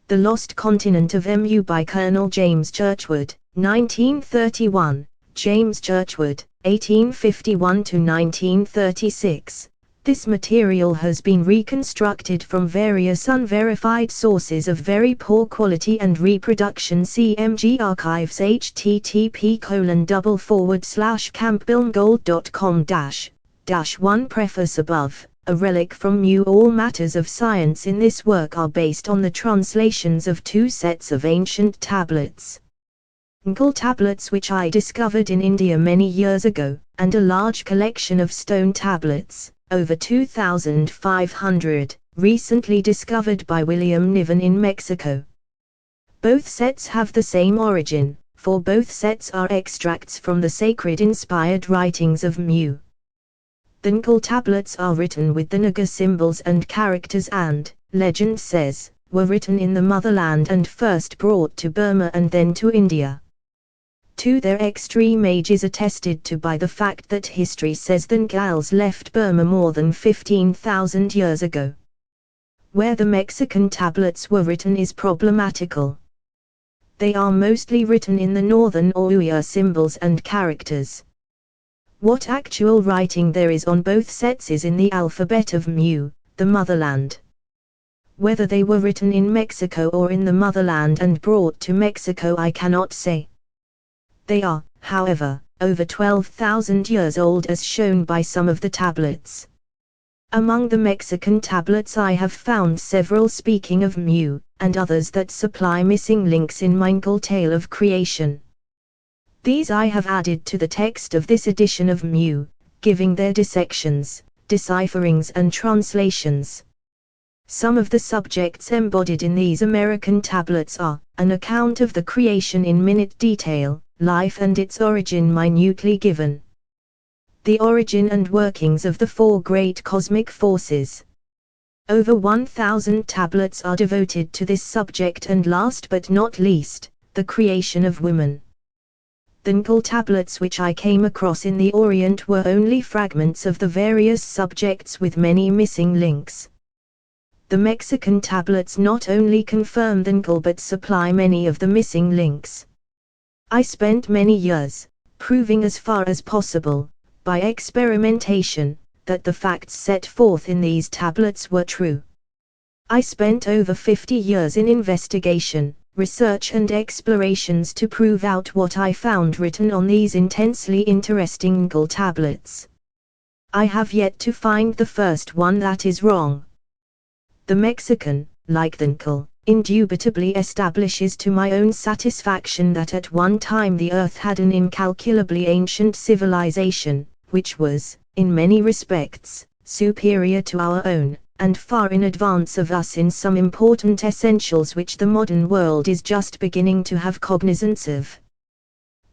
The Lost Continent of Mu by Colonel James Churchward, 1931, James Churchward, 1851–1936. This material has been reconstructed from various unverified sources of very poor quality and reproduction. CMG Archives http://campbellgold.com-1 Preface above. A relic from Mu. All matters of science in this work are based on the translations of two sets of ancient tablets. Nkal tablets which I discovered in India many years ago, and a large collection of stone tablets, over 2,500, recently discovered by William Niven in Mexico. Both sets have the same origin, for both sets are extracts from the sacred inspired writings of Mu. The Nkal tablets are written with the Naga symbols and characters and, legend says, were written in the motherland and first brought to Burma and then to India. Their extreme age is attested to by the fact that history says the Nkals left Burma more than 15,000 years ago. Where the Mexican tablets were written is problematical. They are mostly written in the northern Oyo symbols and characters. What actual writing there is on both sets is in the alphabet of Mu, the motherland. Whether they were written in Mexico or in the motherland and brought to Mexico I cannot say. They are, however, over 12,000 years old as shown by some of the tablets. Among the Mexican tablets I have found several speaking of Mu, and others that supply missing links in my Nkal tale of creation. These I have added to the text of this edition of Mu, giving their dissections, decipherings and translations. Some of the subjects embodied in these American tablets are, an account of the creation in minute detail, life and its origin minutely given. The origin and workings of the four great cosmic forces. Over 1,000 tablets are devoted to this subject, and last but not least, the creation of women. The Nkal tablets which I came across in the Orient were only fragments of the various subjects with many missing links. The Mexican tablets not only confirm the Nkal but supply many of the missing links. I spent many years, proving as far as possible, by experimentation, that the facts set forth in these tablets were true. I spent over 50 years in investigation, research and explorations to prove out what I found written on these intensely interesting Nkal tablets. I have yet to find the first one that is wrong. The Mexican, like the Nkal, indubitably establishes to my own satisfaction that at one time the earth had an incalculably ancient civilization, which was, in many respects, superior to our own, and far in advance of us in some important essentials which the modern world is just beginning to have cognizance of.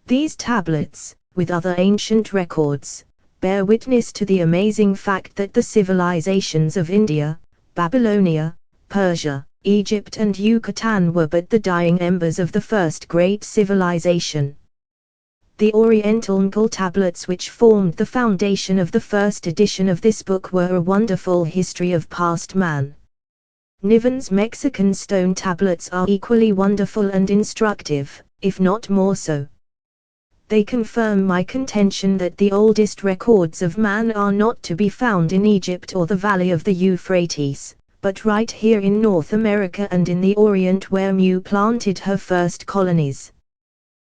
These tablets, with other ancient records, bear witness to the amazing fact that the civilizations of India, Babylonia, Persia, Egypt and Yucatan were but the dying embers of the first great civilization. The Oriental Nkal tablets which formed the foundation of the first edition of this book were a wonderful history of past man. Niven's Mexican stone tablets are equally wonderful and instructive, if not more so. They confirm my contention that the oldest records of man are not to be found in Egypt or the valley of the Euphrates, but right here in North America and in the Orient where Mu planted her first colonies.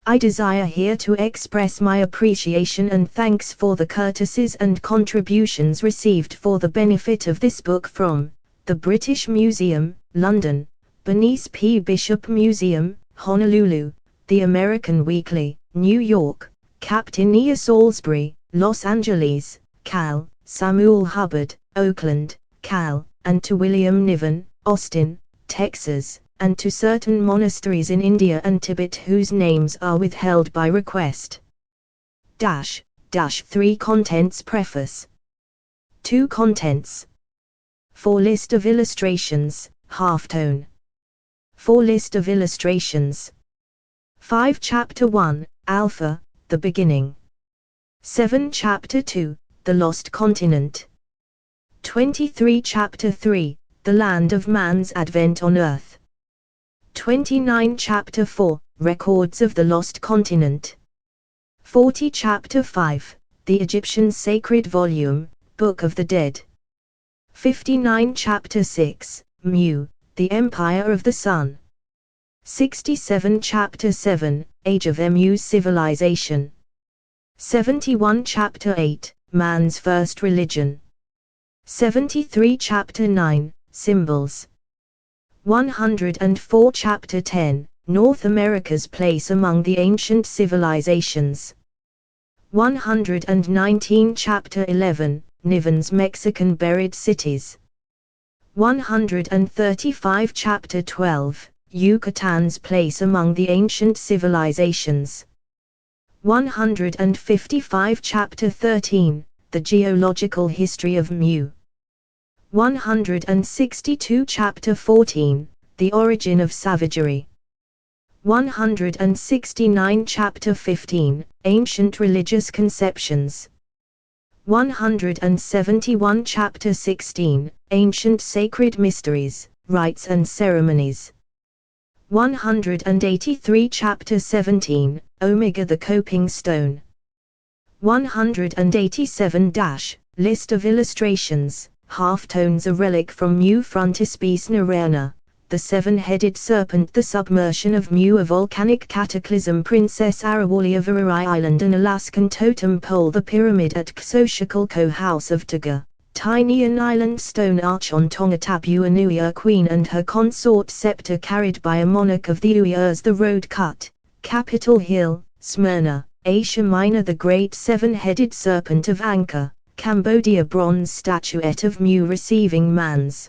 I desire here to express my appreciation and thanks for the courtesies and contributions received for the benefit of this book from the British Museum, London, Bernice P. Bishop Museum, Honolulu, the American Weekly, New York, Captain E. Salisbury, Los Angeles, Cal, Samuel Hubbard, Oakland, Cal, and to William Niven, Austin, Texas, and to certain monasteries in India and Tibet whose names are withheld by request. 3 Contents Preface 2 Contents 4 List of illustrations, halftone 4 List of illustrations 5 Chapter 1, Alpha, the Beginning 7 Chapter 2, The Lost Continent 23 Chapter 3, The Land of Man's Advent on Earth 29 Chapter 4, Records of the Lost Continent. 40 Chapter 5, The Egyptian Sacred Volume, Book of the Dead. 59 Chapter 6, Mu, the Empire of the Sun. 67 Chapter 7, Age of Mu Civilization. 71 Chapter 8, Man's First Religion. 73 Chapter 9, Symbols. 104 Chapter 10, North America's Place Among the Ancient Civilizations. 119 Chapter 11, Niven's Mexican Buried Cities. 135 Chapter 12, Yucatan's Place Among the Ancient Civilizations. 155 Chapter 13, The Geological History of Mu. 162 Chapter 14, The Origin of Savagery. 169 Chapter 15, Ancient Religious Conceptions. 171 Chapter 16, Ancient Sacred Mysteries, Rites and Ceremonies. 183 Chapter 17, Omega the Coping Stone. 187 - List of Illustrations, Halftones a relic from Mu Frontispiece Narayana, the seven-headed serpent, the submersion of Mu, a volcanic cataclysm, Princess Arawali of Ararai Island, an Alaskan totem pole, the pyramid at Xochicalco, House of Taga, tiny an island stone arch on Tongatabu, an Uyghur queen and her consort, scepter carried by a monarch of the Uyghurs, the road cut, Capitol Hill, Smyrna, Asia Minor, the great seven-headed serpent of Angkor, Cambodia, bronze statuette of Mu receiving man's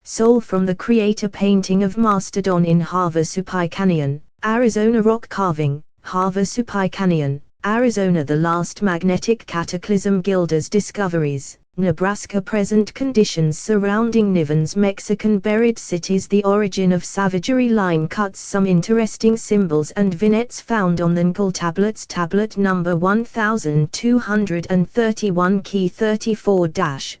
soul from the creator, painting of Mastodon in Havasupai Canyon, Arizona, rock carving, Havasupai Canyon, Arizona, the last magnetic cataclysm, Gilder's discoveries, Nebraska, present conditions surrounding Niven's Mexican buried cities, the origin of savagery, line cuts, some interesting symbols and vignettes found on the Ngul tablets, tablet number 1231, key 34-4,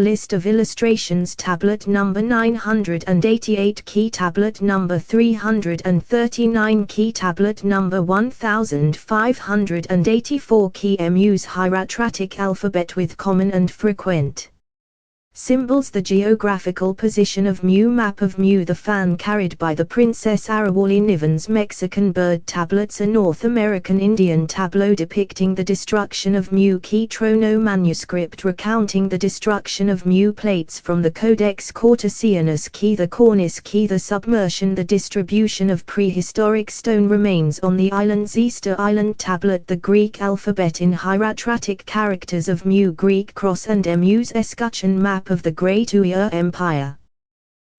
list of illustrations, tablet number 988, key tablet number 339, key tablet number 1584, key Mu's hieratic alphabet with common and frequent symbols, the geographical position of Mu, map of Mu, the fan carried by the Princess Arawali, Niven's Mexican bird tablets, a North American Indian tableau depicting the destruction of Mu, key Trono manuscript recounting the destruction of Mu, plates from the Codex Cortesianus, key the cornice, key the submersion, the distribution of prehistoric stone remains on the island's Easter Island tablet, the Greek alphabet in hieratic characters of Mu, Greek cross and Mu's escutcheon, map of the Great Uyghur Empire.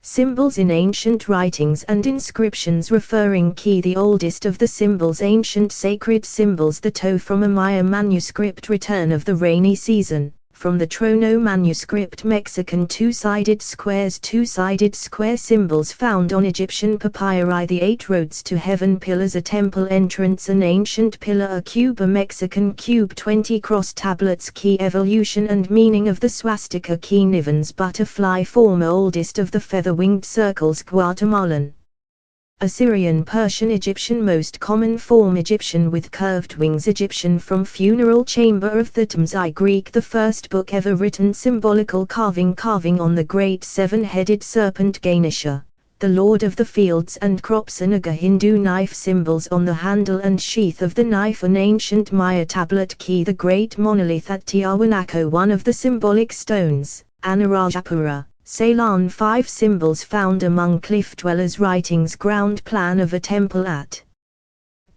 Symbols in ancient writings and inscriptions referring key the oldest of the symbols, ancient sacred symbols, the toe from a Maya manuscript, return of the rainy season, from the Trono manuscript, Mexican two-sided squares, two-sided square symbols found on Egyptian papyri, the 8 roads to heaven pillars, a temple entrance, an ancient pillar, a cube, a Mexican cube, 20 cross tablets, key evolution and meaning of the swastika, key Niven's butterfly form, oldest of the feather-winged circles, Guatemalan, Assyrian, Persian, Egyptian, most common form Egyptian with curved wings, Egyptian from funeral chamber of Thutmose, Greek, the first book ever written, symbolical carving on the great seven-headed serpent, Ganesha, the lord of the fields and crops, Anaga, Hindu knife, symbols on the handle and sheath of the knife, an ancient Maya tablet, key the great monolith at Tiahuanaco, one of the symbolic stones, Anarajapura, Ceylon, 5 symbols found among cliff dwellers' writings, ground plan of a temple at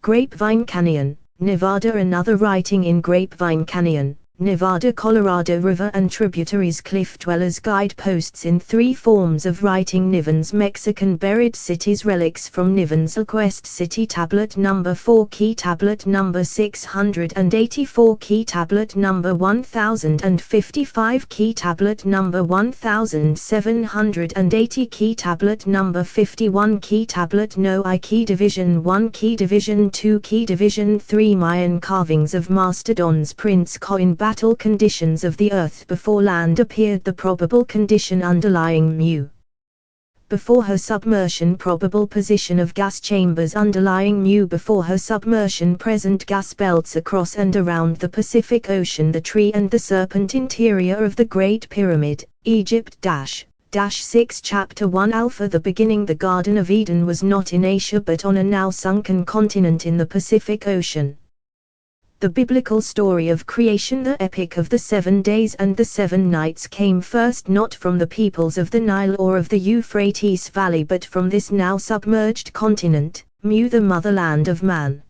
Grapevine Canyon, Nevada, another writing in Grapevine Canyon, Nevada, Colorado River and tributaries, cliff dwellers' guideposts in 3 forms of writing, Niven's Mexican buried cities, relics from Niven's Quest City, tablet number 4, key tablet number 684, key tablet number 1055, key tablet number 1780, key tablet number 51, key tablet no I, key division 1, key division 2, key division 3, Mayan carvings of mastodons, Prince Coin, battle conditions of the earth before land appeared, the probable condition underlying Mu. before her submersion, probable position of gas chambers underlying mu before her submersion, present gas belts across and around the Pacific Ocean, the tree and the serpent, interior of the Great Pyramid, Egypt -6 Chapter 1 Alpha. The beginning. The Garden of Eden was not in Asia but on a now sunken continent in the Pacific Ocean. The biblical story of creation, the epic of the 7 days and the 7 nights, came first not from the peoples of the Nile or of the Euphrates Valley but from this now submerged continent, Mu, the motherland of man.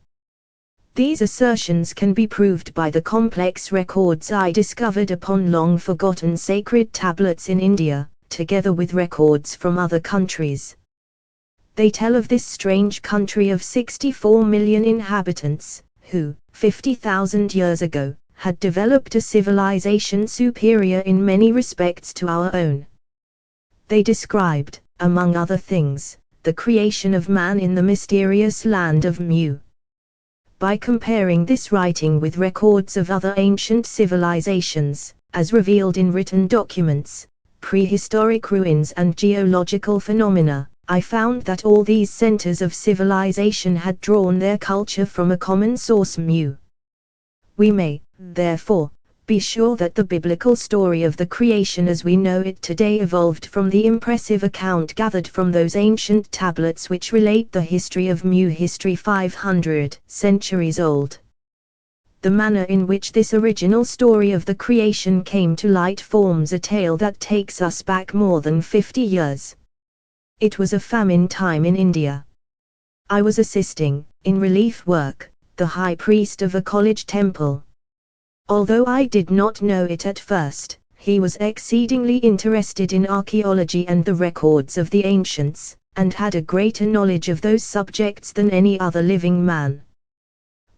These assertions can be proved by the complex records I discovered upon long-forgotten sacred tablets in India, together with records from other countries. They tell of this strange country of 64 million inhabitants, who, 50,000 years ago, had developed a civilization superior in many respects to our own. They described, among other things, the creation of man in the mysterious land of Mu. By comparing this writing with records of other ancient civilizations, as revealed in written documents, prehistoric ruins and geological phenomena, I found that all these centers of civilization had drawn their culture from a common source, Mu. We may, therefore, be sure that the biblical story of the creation as we know it today evolved from the impressive account gathered from those ancient tablets which relate the history of Mu, history 500 centuries old. The manner in which this original story of the creation came to light forms a tale that takes us back more than 50 years. It was a famine time in India. I was assisting, in relief work, the high priest of a college temple. Although I did not know it at first, he was exceedingly interested in archaeology and the records of the ancients, and had a greater knowledge of those subjects than any other living man.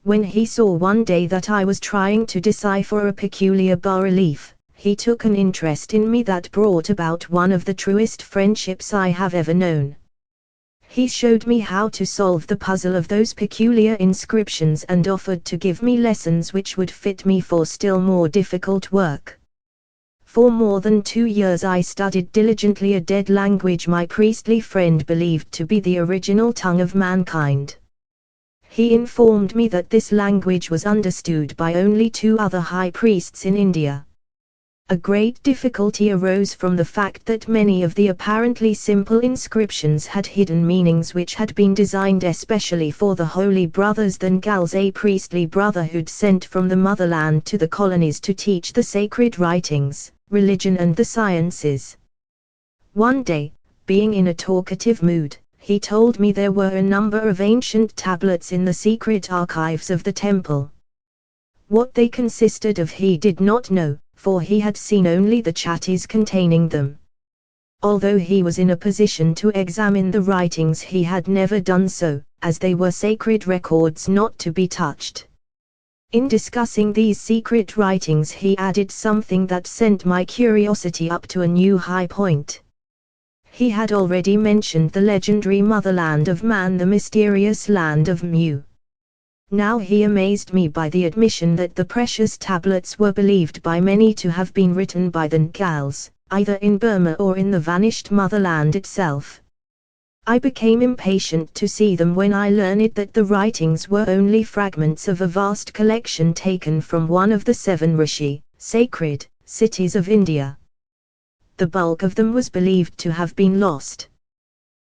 When he saw one day that I was trying to decipher a peculiar bas-relief, he took an interest in me that brought about one of the truest friendships I have ever known. He showed me how to solve the puzzle of those peculiar inscriptions and offered to give me lessons which would fit me for still more difficult work. For more than 2 years I studied diligently a dead language my priestly friend believed to be the original tongue of mankind. He informed me that this language was understood by only 2 other high priests in India. A great difficulty arose from the fact that many of the apparently simple inscriptions had hidden meanings which had been designed especially for the Holy Brothers Thangals, a priestly brotherhood sent from the motherland to the colonies to teach the sacred writings, religion and the sciences. One day, being in a talkative mood, he told me there were a number of ancient tablets in the secret archives of the temple. What they consisted of he did not know, for he had seen only the chatties containing them. Although he was in a position to examine the writings, he had never done so, as they were sacred records not to be touched. In discussing these secret writings he added something that sent my curiosity up to a new high point. He had already mentioned the legendary motherland of man, the mysterious land of Mu. Now he amazed me by the admission that the precious tablets were believed by many to have been written by the Thangals, either in Burma or in the vanished motherland itself. I became impatient to see them when I learned that the writings were only fragments of a vast collection taken from one of the 7 Rishi, sacred, cities of India. The bulk of them was believed to have been lost.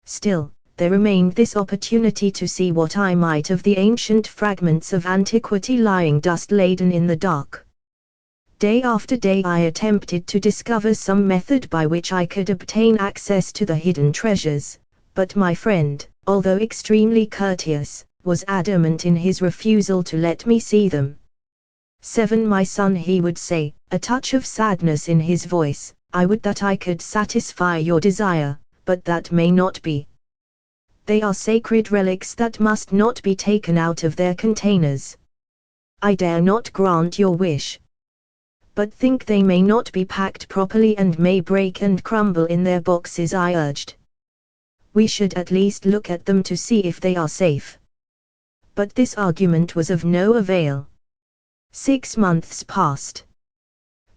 Still, there remained this opportunity to see what I might of the ancient fragments of antiquity lying dust-laden in the dark. Day after day I attempted to discover some method by which I could obtain access to the hidden treasures, but my friend, although extremely courteous, was adamant in his refusal to let me see them. "7 my son," he would say, a touch of sadness in his voice, "I would that I could satisfy your desire, but that may not be. They are sacred relics that must not be taken out of their containers. I dare not grant your wish. But think they may not be packed properly and may break and crumble in their boxes," I urged. "We should at least look at them to see if they are safe." But this argument was of no avail. 6 months passed.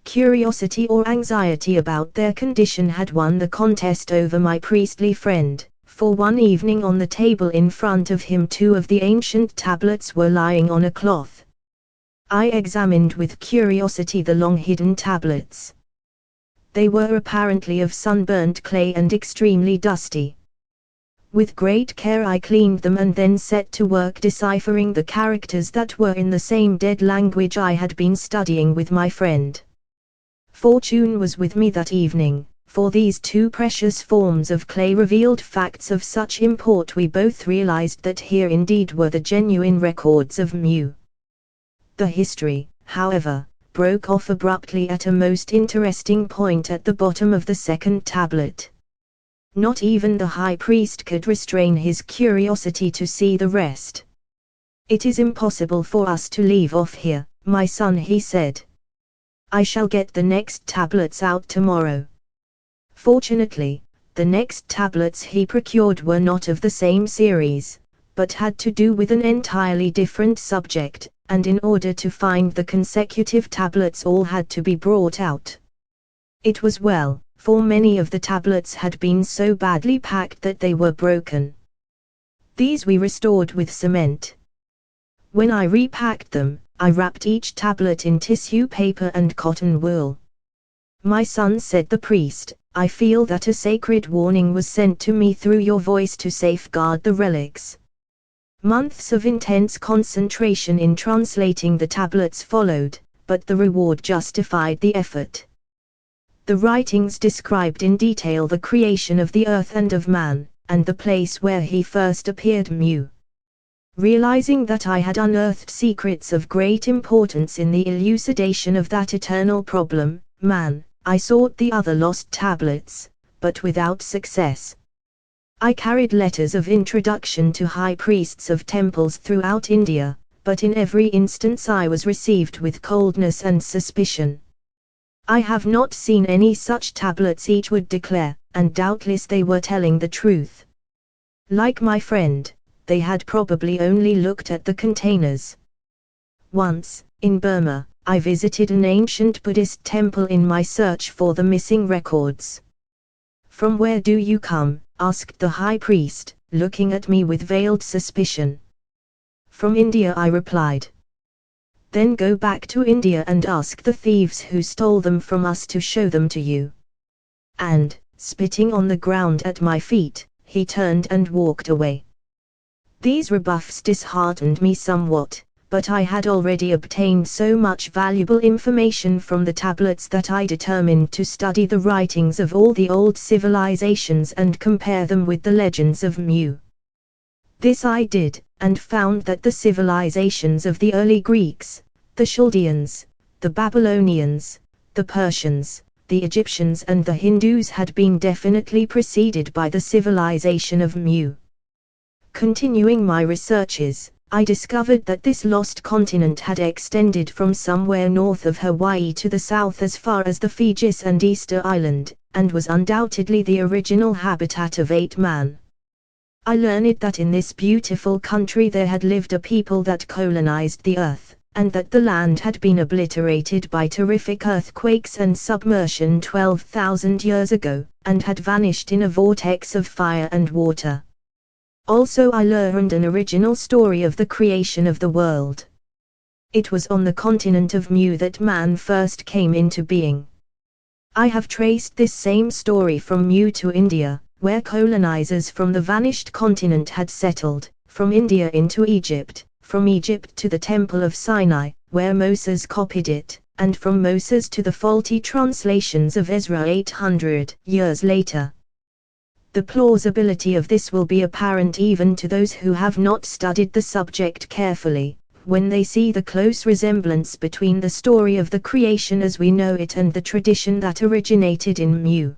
Curiosity or anxiety about their condition had won the contest over my priestly friend, for one evening on the table in front of him 2 of the ancient tablets were lying on a cloth. I examined with curiosity the long-hidden tablets. They were apparently of sunburnt clay and extremely dusty. With great care I cleaned them and then set to work deciphering the characters that were in the same dead language I had been studying with my friend. Fortune was with me that evening, for these 2 precious forms of clay revealed facts of such import we both realized that here indeed were the genuine records of Mu. The history, however, broke off abruptly at a most interesting point at the bottom of the second tablet. Not even the high priest could restrain his curiosity to see the rest. "It is impossible for us to leave off here, my son," he said. "I shall get the next tablets out tomorrow." Fortunately, the next tablets he procured were not of the same series, but had to do with an entirely different subject, and in order to find the consecutive tablets all had to be brought out. It was well, for many of the tablets had been so badly packed that they were broken. These we restored with cement. When I repacked them, I wrapped each tablet in tissue paper and cotton wool. "My son," said the priest, "I feel that a sacred warning was sent to me through your voice to safeguard the relics." Months of intense concentration in translating the tablets followed, but the reward justified the effort. The writings described in detail the creation of the earth and of man, and the place where he first appeared Mu. Realizing that I had unearthed secrets of great importance in the elucidation of that eternal problem, man, I sought the other lost tablets, but without success. I carried letters of introduction to high priests of temples throughout India, but in every instance I was received with coldness and suspicion. "I have not seen any such tablets," each would declare, and doubtless they were telling the truth. Like my friend, they had probably only looked at the containers. Once, in Burma, I visited an ancient Buddhist temple in my search for the missing records. "From where do you come?" asked the high priest, looking at me with veiled suspicion. "From India," I replied. "Then go back to India and ask the thieves who stole them from us to show them to you." And, spitting on the ground at my feet, he turned and walked away. These rebuffs disheartened me somewhat, but I had already obtained so much valuable information from the tablets that I determined to study the writings of all the old civilizations and compare them with the legends of Mu. This I did, and found that the civilizations of the early Greeks, the Chaldeans, the Babylonians, the Persians, the Egyptians and the Hindus had been definitely preceded by the civilization of Mu. Continuing my researches, I discovered that this lost continent had extended from somewhere north of Hawaii to the south as far as the Fijis and Easter Island, and was undoubtedly the original habitat of ape man. I learned that in this beautiful country there had lived a people that colonized the earth, and that the land had been obliterated by terrific earthquakes and submersion 12,000 years ago, and had vanished in a vortex of fire and water. Also I learned an original story of the creation of the world. It was on the continent of Mu that man first came into being. I have traced this same story from Mu to India, where colonizers from the vanished continent had settled, from India into Egypt, from Egypt to the Temple of Sinai, where Moses copied it, and from Moses to the faulty translations of Ezra 800 years later. The plausibility of this will be apparent even to those who have not studied the subject carefully, when they see the close resemblance between the story of the creation as we know it and the tradition that originated in Mu.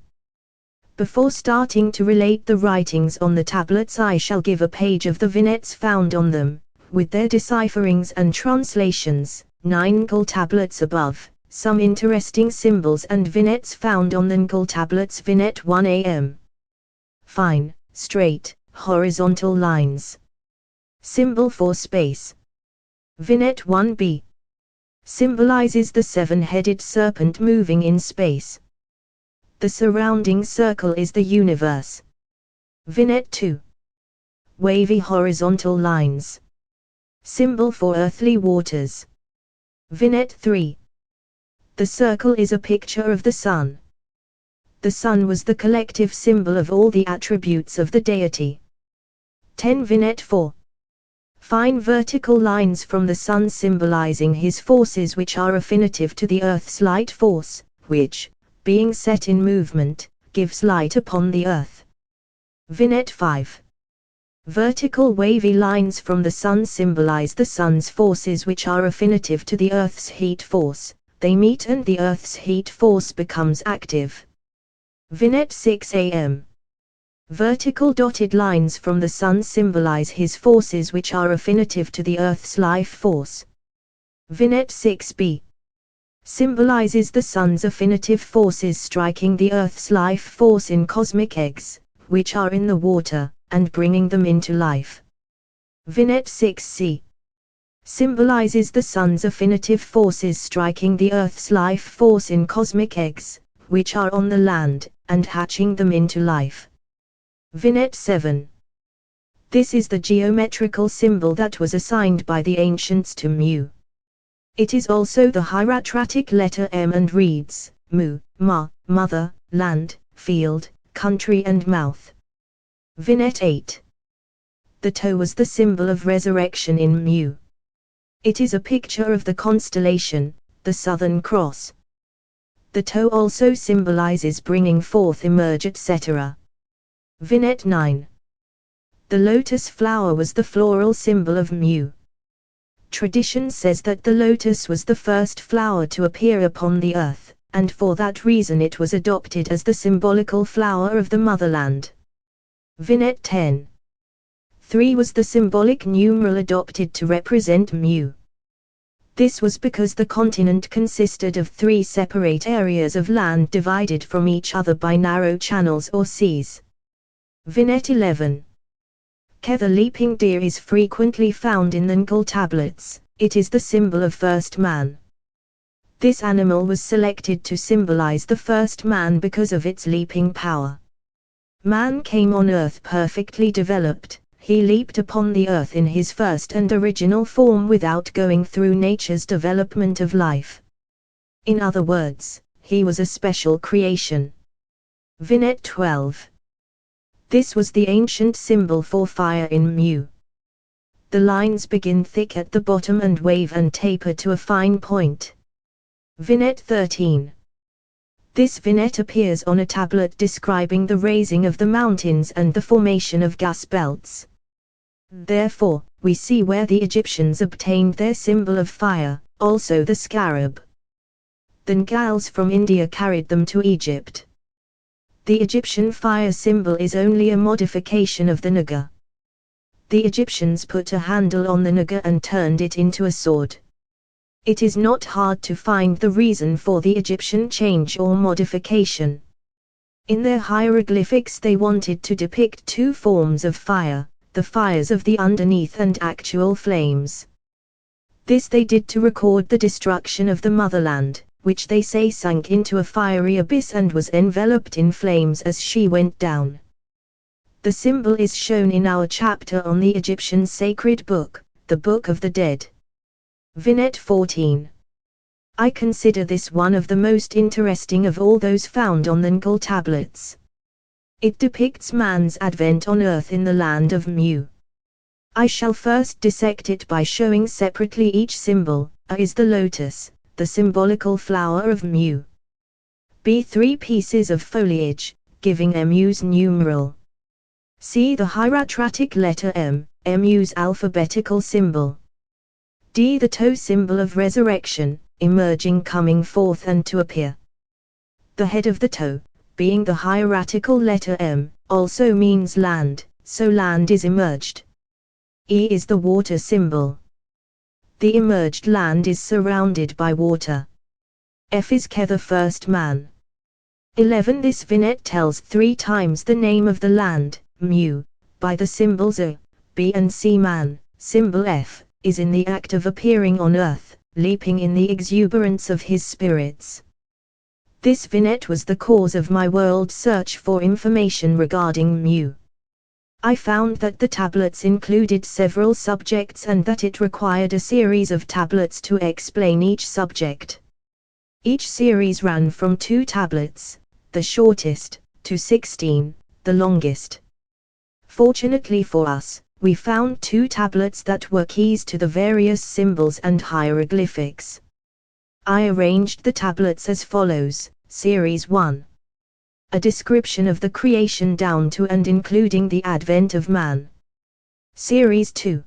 Before starting to relate the writings on the tablets, I shall give a page of the vignettes found on them, with their decipherings and translations, 9 Ngul tablets above, some interesting symbols and vignettes found on the Ngul tablets. Vignette 1 am. Fine, straight, horizontal lines. Symbol for space. Vignette 1b. symbolizes the seven-headed serpent moving in space. The surrounding circle is the universe. Vignette 2. Wavy horizontal lines. Symbol for earthly waters. Vignette 3. The circle is a picture of the sun. The sun was the collective symbol of all the attributes of the deity. 10. Vignette 4. Fine vertical lines from the sun symbolizing his forces which are affinitive to the earth's light force, which, being set in movement, gives light upon the earth. Vignette 5. Vertical wavy lines from the sun symbolize the sun's forces which are affinitive to the earth's heat force. They meet and the earth's heat force becomes active. Vignette 6 am. Vertical dotted lines from the sun symbolize his forces which are affinitive to the earth's life force. Vignette 6b. Symbolizes the sun's affinitive forces striking the earth's life force in cosmic eggs, which are in the water, and bringing them into life. Vignette 6c. Symbolizes the sun's affinitive forces striking the earth's life force in cosmic eggs, which are on the land, and hatching them into life. Vignette 7. This is the geometrical symbol that was assigned by the ancients to Mu. It is also the hieratic letter M and reads, Mu, Ma, mother, land, field, country and mouth. Vignette 8. The toe was the symbol of resurrection in Mu. It is a picture of the constellation, the Southern Cross. The toe also symbolizes bringing forth, emerge, etc. Vignette 9. The lotus flower was the floral symbol of Mu. Tradition says that the lotus was the first flower to appear upon the earth, and for that reason it was adopted as the symbolical flower of the motherland. Vignette 10. 3 was the symbolic numeral adopted to represent Mu. This was because the continent consisted of 3 separate areas of land divided from each other by narrow channels or seas. Vignette 11. The leaping deer is frequently found in the Ngul tablets. It is the symbol of first man. This animal was selected to symbolize the first man because of its leaping power. Man came on earth perfectly developed. He leaped upon the earth in his first and original form without going through nature's development of life. In other words, he was a special creation. Vignette 12. This was the ancient symbol for fire in Mu. The lines begin thick at the bottom and wave and taper to a fine point. Vignette 13. This vignette appears on a tablet describing the raising of the mountains and the formation of gas belts. Therefore, we see where the Egyptians obtained their symbol of fire, also the scarab. The Ngals from India carried them to Egypt. The Egyptian fire symbol is only a modification of the naga. The Egyptians put a handle on the naga and turned it into a sword. It is not hard to find the reason for the Egyptian change or modification. In their hieroglyphics they wanted to depict 2 forms of fire, the fires of the underneath and actual flames. This they did to record the destruction of the motherland, which they say sank into a fiery abyss and was enveloped in flames as she went down. The symbol is shown in our chapter on the Egyptian sacred book, the Book of the Dead. Vignette 14. I consider this one of the most interesting of all those found on the Ngul tablets. It depicts man's advent on earth in the land of Mu. I shall first dissect it by showing separately each symbol. A is the lotus, the symbolical flower of Mu. B 3 pieces of foliage, giving Mu's numeral. C the hieratic letter M, Mu's alphabetical symbol. D the toe symbol of resurrection, emerging, coming forth and to appear. The head of the toe, being the hieratical letter M, also means land, so land is emerged. E is the water symbol. The emerged land is surrounded by water. F is the first man. 11 This vignette tells 3 times the name of the land, Mu, by the symbols A, B and C. Man, symbol F, is in the act of appearing on earth, leaping in the exuberance of his spirits. This vignette was the cause of my world search for information regarding Mu. I found that the tablets included several subjects and that it required a series of tablets to explain each subject. Each series ran from 2 tablets, the shortest, to 16, the longest. Fortunately for us, we found 2 tablets that were keys to the various symbols and hieroglyphics. I arranged the tablets as follows: Series 1. A description of the creation down to and including the advent of man. Series 2.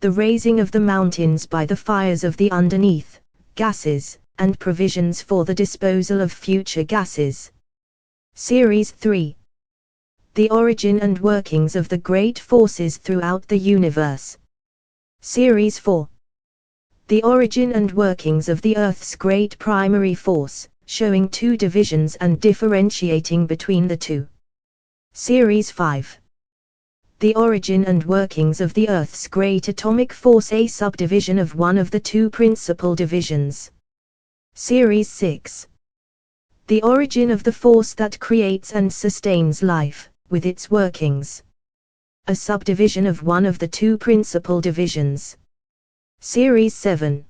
The raising of the mountains by the fires of the underneath, gases, and provisions for the disposal of future gases. Series 3. The origin and workings of the great forces throughout the universe. Series 4. The origin and workings of the Earth's great primary force, showing 2 divisions and differentiating between the 2. Series 5. The origin and workings of the Earth's great atomic force, a subdivision of one of the 2 principal divisions. Series 6. The origin of the force that creates and sustains life, with its workings. A subdivision of one of the 2 principal divisions. Series 7.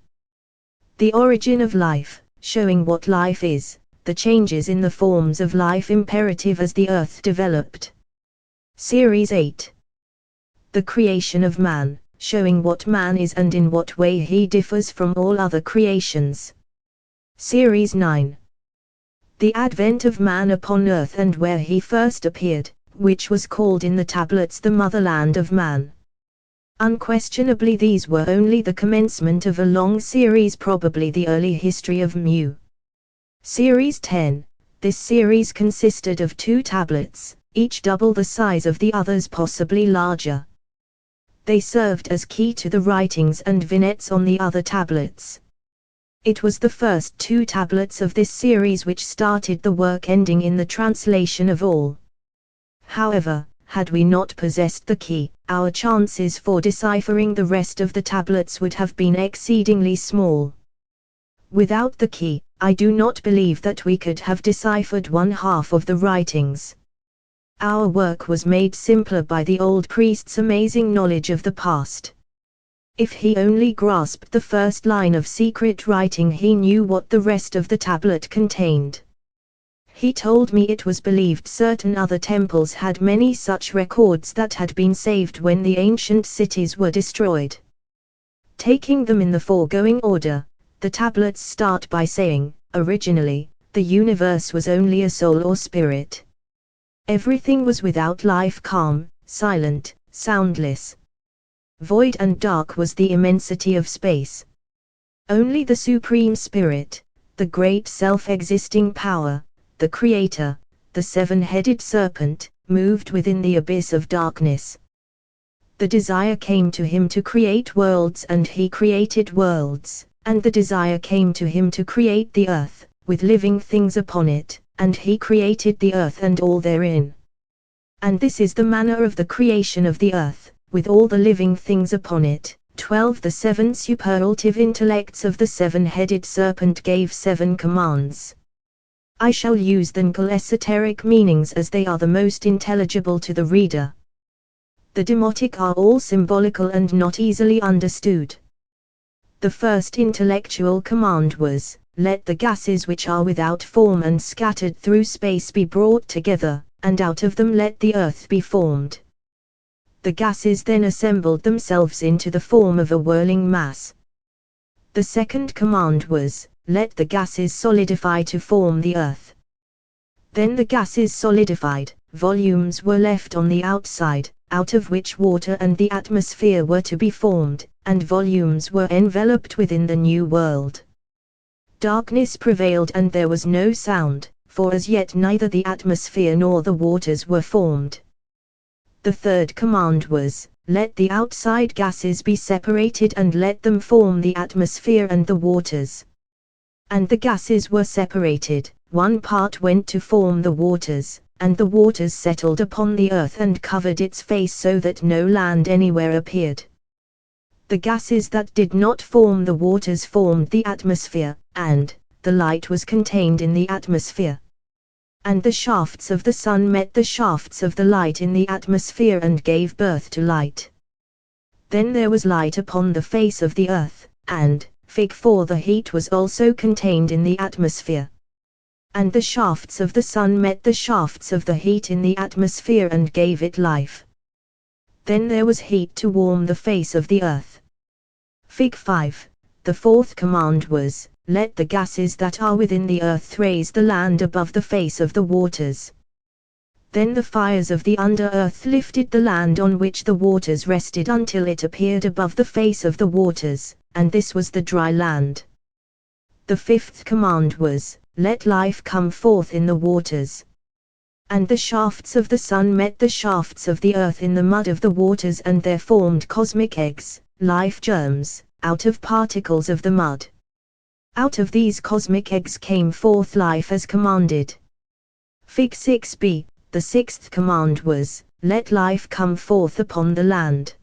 The origin of life, showing what life is, the changes in the forms of life imperative as the Earth developed. Series 8. The creation of man, showing what man is and in what way he differs from all other creations. Series 9. The advent of man upon Earth and where he first appeared, which was called in the tablets the motherland of man. Unquestionably these were only the commencement of a long series, probably the early history of Mu. Series 10. This series consisted of 2 tablets, each double the size of the others, possibly larger. They served as key to the writings and vignettes on the other tablets. It was the first 2 tablets of this series which started the work, ending in the translation of all. However, had we not possessed the key, our chances for deciphering the rest of the tablets would have been exceedingly small. Without the key, I do not believe that we could have deciphered 1/2 of the writings. Our work was made simpler by the old priest's amazing knowledge of the past. If he only grasped the first line of secret writing, he knew what the rest of the tablet contained. He told me it was believed certain other temples had many such records that had been saved when the ancient cities were destroyed. Taking them in the foregoing order, the tablets start by saying, originally, the universe was only a soul or spirit. Everything was without life, calm, silent, soundless. Void and dark was the immensity of space. Only the Supreme Spirit, the great self-existing power, the Creator, the 7-headed serpent, moved within the abyss of darkness. The desire came to him to create worlds, and he created worlds, and the desire came to him to create the earth, with living things upon it, and he created the earth and all therein. And this is the manner of the creation of the earth, with all the living things upon it. 12 The 7 superlative intellects of the 7-headed serpent gave 7 commands. I shall use the esoteric meanings as they are the most intelligible to the reader. The demotic are all symbolical and not easily understood. The first intellectual command was, let the gases which are without form and scattered through space be brought together, and out of them let the earth be formed. The gases then assembled themselves into the form of a whirling mass. The second command was, let the gases solidify to form the earth. Then the gases solidified, volumes were left on the outside, out of which water and the atmosphere were to be formed, and volumes were enveloped within the new world. Darkness prevailed and there was no sound, for as yet neither the atmosphere nor the waters were formed. The third command was, let the outside gases be separated and let them form the atmosphere and the waters. And the gases were separated, one part went to form the waters, and the waters settled upon the earth and covered its face so that no land anywhere appeared. The gases that did not form the waters formed the atmosphere, and the light was contained in the atmosphere. And the shafts of the sun met the shafts of the light in the atmosphere and gave birth to light. Then there was light upon the face of the earth, and Fig. 4 the heat was also contained in the atmosphere. And the shafts of the sun met the shafts of the heat in the atmosphere and gave it life. Then there was heat to warm the face of the earth. Fig. 5. The fourth command was, let the gases that are within the earth raise the land above the face of the waters. Then the fires of the under earth lifted the land on which the waters rested until it appeared above the face of the waters, and this was the dry land. The fifth command was, let life come forth in the waters. And the shafts of the sun met the shafts of the earth in the mud of the waters, and there formed cosmic eggs, life germs, out of particles of the mud. Out of these cosmic eggs came forth life as commanded. Fig. 6b. The sixth command was, let life come forth upon the land.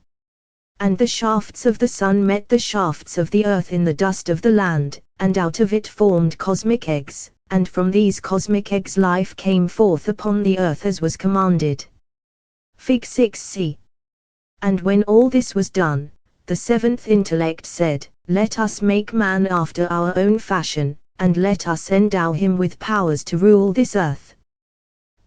And the shafts of the sun met the shafts of the earth in the dust of the land, and out of it formed cosmic eggs, and from these cosmic eggs life came forth upon the earth as was commanded. Fig. 6c. And when all this was done, the seventh intellect said, let us make man after our own fashion, and let us endow him with powers to rule this earth.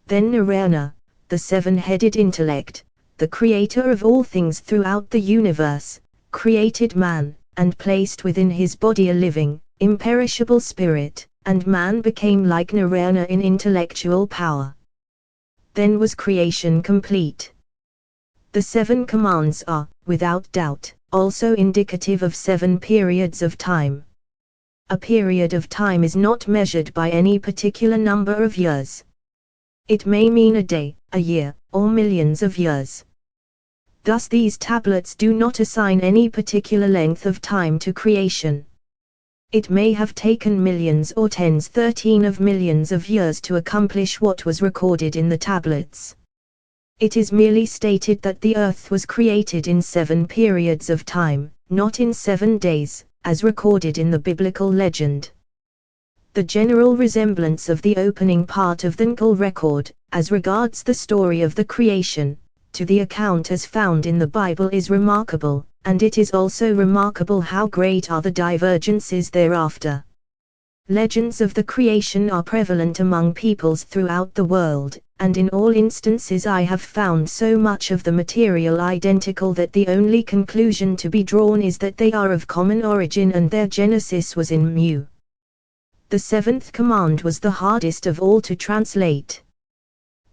Then Narayana, the seven-headed intellect, the creator of all things throughout the universe, created man, and placed within his body a living, imperishable spirit, and man became like Narayana in intellectual power. Then was creation complete. The 7 commands are, without doubt, also indicative of 7 periods of time. A period of time is not measured by any particular number of years. It may mean a day, a year, or millions of years. Thus these tablets do not assign any particular length of time to creation. It may have taken millions or tens 13 of millions of years to accomplish what was recorded in the tablets. It is merely stated that the earth was created in 7 periods of time, not in 7 days, as recorded in the biblical legend. The general resemblance of the opening part of the Ngal record, as regards the story of the creation, to the account as found in the Bible is remarkable, and it is also remarkable how great are the divergences thereafter. Legends of the creation are prevalent among peoples throughout the world, and in all instances I have found so much of the material identical that the only conclusion to be drawn is that they are of common origin and their genesis was in Mu. The 7th command was the hardest of all to translate.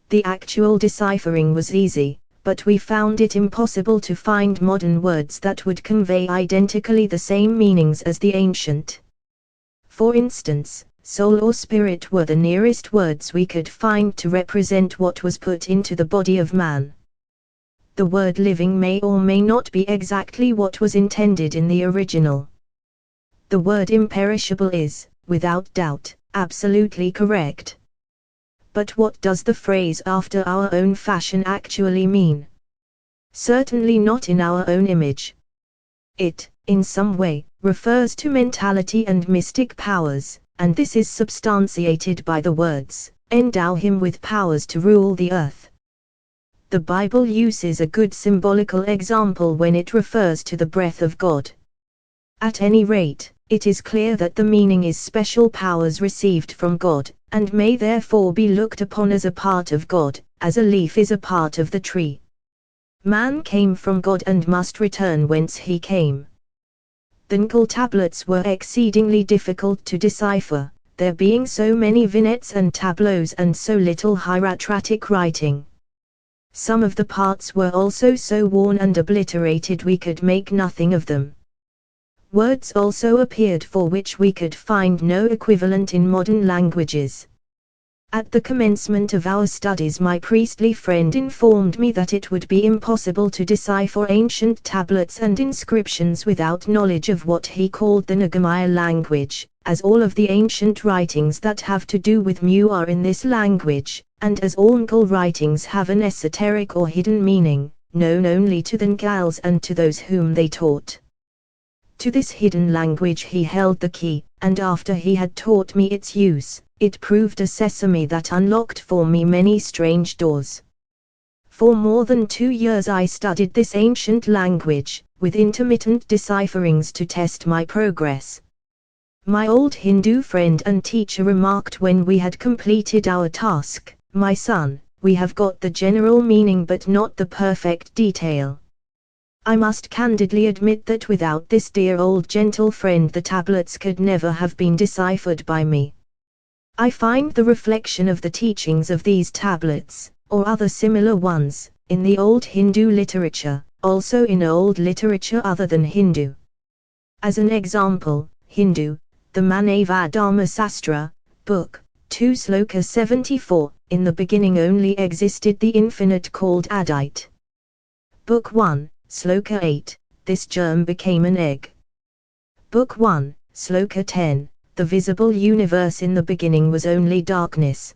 The actual deciphering was easy, but we found it impossible to find modern words that would convey identically the same meanings as the ancient. For instance, soul or spirit were the nearest words we could find to represent what was put into the body of man. The word living may or may not be exactly what was intended in the original. The word imperishable is, without doubt, absolutely correct. But what does the phrase after our own fashion actually mean? Certainly not in our own image. It, in some way, refers to mentality and mystic powers, and this is substantiated by the words, endow him with powers to rule the earth. The Bible uses a good symbolical example when it refers to the breath of God. At any rate, it is clear that the meaning is special powers received from God, and may therefore be looked upon as a part of God, as a leaf is a part of the tree. Man came from God and must return whence he came. The Ngal tablets were exceedingly difficult to decipher, there being so many vignettes and tableaus and so little hieratic writing. Some of the parts were also so worn and obliterated we could make nothing of them. Words also appeared for which we could find no equivalent in modern languages. At the commencement of our studies my priestly friend informed me that it would be impossible to decipher ancient tablets and inscriptions without knowledge of what he called the Nagamaya language, as all of the ancient writings that have to do with Mu are in this language, and as all Ngal writings have an esoteric or hidden meaning, known only to the Ngals and to those whom they taught. To this hidden language he held the key, and after he had taught me its use, it proved a sesame that unlocked for me many strange doors. For more than 2 years I studied this ancient language, with intermittent decipherings to test my progress. My old Hindu friend and teacher remarked when we had completed our task, "My son, we have got the general meaning but not the perfect detail." I must candidly admit that without this dear old gentle friend the tablets could never have been deciphered by me. I find the reflection of the teachings of these tablets, or other similar ones, in the old Hindu literature, also in old literature other than Hindu. As an example, Hindu, the Manava Dharma Sastra, Book 2 Sloka 74, in the beginning only existed the infinite called Adite. Book 1, Sloka 8, this germ became an egg. Book 1, Sloka 10, the visible universe in the beginning was only darkness.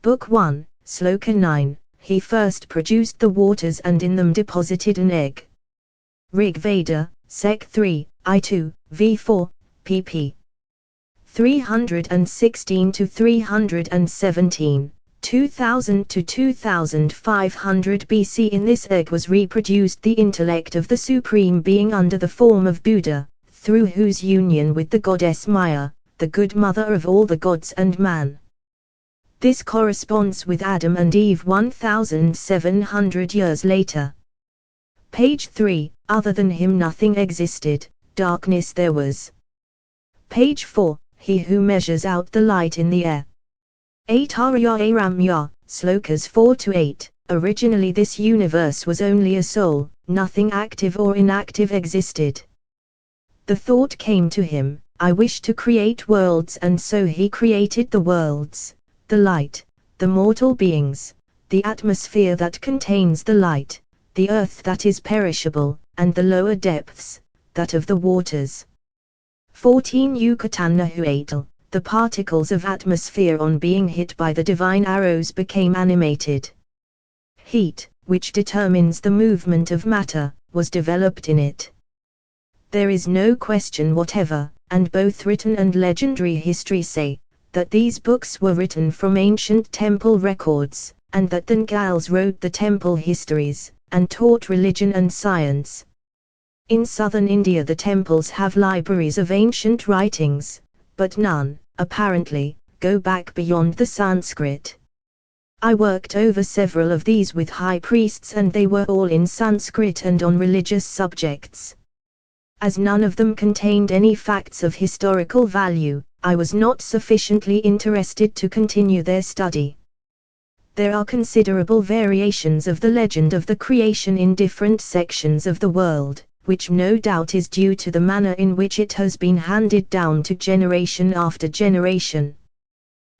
Book 1, Sloka 9, he first produced the waters and in them deposited an egg. Rig Veda, Sec 3, I2, V4, pp. 316 to 317, 2000 to 2500 BC. In this egg was reproduced the intellect of the Supreme Being under the form of Buddha, through whose union with the goddess Maya, the good mother of all the gods and man. This corresponds with Adam and Eve 1700 years later. Page 3, other than him nothing existed, darkness there was. Page 4, he who measures out the light in the air. 8 Arya Aramya, Slokas 4 to 8, originally this universe was only a soul, nothing active or inactive existed. The thought came to him, I wish to create worlds, and so he created the worlds, the light, the mortal beings, the atmosphere that contains the light, the earth that is perishable, and the lower depths, that of the waters. 14 Yucatannahuatl, the particles of atmosphere on being hit by the divine arrows became animated. Heat, which determines the movement of matter, was developed in it. There is no question whatever, and both written and legendary history say, that these books were written from ancient temple records, and that the Ngals wrote the temple histories, and taught religion and science. In southern India the temples have libraries of ancient writings, but none, apparently, go back beyond the Sanskrit. I worked over several of these with high priests and they were all in Sanskrit and on religious subjects. As none of them contained any facts of historical value, I was not sufficiently interested to continue their study. There are considerable variations of the legend of the creation in different sections of the world, which no doubt is due to the manner in which it has been handed down to generation after generation.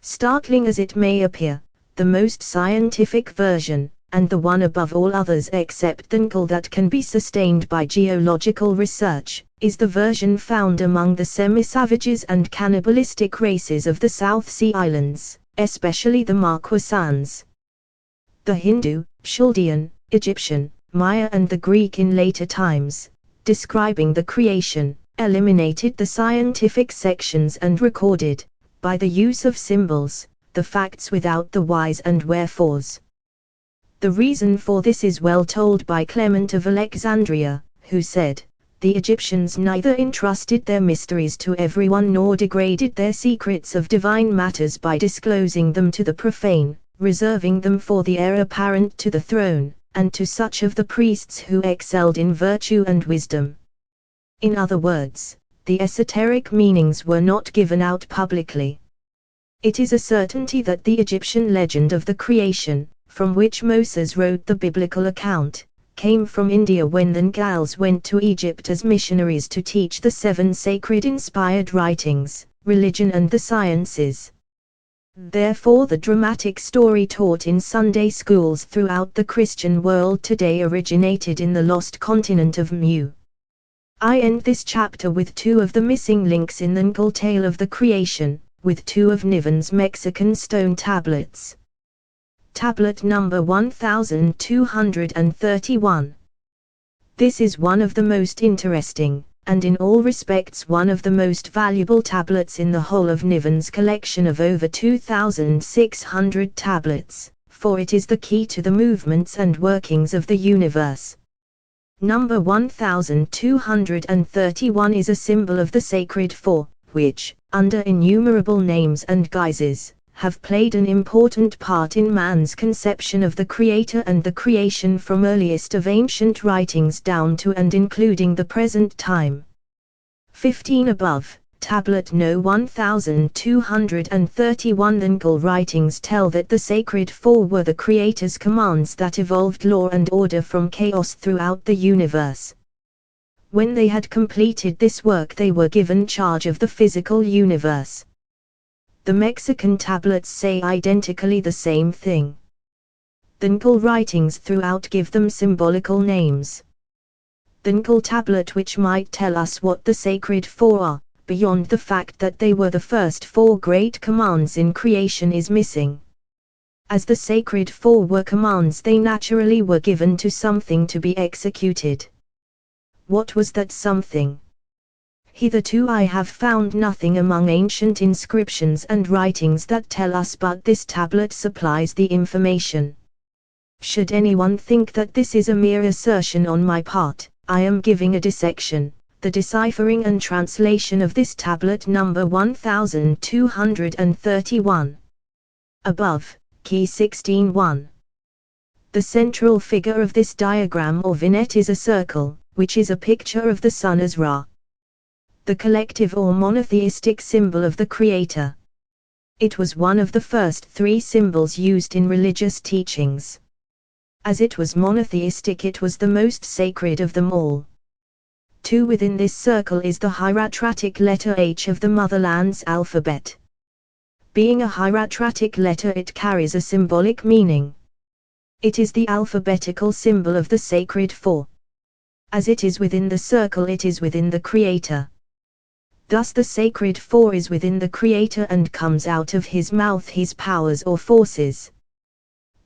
Startling as it may appear, the most scientific version, and the one above all others except the Ngul that can be sustained by geological research, is the version found among the semi-savages and cannibalistic races of the South Sea Islands, especially the Marquesans. The Hindu, Chaldean, Egyptian, Maya and the Greek in later times, describing the creation, eliminated the scientific sections and recorded, by the use of symbols, the facts without the whys and wherefores. The reason for this is well told by Clement of Alexandria, who said, "The Egyptians neither entrusted their mysteries to everyone nor degraded their secrets of divine matters by disclosing them to the profane, reserving them for the heir apparent to the throne, and to such of the priests who excelled in virtue and wisdom." In other words, the esoteric meanings were not given out publicly. It is a certainty that the Egyptian legend of the creation, from which Moses wrote the biblical account, came from India when the Ngals went to Egypt as missionaries to teach the 7 sacred inspired writings, religion and the sciences. Therefore the dramatic story taught in Sunday schools throughout the Christian world today originated in the lost continent of Mu. I end this chapter with 2 of the missing links in the Ngul tale of the creation, with 2 of Niven's Mexican stone tablets. Tablet number 1231. This is one of the most interesting, and in all respects one of the most valuable tablets in the whole of Niven's collection of over 2,600 tablets, for it is the key to the movements and workings of the universe. Number 1231 is a symbol of the sacred four, which, under innumerable names and guises, have played an important part in man's conception of the Creator and the creation from earliest of ancient writings down to and including the present time. 15 above, Tablet No 1231. The Ngal writings tell that the sacred four were the Creator's commands that evolved law and order from chaos throughout the universe. When they had completed this work, they were given charge of the physical universe. The Mexican tablets say identically the same thing. The Ngal writings throughout give them symbolical names. The Ngal tablet, which might tell us what the sacred four are, beyond the fact that they were the first four great commands in creation, is missing. As the sacred four were commands, they naturally were given to something to be executed. What was that something? Hitherto I have found nothing among ancient inscriptions and writings that tell us, but this tablet supplies the information. Should anyone think that this is a mere assertion on my part, I am giving a dissection, the deciphering and translation of this tablet number 1231. Above, key 16:1. The central figure of this diagram or vignette is a circle, which is a picture of the sun as Ra, the collective or monotheistic symbol of the Creator. It was one of the first three symbols used in religious teachings. As it was monotheistic, it was the most sacred of them all. 2. Within this circle is the hieratic letter H of the motherland's alphabet. Being a hieratic letter, it carries a symbolic meaning. It is the alphabetical symbol of the sacred four. As it is within the circle, it is within the Creator. Thus the sacred four is within the Creator and comes out of his mouth his powers or forces.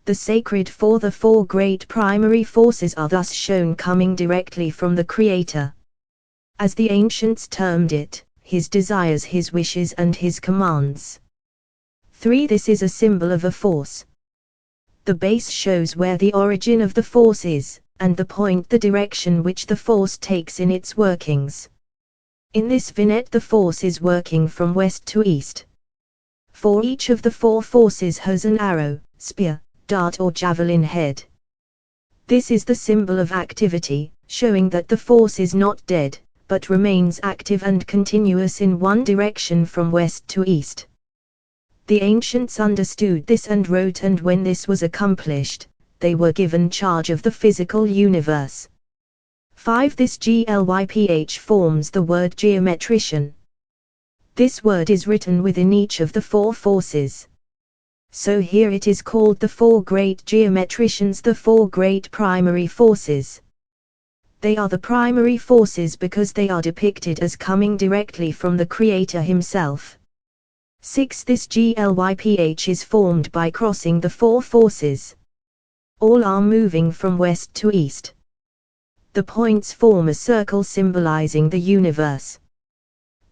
The sacred four, the four great primary forces, are thus shown coming directly from the Creator. As the ancients termed it, his desires, his wishes and his commands. 3. This is a symbol of a force. The base shows where the origin of the force is, and the point the direction which the force takes in its workings. In this vignette the force is working from west to east. For each of the four forces has an arrow, spear, dart or javelin head. This is the symbol of activity, showing that the force is not dead, but remains active and continuous in one direction from west to east. The ancients understood this and wrote, and when this was accomplished, they were given charge of the physical universe. 5. This GLYPH forms the word geometrician. This word is written within each of the four forces. So here it is called the four great geometricians, the four great primary forces. They are the primary forces because they are depicted as coming directly from the Creator himself. 6. This GLYPH is formed by crossing the four forces. All are moving from west to east. The points form a circle symbolizing the universe.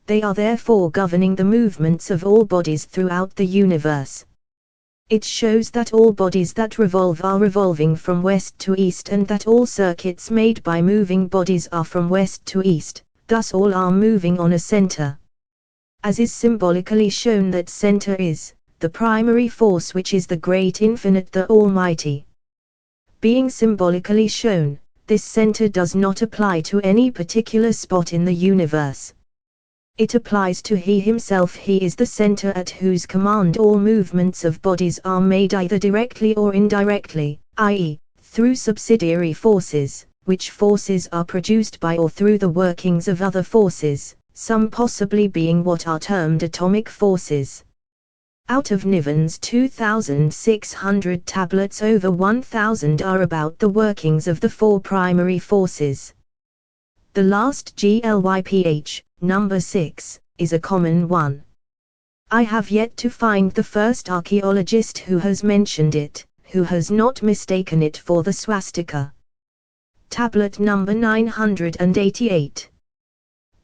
They are therefore governing the movements of all bodies throughout the universe. It shows that all bodies that revolve are revolving from west to east, and that all circuits made by moving bodies are from west to east, thus all are moving on a center. As is symbolically shown, that center is the primary force, which is the great infinite, the Almighty. Being symbolically shown, this center does not apply to any particular spot in the universe. It applies to He himself. He is the center at whose command all movements of bodies are made, either directly or indirectly, i.e., through subsidiary forces, which forces are produced by or through the workings of other forces, some possibly being what are termed atomic forces. Out of Niven's 2,600 tablets, over 1,000 are about the workings of the four primary forces. The last GLYPH, number 6, is a common one. I have yet to find the first archaeologist who has mentioned it, who has not mistaken it for the swastika. Tablet number 988.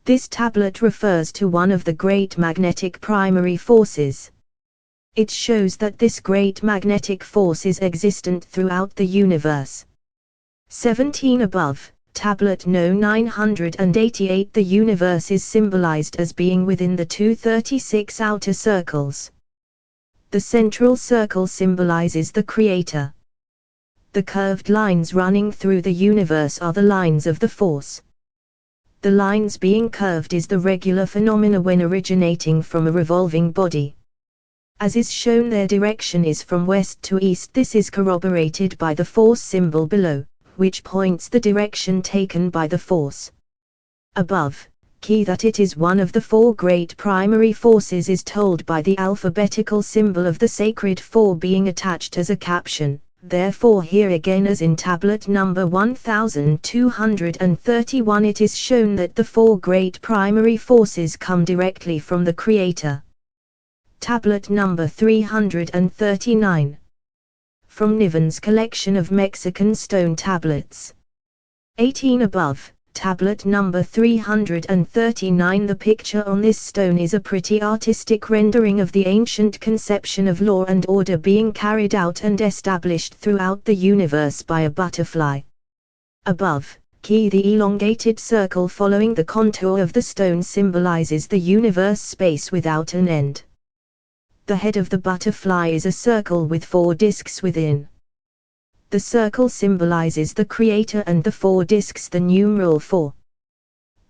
This tablet refers to one of the great magnetic primary forces. It shows that this great magnetic force is existent throughout the universe. 17 above, tablet No 988. The universe is symbolized as being within the 236 outer circles. The central circle symbolizes the Creator. The curved lines running through the universe are the lines of the force. The lines being curved is the regular phenomena when originating from a revolving body. As is shown, their direction is from west to east. This is corroborated by the force symbol below, which points the direction taken by the force. Above, key that it is one of the four great primary forces is told by the alphabetical symbol of the sacred four being attached as a caption. Therefore here again, as in tablet number 1231, it is shown that the four great primary forces come directly from the Creator. Tablet number 339. From Niven's collection of Mexican stone tablets. 18 above, tablet number 339. The picture on this stone is a pretty artistic rendering of the ancient conception of law and order being carried out and established throughout the universe by a butterfly. Above, key the elongated circle following the contour of the stone symbolizes the universe space without an end. The head of the butterfly is a circle with four discs within. The circle symbolizes the Creator and the four discs the numeral 4.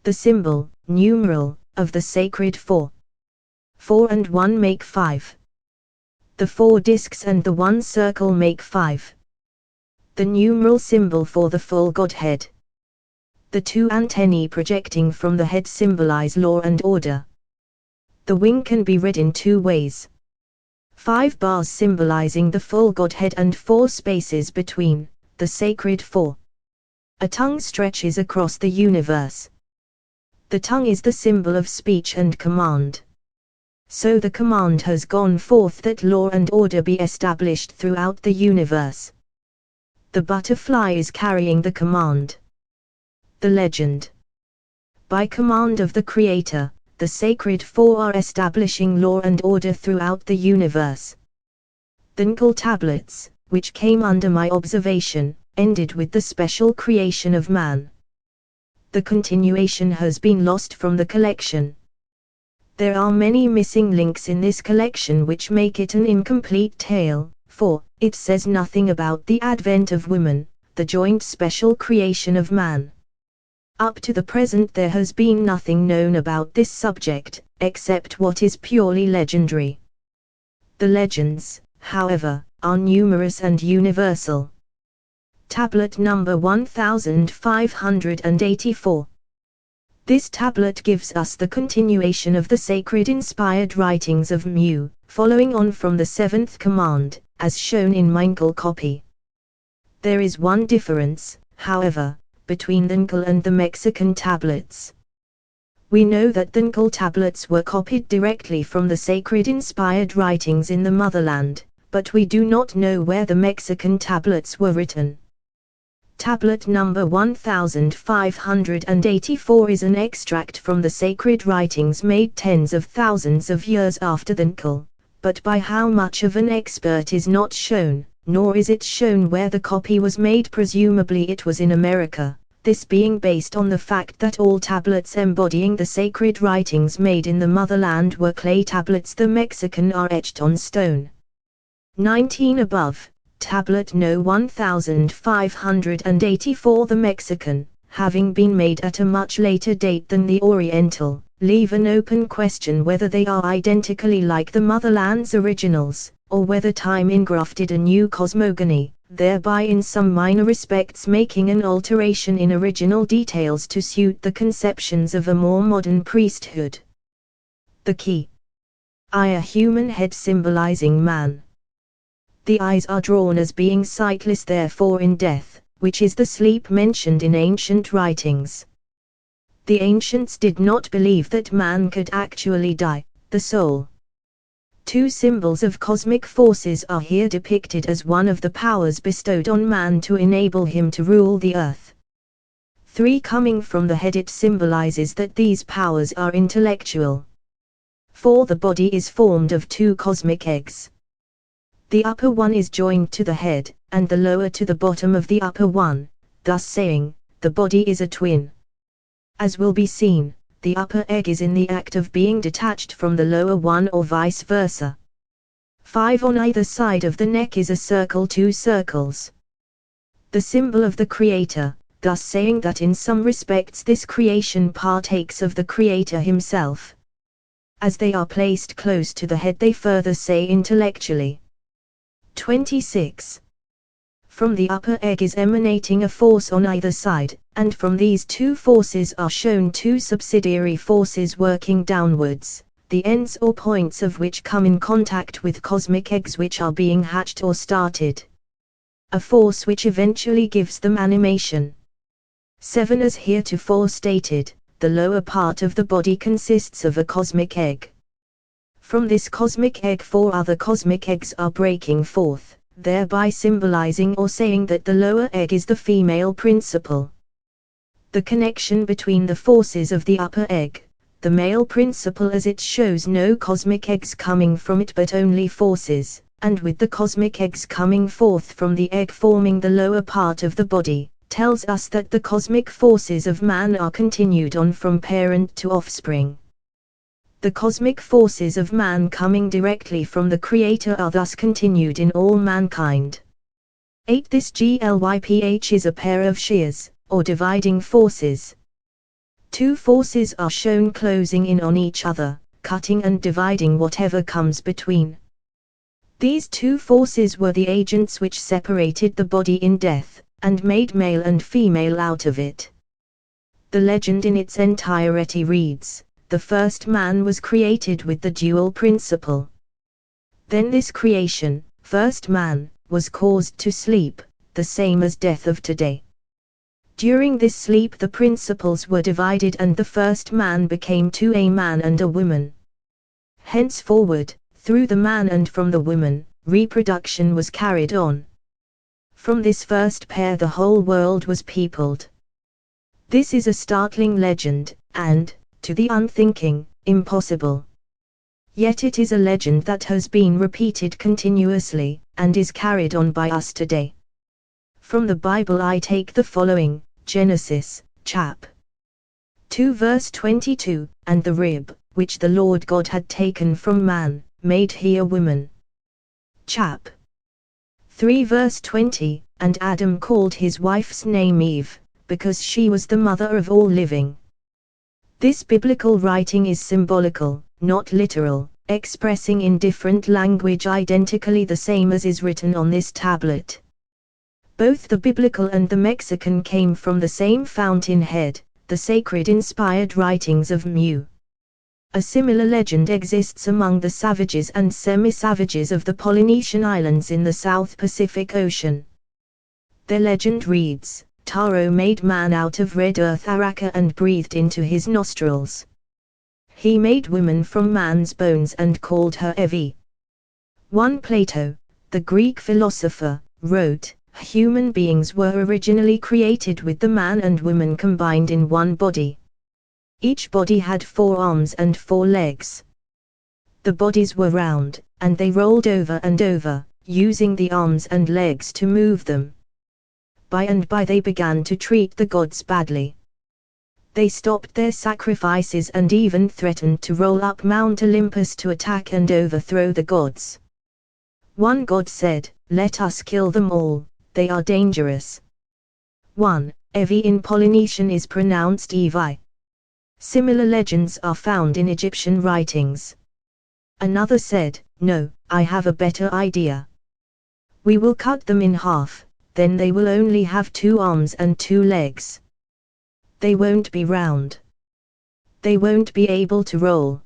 The symbol, numeral, of the sacred four. 4 and 1 make 5. The four discs and the one circle make 5. The numeral symbol for the full Godhead. The two antennae projecting from the head symbolize law and order. The wing can be read in two ways. 5 bars symbolizing the full Godhead and 4 spaces between, the sacred four. A tongue stretches across the universe. The tongue is the symbol of speech and command. So the command has gone forth that law and order be established throughout the universe. The butterfly is carrying the command. The legend. By command of the Creator, the sacred four are establishing law and order throughout the universe. The Nkul tablets, which came under my observation, ended with the special creation of man. The continuation has been lost from the collection. There are many missing links in this collection which make it an incomplete tale, for it says nothing about the advent of woman, the joint special creation of man. Up to the present there has been nothing known about this subject, except what is purely legendary. The legends, however, are numerous and universal. Tablet number 1584. This tablet gives us the continuation of the sacred inspired writings of Mu, following on from the seventh command, as shown in my Nkul copy. There is one difference, however, between the Nkul and the Mexican tablets. We know that the Nkul tablets were copied directly from the sacred inspired writings in the motherland, but we do not know where the Mexican tablets were written. Tablet number 1584 is an extract from the sacred writings made tens of thousands of years after the Nkul, but by how much of an expert is not shown, nor is it shown where the copy was made. Presumably it was in America, this being based on the fact that all tablets embodying the sacred writings made in the motherland were clay tablets. The Mexican are etched on stone. 19 above, tablet No 1584. The Mexican, having been made at a much later date than the Oriental, leave an open question whether they are identically like the motherland's originals, or whether time engrafted a new cosmogony, thereby in some minor respects making an alteration in original details to suit the conceptions of a more modern priesthood. The key. Eye, a human head symbolizing man. The eyes are drawn as being sightless, therefore in death, which is the sleep mentioned in ancient writings. The ancients did not believe that man could actually die, the soul. Two symbols of cosmic forces are here depicted as one of the powers bestowed on man to enable him to rule the earth. 3 coming from the head. It symbolizes that these powers are intellectual. 4 The body is formed of 2 cosmic eggs. The upper one is joined to the head, and the lower to the bottom of the upper one, thus saying, the body is a twin. As will be seen, the upper egg is in the act of being detached from the lower one or vice versa. 5 On either side of the neck is a circle, 2 circles. The symbol of the Creator, thus saying that in some respects this creation partakes of the Creator himself. As they are placed close to the head, they further say intellectually. 26. From the upper egg is emanating a force on either side, and from these 2 forces are shown 2 subsidiary forces working downwards, the ends or points of which come in contact with cosmic eggs which are being hatched or started. A force which eventually gives them animation. 7 As heretofore stated, the lower part of the body consists of a cosmic egg. From this cosmic egg 4 other cosmic eggs are breaking forth, thereby symbolizing or saying that the lower egg is the female principle. The connection between the forces of the upper egg, the male principle, as it shows no cosmic eggs coming from it but only forces, and with the cosmic eggs coming forth from the egg forming the lower part of the body, tells us that the cosmic forces of man are continued on from parent to offspring. The cosmic forces of man coming directly from the Creator are thus continued in all mankind. 8 This GLYPH is a pair of shears, or dividing forces. 2 forces are shown closing in on each other, cutting and dividing whatever comes between. These 2 forces were the agents which separated the body in death, and made male and female out of it. The legend in its entirety reads, the first man was created with the dual principle. Then this creation, first man, was caused to sleep, the same as death of today. During this sleep the principles were divided and the first man became 2, a man and a woman. Henceforward, through the man and from the woman, reproduction was carried on. From this first pair the whole world was peopled. This is a startling legend, and, to the unthinking, impossible. Yet it is a legend that has been repeated continuously, and is carried on by us today. From the Bible I take the following, Genesis, chap. 2 verse 22, and the rib, which the Lord God had taken from man, made he a woman. Chap. 3 verse 20, and Adam called his wife's name Eve, because she was the mother of all living. This biblical writing is symbolical, not literal, expressing in different language identically the same as is written on this tablet. Both the biblical and the Mexican came from the same fountainhead, the sacred inspired writings of Mu. A similar legend exists among the savages and semi-savages of the Polynesian islands in the South Pacific Ocean. Their legend reads, Taro made man out of red earth Araka and breathed into his nostrils. He made woman from man's bones and called her Evi. 1 Plato, the Greek philosopher, wrote, human beings were originally created with the man and woman combined in one body. Each body had 4 arms and 4 legs. The bodies were round, and they rolled over and over, using the arms and legs to move them. By and by they began to treat the gods badly. They stopped their sacrifices and even threatened to roll up Mount Olympus to attack and overthrow the gods. One god said, let us kill them all, they are dangerous. 1. Evi in Polynesian is pronounced Evi. Similar legends are found in Egyptian writings. Another said, no, I have a better idea. We will cut them in half, then they will only have 2 arms and 2 legs. They won't be round. They won't be able to roll.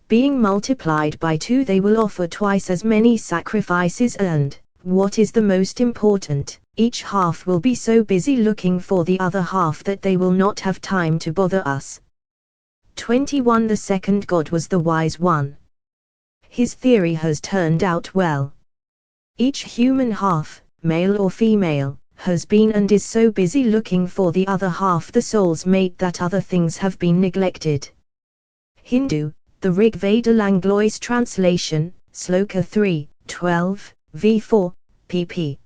Being multiplied by 2 they will offer twice as many sacrifices and, what is the most important, each half will be so busy looking for the other half that they will not have time to bother us. 21 The second god was the wise one. His theory has turned out well. Each human half, male or female, has been and is so busy looking for the other half the soul's mate that other things have been neglected. Hindu, the Rig Veda Langlois translation, Sloka 3, 12, v4, pp.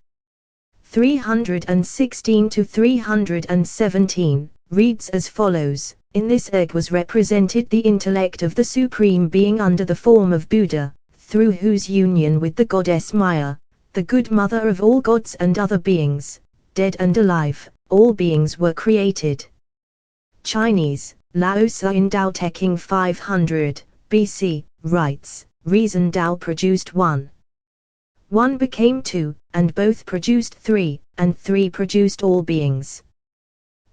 316 to 317, reads as follows: In this egg was represented the intellect of the Supreme Being under the form of Buddha, through whose union with the goddess Maya, the good mother of all gods and other beings, dead and alive, all beings were created. Chinese, Laosa in Dao Teking 500, BC, writes, Reason Dao produced one. One became two, and both produced three, and three produced all beings.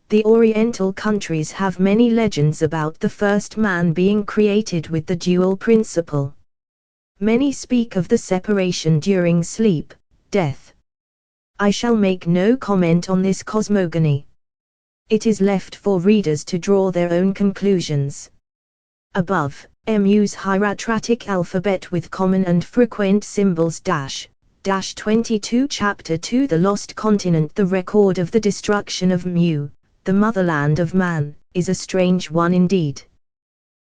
The Oriental countries have many legends about the first man being created with the dual principle. Many speak of the separation during sleep, death. I shall make no comment on this cosmogony. It is left for readers to draw their own conclusions. Above, MU's hieratic alphabet with common and frequent symbols -22 Chapter 2 The Lost Continent. The record of the destruction of Mu, the motherland of man, is a strange one indeed.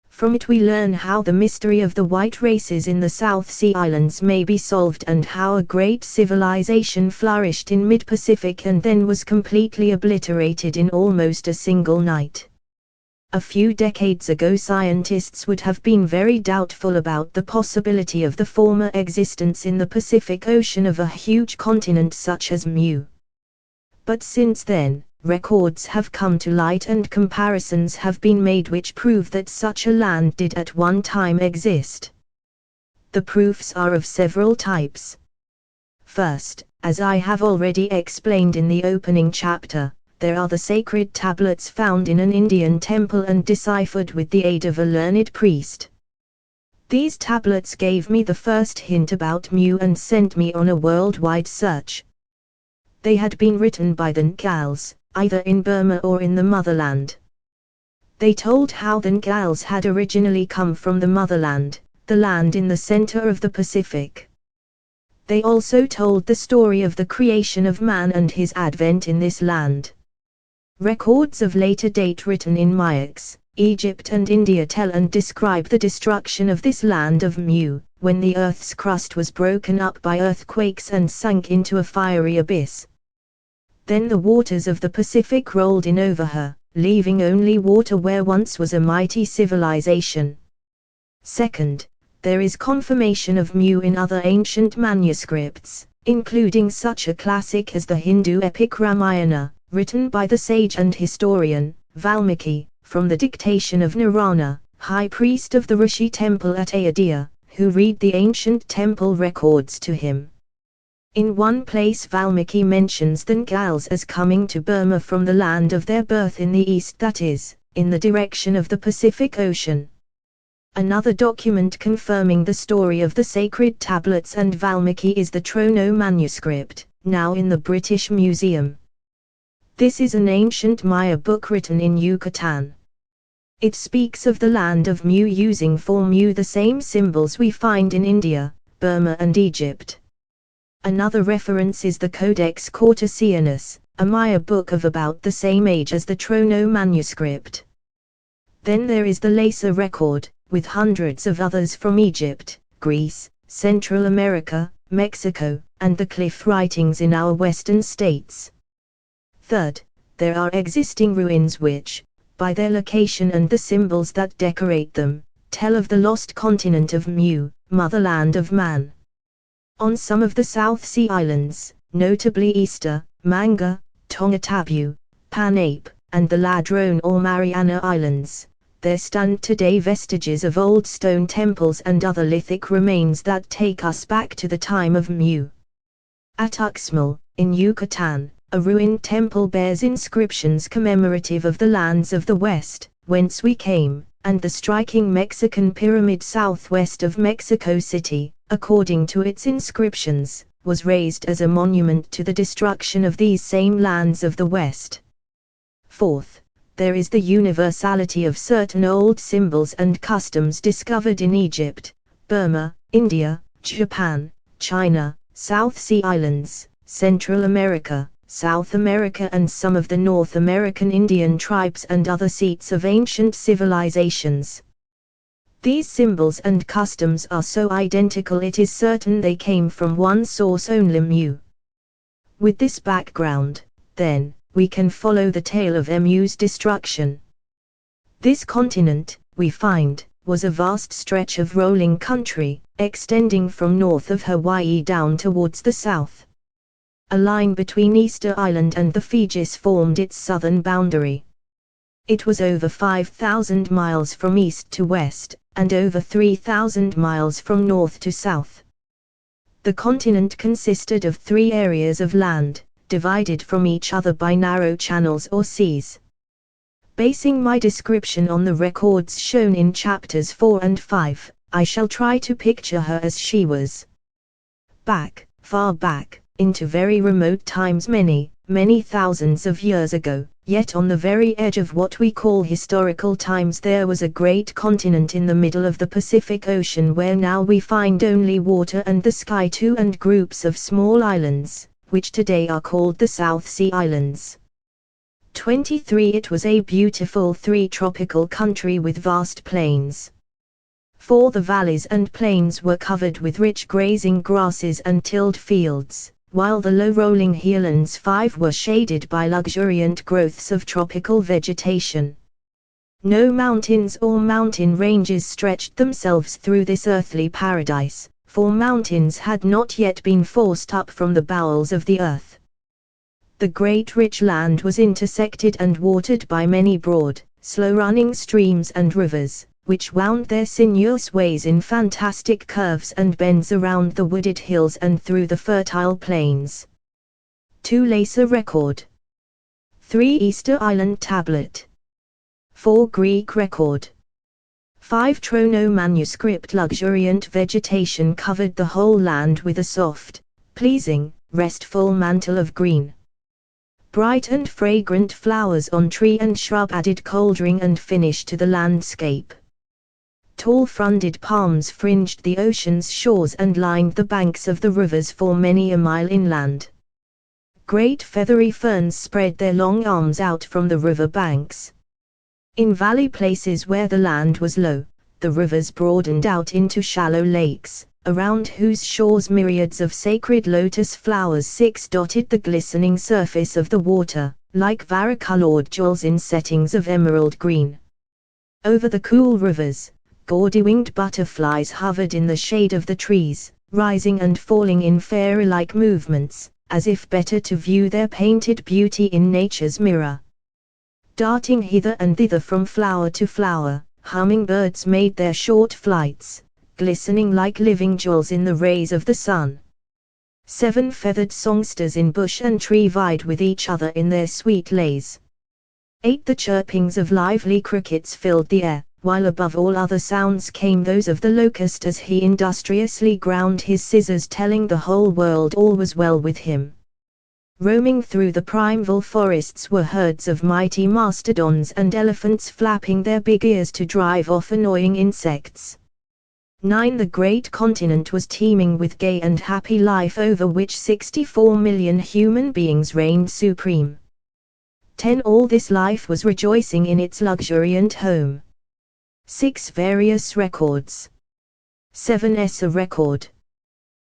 From it we learn how the mystery of the white races in the South Sea Islands may be solved and how a great civilization flourished in mid-Pacific and then was completely obliterated in almost a single night. A few decades ago scientists would have been very doubtful about the possibility of the former existence in the Pacific Ocean of a huge continent such as Mu. But since then, records have come to light and comparisons have been made which prove that such a land did at one time exist. The proofs are of several types. First, as I have already explained in the opening chapter, there are the sacred tablets found in an Indian temple and deciphered with the aid of a learned priest. These tablets gave me the first hint about Mu and sent me on a worldwide search. They had been written by the Ngals, either in Burma or in the motherland. They told how the Ngals had originally come from the motherland, the land in the center of the Pacific. They also told the story of the creation of man and his advent in this land. Records of later date written in Mayax, Egypt and India tell and describe the destruction of this land of Mu, when the earth's crust was broken up by earthquakes and sunk into a fiery abyss. Then the waters of the Pacific rolled in over her, leaving only water where once was a mighty civilization. Second, there is confirmation of Mu in other ancient manuscripts, including such a classic as the Hindu epic Ramayana, written by the sage and historian, Valmiki, from the dictation of Narayana, high priest of the Rishi temple at Ayodhya, who read the ancient temple records to him. In one place Valmiki mentions the Ngals as coming to Burma from the land of their birth in the east, that is, in the direction of the Pacific Ocean. Another document confirming the story of the sacred tablets and Valmiki is the Trono manuscript, now in the British Museum. This is an ancient Maya book written in Yucatan. It speaks of the land of Mu using for Mu the same symbols we find in India, Burma and Egypt. Another reference is the Codex Cortesianus, a Maya book of about the same age as the Trono manuscript. Then there is the Lhasa record, with hundreds of others from Egypt, Greece, Central America, Mexico, and the cliff writings in our western states. Third, there are existing ruins which, by their location and the symbols that decorate them, tell of the lost continent of Mu, motherland of man. On some of the South Sea Islands, notably Easter, Manga, Tongatabu, Panape, and the Ladrone or Mariana Islands, there stand today vestiges of old stone temples and other lithic remains that take us back to the time of Mu. At Uxmal, in Yucatan, a ruined temple bears inscriptions commemorative of the lands of the West, whence we came, and the striking Mexican pyramid southwest of Mexico City, according to its inscriptions, was raised as a monument to the destruction of these same lands of the West. Fourth, there is the universality of certain old symbols and customs discovered in Egypt, Burma, India, Japan, China, South Sea Islands, Central America, South America and some of the North American Indian tribes and other seats of ancient civilizations. These symbols and customs are so identical it is certain they came from one source only, Mu. With this background, then, we can follow the tale of Mu's destruction. This continent, we find, was a vast stretch of rolling country, extending from north of Hawaii down towards the south. A line between Easter Island and the Fijis formed its southern boundary. It was over 5,000 miles from east to west, and over 3,000 miles from north to south. The continent consisted of 3 areas of land, divided from each other by narrow channels or seas. Basing my description on the records shown in chapters 4 and 5, I shall try to picture her as she was. Back, far back, into very remote times many, many thousands of years ago, yet on the very edge of what we call historical times there was a great continent in the middle of the Pacific Ocean where now we find only water and the sky too, and groups of small islands, which today are called the South Sea Islands. 23. It was a beautiful 3 tropical country with vast plains. 4. The valleys and plains were covered with rich grazing grasses and tilled fields, while the low rolling highlands 5 were shaded by luxuriant growths of tropical vegetation. No mountains or mountain ranges stretched themselves through this earthly paradise, for mountains had not yet been forced up from the bowels of the earth. The great rich land was intersected and watered by many broad, slow-running streams and rivers, which wound their sinuous ways in fantastic curves and bends around the wooded hills and through the fertile plains. 2. Laser record. 3. Easter Island tablet. 4. Greek record. 5. Trono manuscript. Luxuriant vegetation covered the whole land with a soft, pleasing, restful mantle of green. Bright and fragrant flowers on tree and shrub added colouring and finish to the landscape. Tall fronded palms fringed the ocean's shores and lined the banks of the rivers for many a mile inland. Great feathery ferns spread their long arms out from the river banks. In valley places where the land was low, the rivers broadened out into shallow lakes, around whose shores myriads of sacred lotus flowers 6 dotted the glistening surface of the water, like varicolored jewels in settings of emerald green. Over the cool rivers, gaudy winged butterflies hovered in the shade of the trees, rising and falling in fairy-like movements, as if better to view their painted beauty in nature's mirror. Darting hither and thither from flower to flower, hummingbirds made their short flights, glistening like living jewels in the rays of the sun. 7 feathered songsters in bush and tree vied with each other in their sweet lays. 8 The chirpings of lively crickets filled the air, while above all other sounds came those of the locust as he industriously ground his scissors, telling the whole world all was well with him. Roaming through the primeval forests were herds of mighty mastodons and elephants flapping their big ears to drive off annoying insects. 9 The great continent was teeming with gay and happy life over which 64 million human beings reigned supreme. 10 All this life was rejoicing in its luxuriant home. 6 Various records. 7 Essa record.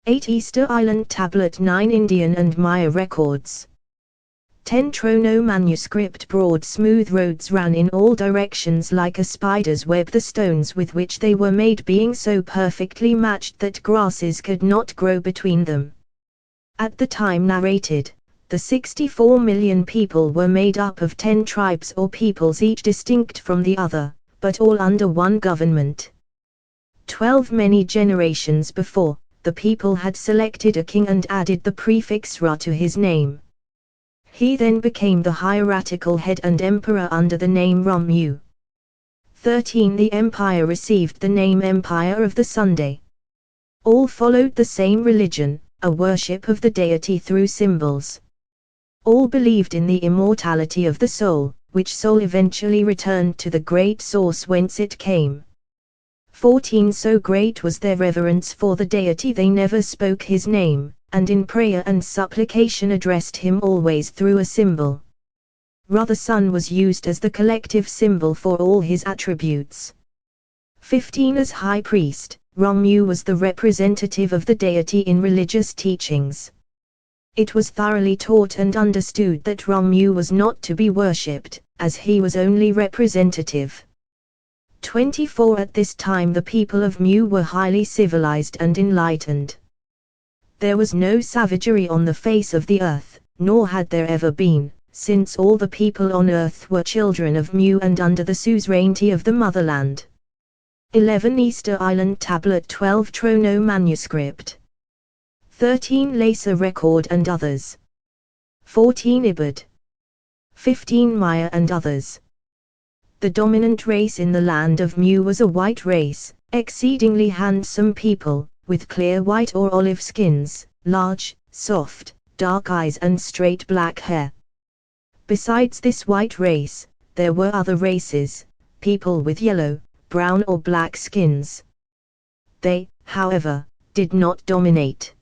8 Easter Island tablet. 9 Indian and Maya records. 10 Trono manuscript. Broad smooth roads ran in all directions like a spider's web, the stones with which they were made being so perfectly matched that grasses could not grow between them. At the time narrated, the 64 million people were made up of 10 tribes or peoples, each distinct from the other, but all under one government. 12 Many generations before, the people had selected a king and added the prefix Ra to his name. He then became the hierarchical head and emperor under the name Ramu. 13 The empire received the name Empire of the Sunday. All followed the same religion, a worship of the deity through symbols. All believed in the immortality of the soul, which soul eventually returned to the great source whence it came. 14 So great was their reverence for the deity they never spoke his name, and in prayer and supplication addressed him always through a symbol. Ra the sun was used as the collective symbol for all his attributes. 15 As high priest, Ra-Mu was the representative of the deity in religious teachings. It was thoroughly taught and understood that Ra-Mu was not to be worshipped, as he was only representative. 24 At this time the people of Mu were highly civilized and enlightened. There was no savagery on the face of the earth, nor had there ever been, since all the people on earth were children of Mu and under the suzerainty of the motherland. 11 Easter Island Tablet 12 Trono Manuscript 13 Laser Record and others 14 Ibid 15 Maya and others. The dominant race in the land of Mu was a white race, exceedingly handsome people, with clear white or olive skins, large, soft, dark eyes and straight black hair. Besides this white race, there were other races, people with yellow, brown or black skins. They, however, did not dominate.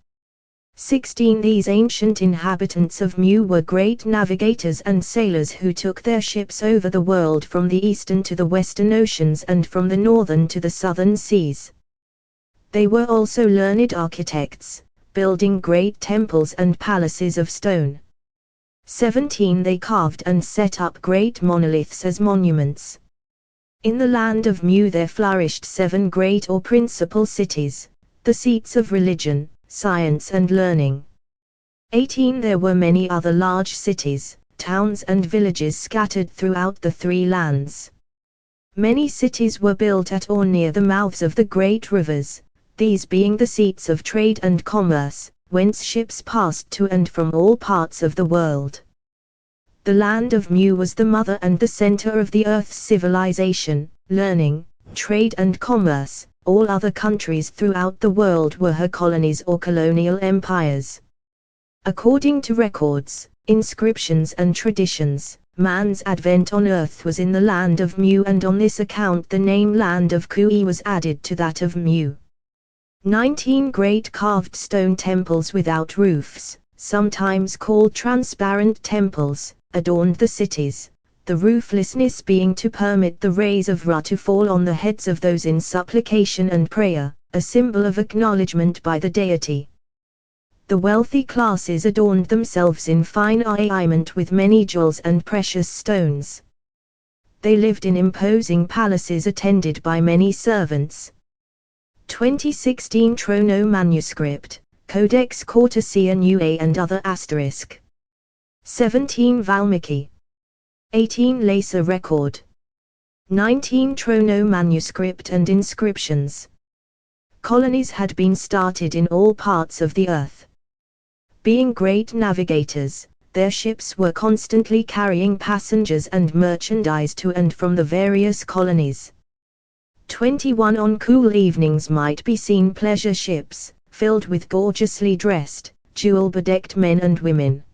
16 These ancient inhabitants of Mu were great navigators and sailors who took their ships over the world from the eastern to the western oceans and from the northern to the southern seas. They were also learned architects, building great temples and palaces of stone. 17 They carved and set up great monoliths as monuments. In the land of Mu there flourished 7 great or principal cities, the seats of religion, science and learning. 18 There were many other large cities, towns and villages scattered throughout the 3 lands. Many cities were built at or near the mouths of the great rivers, these being the seats of trade and commerce, whence ships passed to and from all parts of the world. The land of Mu was the mother and the center of the earth's civilization, learning, trade and commerce. All other countries throughout the world were her colonies or colonial empires. According to records, inscriptions and traditions, man's advent on earth was in the land of Mu, and on this account the name land of Kui was added to that of Mu. 19 Great carved stone temples without roofs, sometimes called transparent temples, adorned the cities, the rooflessness being to permit the rays of Ra to fall on the heads of those in supplication and prayer, a symbol of acknowledgement by the deity. The wealthy classes adorned themselves in fine ornament with many jewels and precious stones. They lived in imposing palaces attended by many servants. 2016 Trono Manuscript, Codex Cortesia Nuae and other asterisk. 17 Valmiki. 18 Laser Record. 19 Trono Manuscript and inscriptions. Colonies had been started in all parts of the earth. Being great navigators, their ships were constantly carrying passengers and merchandise to and from the various colonies. 21 On cool evenings might be seen pleasure ships, filled with gorgeously dressed, jewel-bedecked men and women.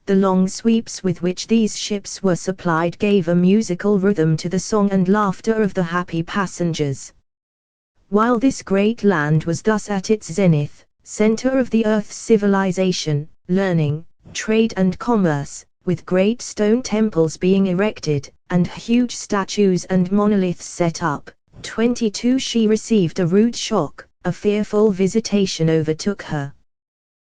The long sweeps with which these ships were supplied gave a musical rhythm to the song and laughter of the happy passengers. While this great land was thus at its zenith, center of the earth's civilization, learning, trade and commerce, with great stone temples being erected, and huge statues and monoliths set up, 22 She received a rude shock, a fearful visitation overtook her.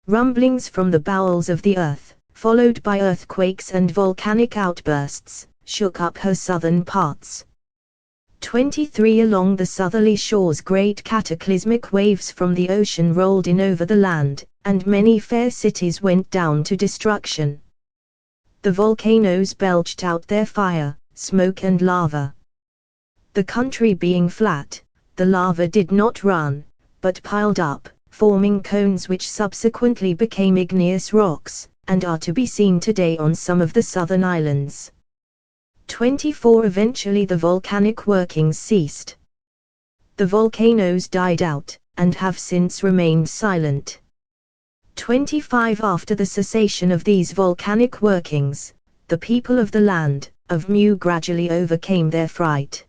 Rumblings from the bowels of the earth, followed by earthquakes and volcanic outbursts, shook up her southern parts. 23 Along the southerly shores great cataclysmic waves from the ocean rolled in over the land, and many fair cities went down to destruction. The volcanoes belched out their fire, smoke and lava. The country being flat, the lava did not run, but piled up, forming cones which subsequently became igneous rocks, and are to be seen today on some of the southern islands. 24 Eventually the volcanic workings ceased. The volcanoes died out, and have since remained silent. 25 After the cessation of these volcanic workings, the people of the land of Mu gradually overcame their fright.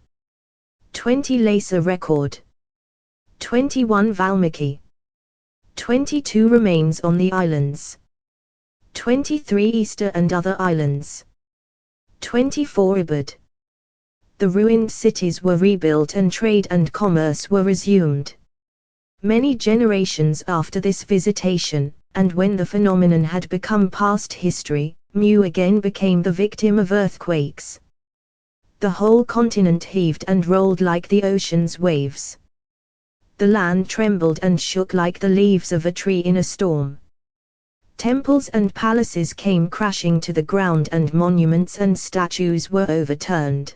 20 Laser Record. 21 Valmiki. 22 remains on the islands. 23 Easter and other islands. 24 Ibad. The ruined cities were rebuilt and trade and commerce were resumed. Many generations after this visitation, and when the phenomenon had become past history, Mu again became the victim of earthquakes. The whole continent heaved and rolled like the ocean's waves. The land trembled and shook like the leaves of a tree in a storm. Temples and palaces came crashing to the ground and monuments and statues were overturned.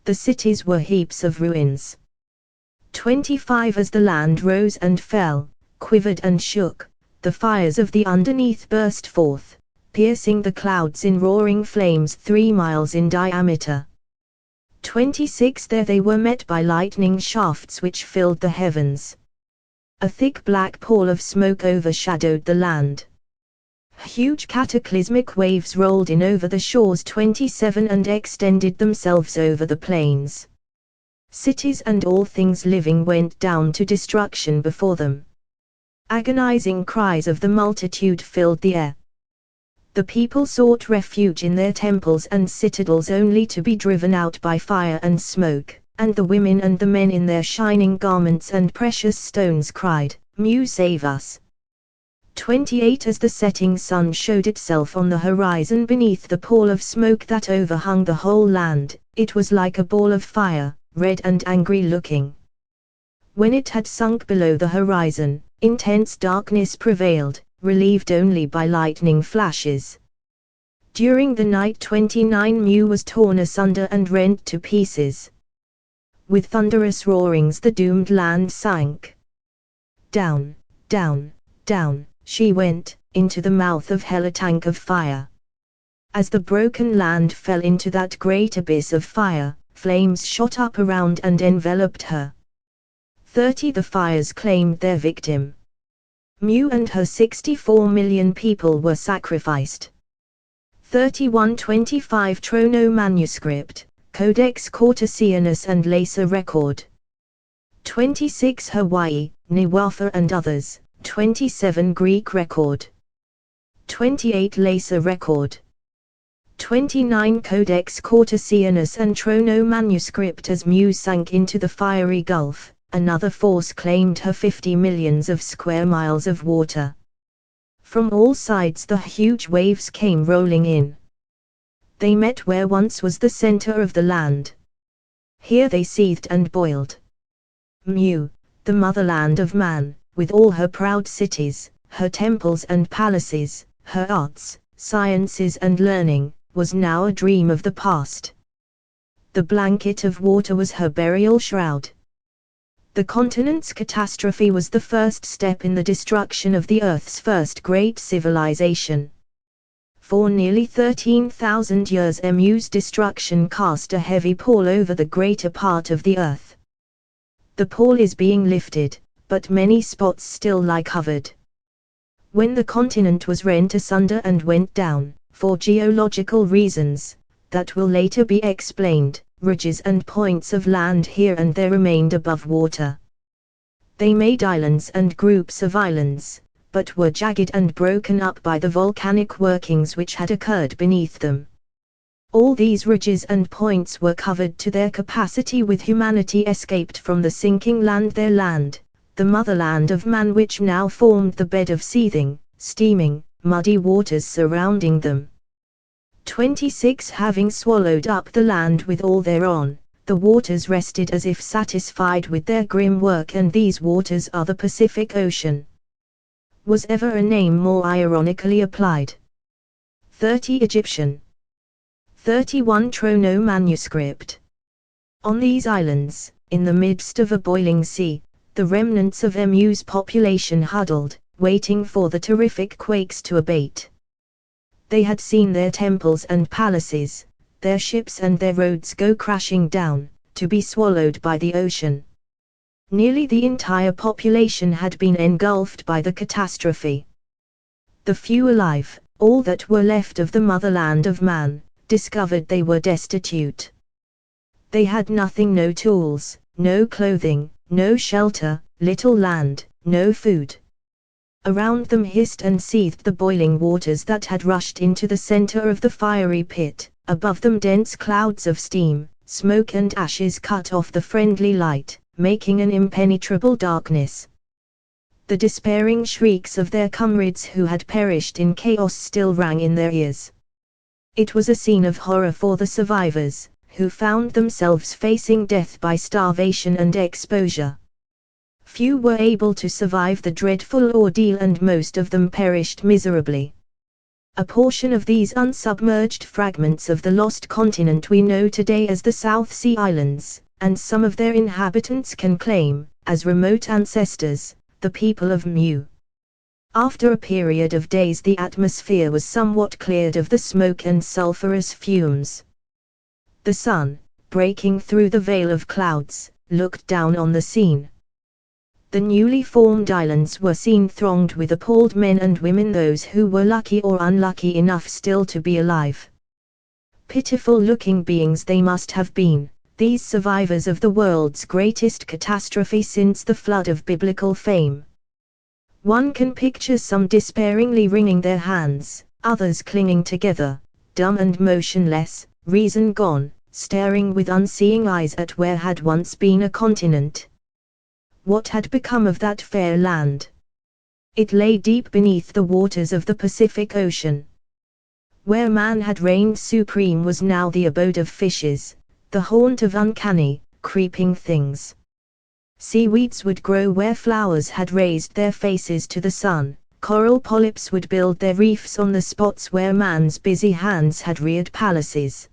The cities were heaps of ruins. 25 As the land rose and fell, quivered and shook, the fires of the underneath burst forth, piercing the clouds in roaring flames 3 miles in diameter. 26 There they were met by lightning shafts which filled the heavens. A thick black pall of smoke overshadowed the land. Huge cataclysmic waves rolled in over the shores 27 and extended themselves over the plains. Cities and all things living went down to destruction before them. Agonizing cries of the multitude filled the air. The people sought refuge in their temples and citadels only to be driven out by fire and smoke, and the women and the men in their shining garments and precious stones cried, "Mu, save us." 28 As the setting sun showed itself on the horizon beneath the pall of smoke that overhung the whole land, it was like a ball of fire, red and angry looking. When it had sunk below the horizon, intense darkness prevailed, relieved only by lightning flashes. During the night 29 Mu was torn asunder and rent to pieces. With thunderous roarings the doomed land sank. Down, down, down, she went, into the mouth of hell, a tank of fire. As the broken land fell into that great abyss of fire, flames shot up around and enveloped her. 30 The fires claimed their victim. Mu and her 64 million people were sacrificed. 3125 Trono manuscript, Codex Cortesianus and Laser record. 26 Hawaii, Niwafa and others. 27 Greek record. 28 Laser record. 29 Codex Cortesianus and Trono manuscript. As Mu sank into the fiery gulf, another force claimed her 50 millions of square miles of water. From all sides the huge waves came rolling in. They met where once was the center of the land. Here they seethed and boiled. Mu, the motherland of man, with all her proud cities, her temples and palaces, her arts, sciences and learning, was now a dream of the past. The blanket of water was her burial shroud. The continent's catastrophe was the first step in the destruction of the Earth's first great civilization. For nearly 13,000 years Mu's destruction cast a heavy pall over the greater part of the Earth. The pall is being lifted, but many spots still lie covered. When the continent was rent asunder and went down, for geological reasons, that will later be explained, ridges and points of land here and there remained above water. They made islands and groups of islands, but were jagged and broken up by the volcanic workings which had occurred beneath them. All these ridges and points were covered to their capacity with humanity escaped from the sinking land, their land, the motherland of man, which now formed the bed of seething, steaming, muddy waters surrounding them. 26 Having swallowed up the land with all thereon, the waters rested as if satisfied with their grim work, and these waters are the Pacific Ocean. Was ever a name more ironically applied? 30 Egyptian. 31 Trono manuscript. On these islands, in the midst of a boiling sea, the remnants of Mu's population huddled, waiting for the terrific quakes to abate. They had seen their temples and palaces, their ships and their roads go crashing down, to be swallowed by the ocean. Nearly the entire population had been engulfed by the catastrophe. The few alive, all that were left of the motherland of man, discovered they were destitute. They had nothing, no tools, no clothing, no shelter, little land, no food. Around them hissed and seethed the boiling waters that had rushed into the center of the fiery pit. Above them dense clouds of steam, smoke and ashes cut off the friendly light, making an impenetrable darkness. The despairing shrieks of their comrades who had perished in chaos still rang in their ears. It was a scene of horror for the survivors, who found themselves facing death by starvation and exposure. Few were able to survive the dreadful ordeal and most of them perished miserably. A portion of these unsubmerged fragments of the lost continent we know today as the South Sea Islands, and some of their inhabitants can claim, as remote ancestors, the people of Mu. After a period of days the atmosphere was somewhat cleared of the smoke and sulphurous fumes. The sun, breaking through the veil of clouds, looked down on the scene. The newly formed islands were seen thronged with appalled men and women, those who were lucky or unlucky enough still to be alive. Pitiful-looking beings they must have been, these survivors of the world's greatest catastrophe since the flood of biblical fame. One can picture some despairingly wringing their hands, others clinging together, dumb and motionless, reason gone, staring with unseeing eyes at where had once been a continent. What had become of that fair land? It lay deep beneath the waters of the Pacific Ocean. Where man had reigned supreme was now the abode of fishes, the haunt of uncanny, creeping things. Seaweeds would grow where flowers had raised their faces to the sun, coral polyps would build their reefs on the spots where man's busy hands had reared palaces.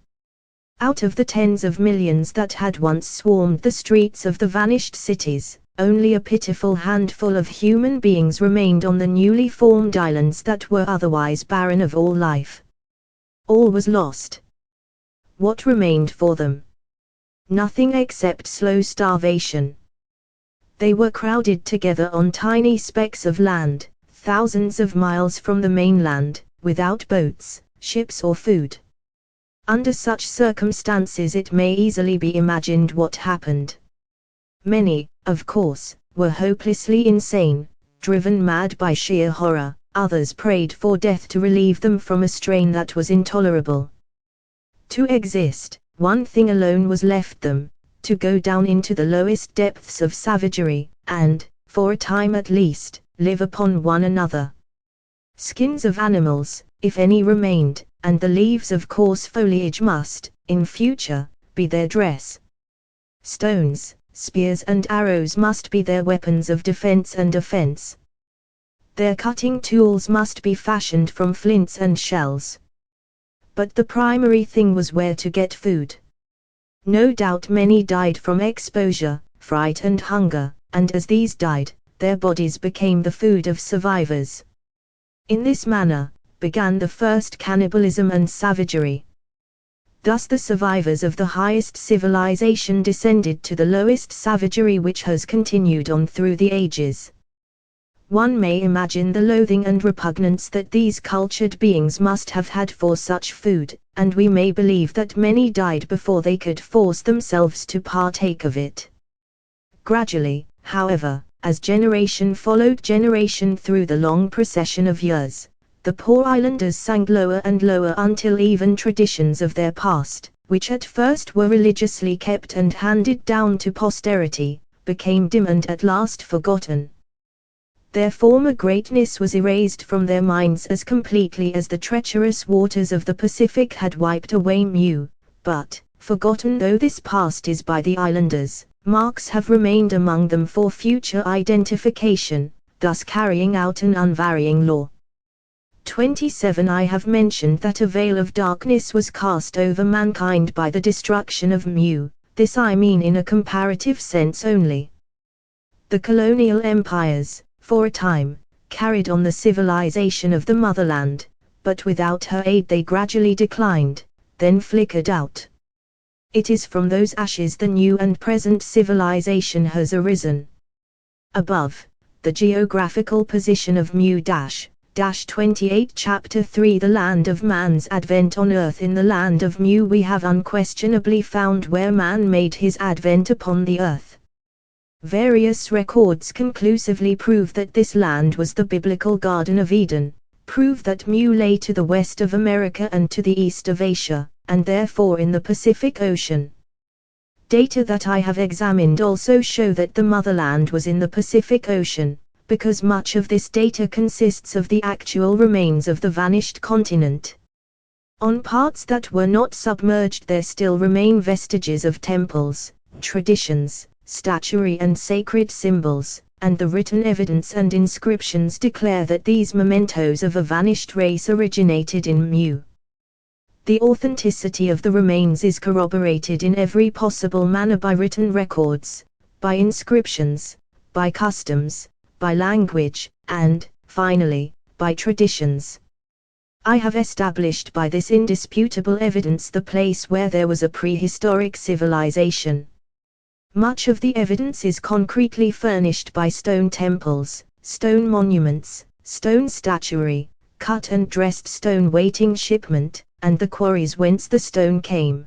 Out of the tens of millions that had once swarmed the streets of the vanished cities, only a pitiful handful of human beings remained on the newly formed islands that were otherwise barren of all life. All was lost. What remained for them? Nothing except slow starvation. They were crowded together on tiny specks of land, thousands of miles from the mainland, without boats, ships or food. Under such circumstances it may easily be imagined what happened. Many, of course, were hopelessly insane, driven mad by sheer horror, others prayed for death to relieve them from a strain that was intolerable. To exist, one thing alone was left them, to go down into the lowest depths of savagery, and, for a time at least, live upon one another. Skins of animals, if any remained, and the leaves of coarse foliage must, in future, be their dress. Stones, spears and arrows must be their weapons of defense and offense. Their cutting tools must be fashioned from flints and shells. But the primary thing was where to get food. No doubt many died from exposure, fright and hunger, and as these died, their bodies became the food of survivors. In this manner, began the first cannibalism and savagery. Thus the survivors of the highest civilization descended to the lowest savagery which has continued on through the ages. One may imagine the loathing and repugnance that these cultured beings must have had for such food, and we may believe that many died before they could force themselves to partake of it. Gradually, however, as generation followed generation through the long procession of years, the poor islanders sank lower and lower until even traditions of their past, which at first were religiously kept and handed down to posterity, became dim and at last forgotten. Their former greatness was erased from their minds as completely as the treacherous waters of the Pacific had wiped away Mu, but, forgotten though this past is by the islanders, marks have remained among them for future identification, thus carrying out an unvarying law. 27 I have mentioned that a veil of darkness was cast over mankind by the destruction of Mu, this I mean in a comparative sense only. The colonial empires, for a time, carried on the civilization of the motherland, but without her aid they gradually declined, then flickered out. It is from those ashes the new and present civilization has arisen. Above, the geographical position of Mu-28 Chapter 3 The land of man's advent on earth. In the land of Mu we have unquestionably found where man made his advent upon the earth. Various records conclusively prove that this land was the biblical Garden of Eden, prove that Mu lay to the west of America and to the east of Asia, and therefore in the Pacific Ocean. Data that I have examined also show that the motherland was in the Pacific Ocean, because much of this data consists of the actual remains of the vanished continent. On parts that were not submerged there still remain vestiges of temples, traditions, statuary and sacred symbols, and the written evidence and inscriptions declare that these mementos of a vanished race originated in Mu. The authenticity of the remains is corroborated in every possible manner by written records, by inscriptions, by customs, by language, and, finally, by traditions. I have established by this indisputable evidence the place where there was a prehistoric civilization. Much of the evidence is concretely furnished by stone temples, stone monuments, stone statuary, cut and dressed stone waiting shipment, and the quarries whence the stone came.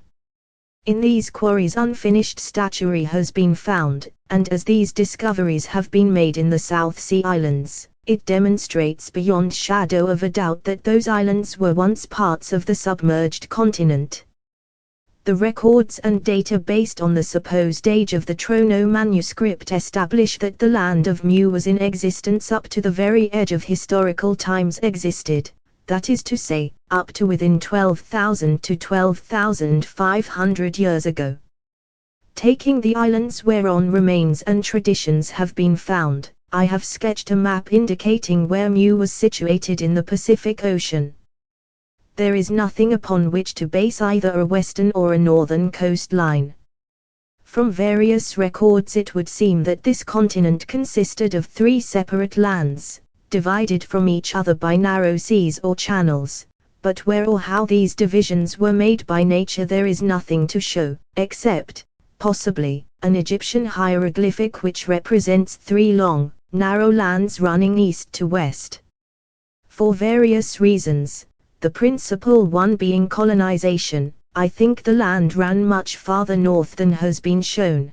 In these quarries unfinished statuary has been found, and as these discoveries have been made in the South Sea Islands, it demonstrates beyond shadow of a doubt that those islands were once parts of the submerged continent. The records and data based on the supposed age of the Trono manuscript establish that the land of Mu was in existence up to the very edge of historical times existed, that is to say, up to within 12,000 to 12,500 years ago. Taking the islands whereon remains and traditions have been found, I have sketched a map indicating where Mu was situated in the Pacific Ocean. There is nothing upon which to base either a western or a northern coastline. From various records it would seem that this continent consisted of 3 separate lands, divided from each other by narrow seas or channels, but where or how these divisions were made by nature there is nothing to show, except, possibly, an Egyptian hieroglyphic which represents 3 long, narrow lands running east to west. For various reasons, the principal one being colonization, I think the land ran much farther north than has been shown.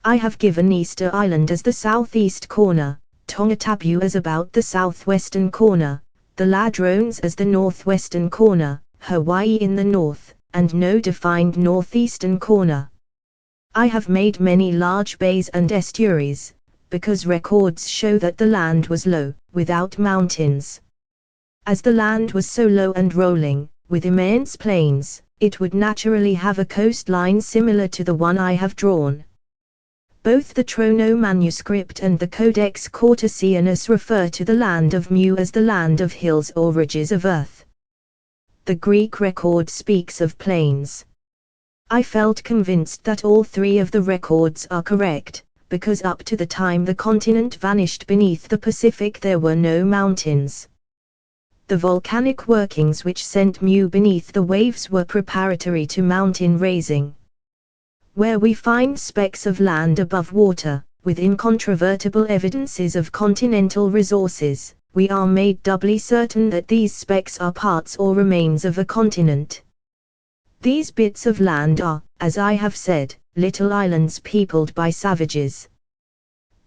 I have given Easter Island as the southeast corner, Tongatabu as about the southwestern corner, the Ladrones as the northwestern corner, Hawaii in the north, and no defined northeastern corner. I have made many large bays and estuaries, because records show that the land was low, without mountains. As the land was so low and rolling, with immense plains, it would naturally have a coastline similar to the one I have drawn. Both the Trono manuscript and the Codex Cortesianus refer to the land of Mu as the land of hills or ridges of earth. The Greek record speaks of plains. I felt convinced that all 3 of the records are correct, because up to the time the continent vanished beneath the Pacific there were no mountains. The volcanic workings which sent Mu beneath the waves were preparatory to mountain raising. Where we find specks of land above water, with incontrovertible evidences of continental resources, we are made doubly certain that these specks are parts or remains of a continent. These bits of land are, as I have said, little islands peopled by savages.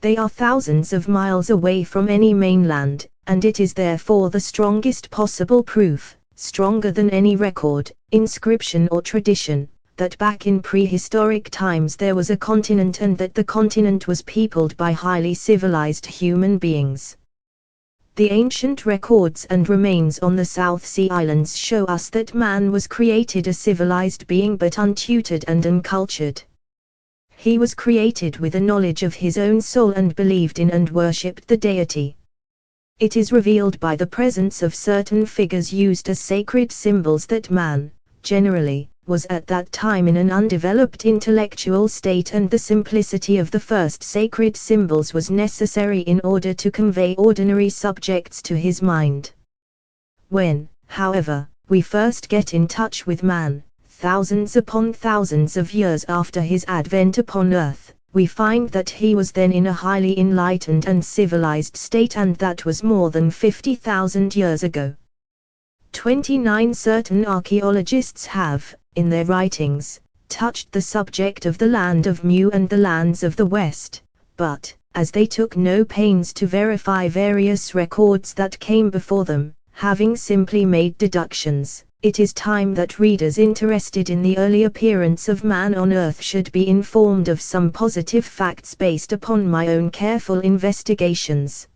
They are thousands of miles away from any mainland, and it is therefore the strongest possible proof, stronger than any record, inscription or tradition, that back in prehistoric times there was a continent and that the continent was peopled by highly civilized human beings. The ancient records and remains on the South Sea Islands show us that man was created a civilized being but untutored and uncultured. He was created with a knowledge of his own soul and believed in and worshipped the deity. It is revealed by the presence of certain figures used as sacred symbols that man, generally, was at that time in an undeveloped intellectual state, and the simplicity of the first sacred symbols was necessary in order to convey ordinary subjects to his mind. When, however, we first get in touch with man, thousands upon thousands of years after his advent upon earth, we find that he was then in a highly enlightened and civilized state, and that was more than 50,000 years ago. 29 certain archaeologists have, in their writings, touched the subject of the land of Mu and the lands of the West, but, as they took no pains to verify various records that came before them, having simply made deductions, it is time that readers interested in the early appearance of man on earth should be informed of some positive facts based upon my own careful investigations.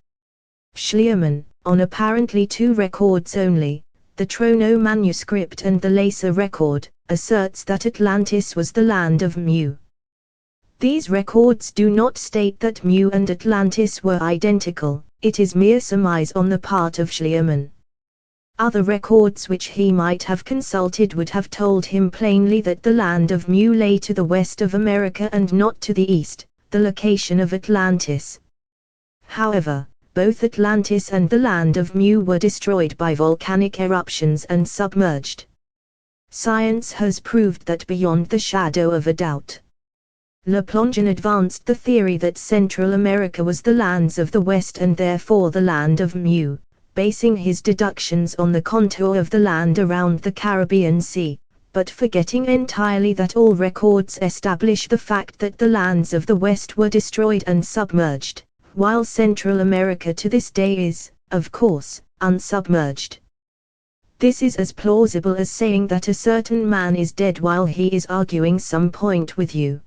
Schliemann, on apparently two records only, the Trono manuscript and the Laser record, asserts that Atlantis was the land of Mu. These records do not state that Mu and Atlantis were identical, it is mere surmise on the part of Schliemann. Other records which he might have consulted would have told him plainly that the land of Mu lay to the west of America and not to the east, the location of Atlantis. However, both Atlantis and the land of Mu were destroyed by volcanic eruptions and submerged. Science has proved that beyond the shadow of a doubt. Le Plongeon advanced the theory that Central America was the lands of the West and therefore the land of Mu, basing his deductions on the contour of the land around the Caribbean Sea, but forgetting entirely that all records establish the fact that the lands of the West were destroyed and submerged, while Central America to this day is, of course, unsubmerged. This is as plausible as saying that a certain man is dead while he is arguing some point with you.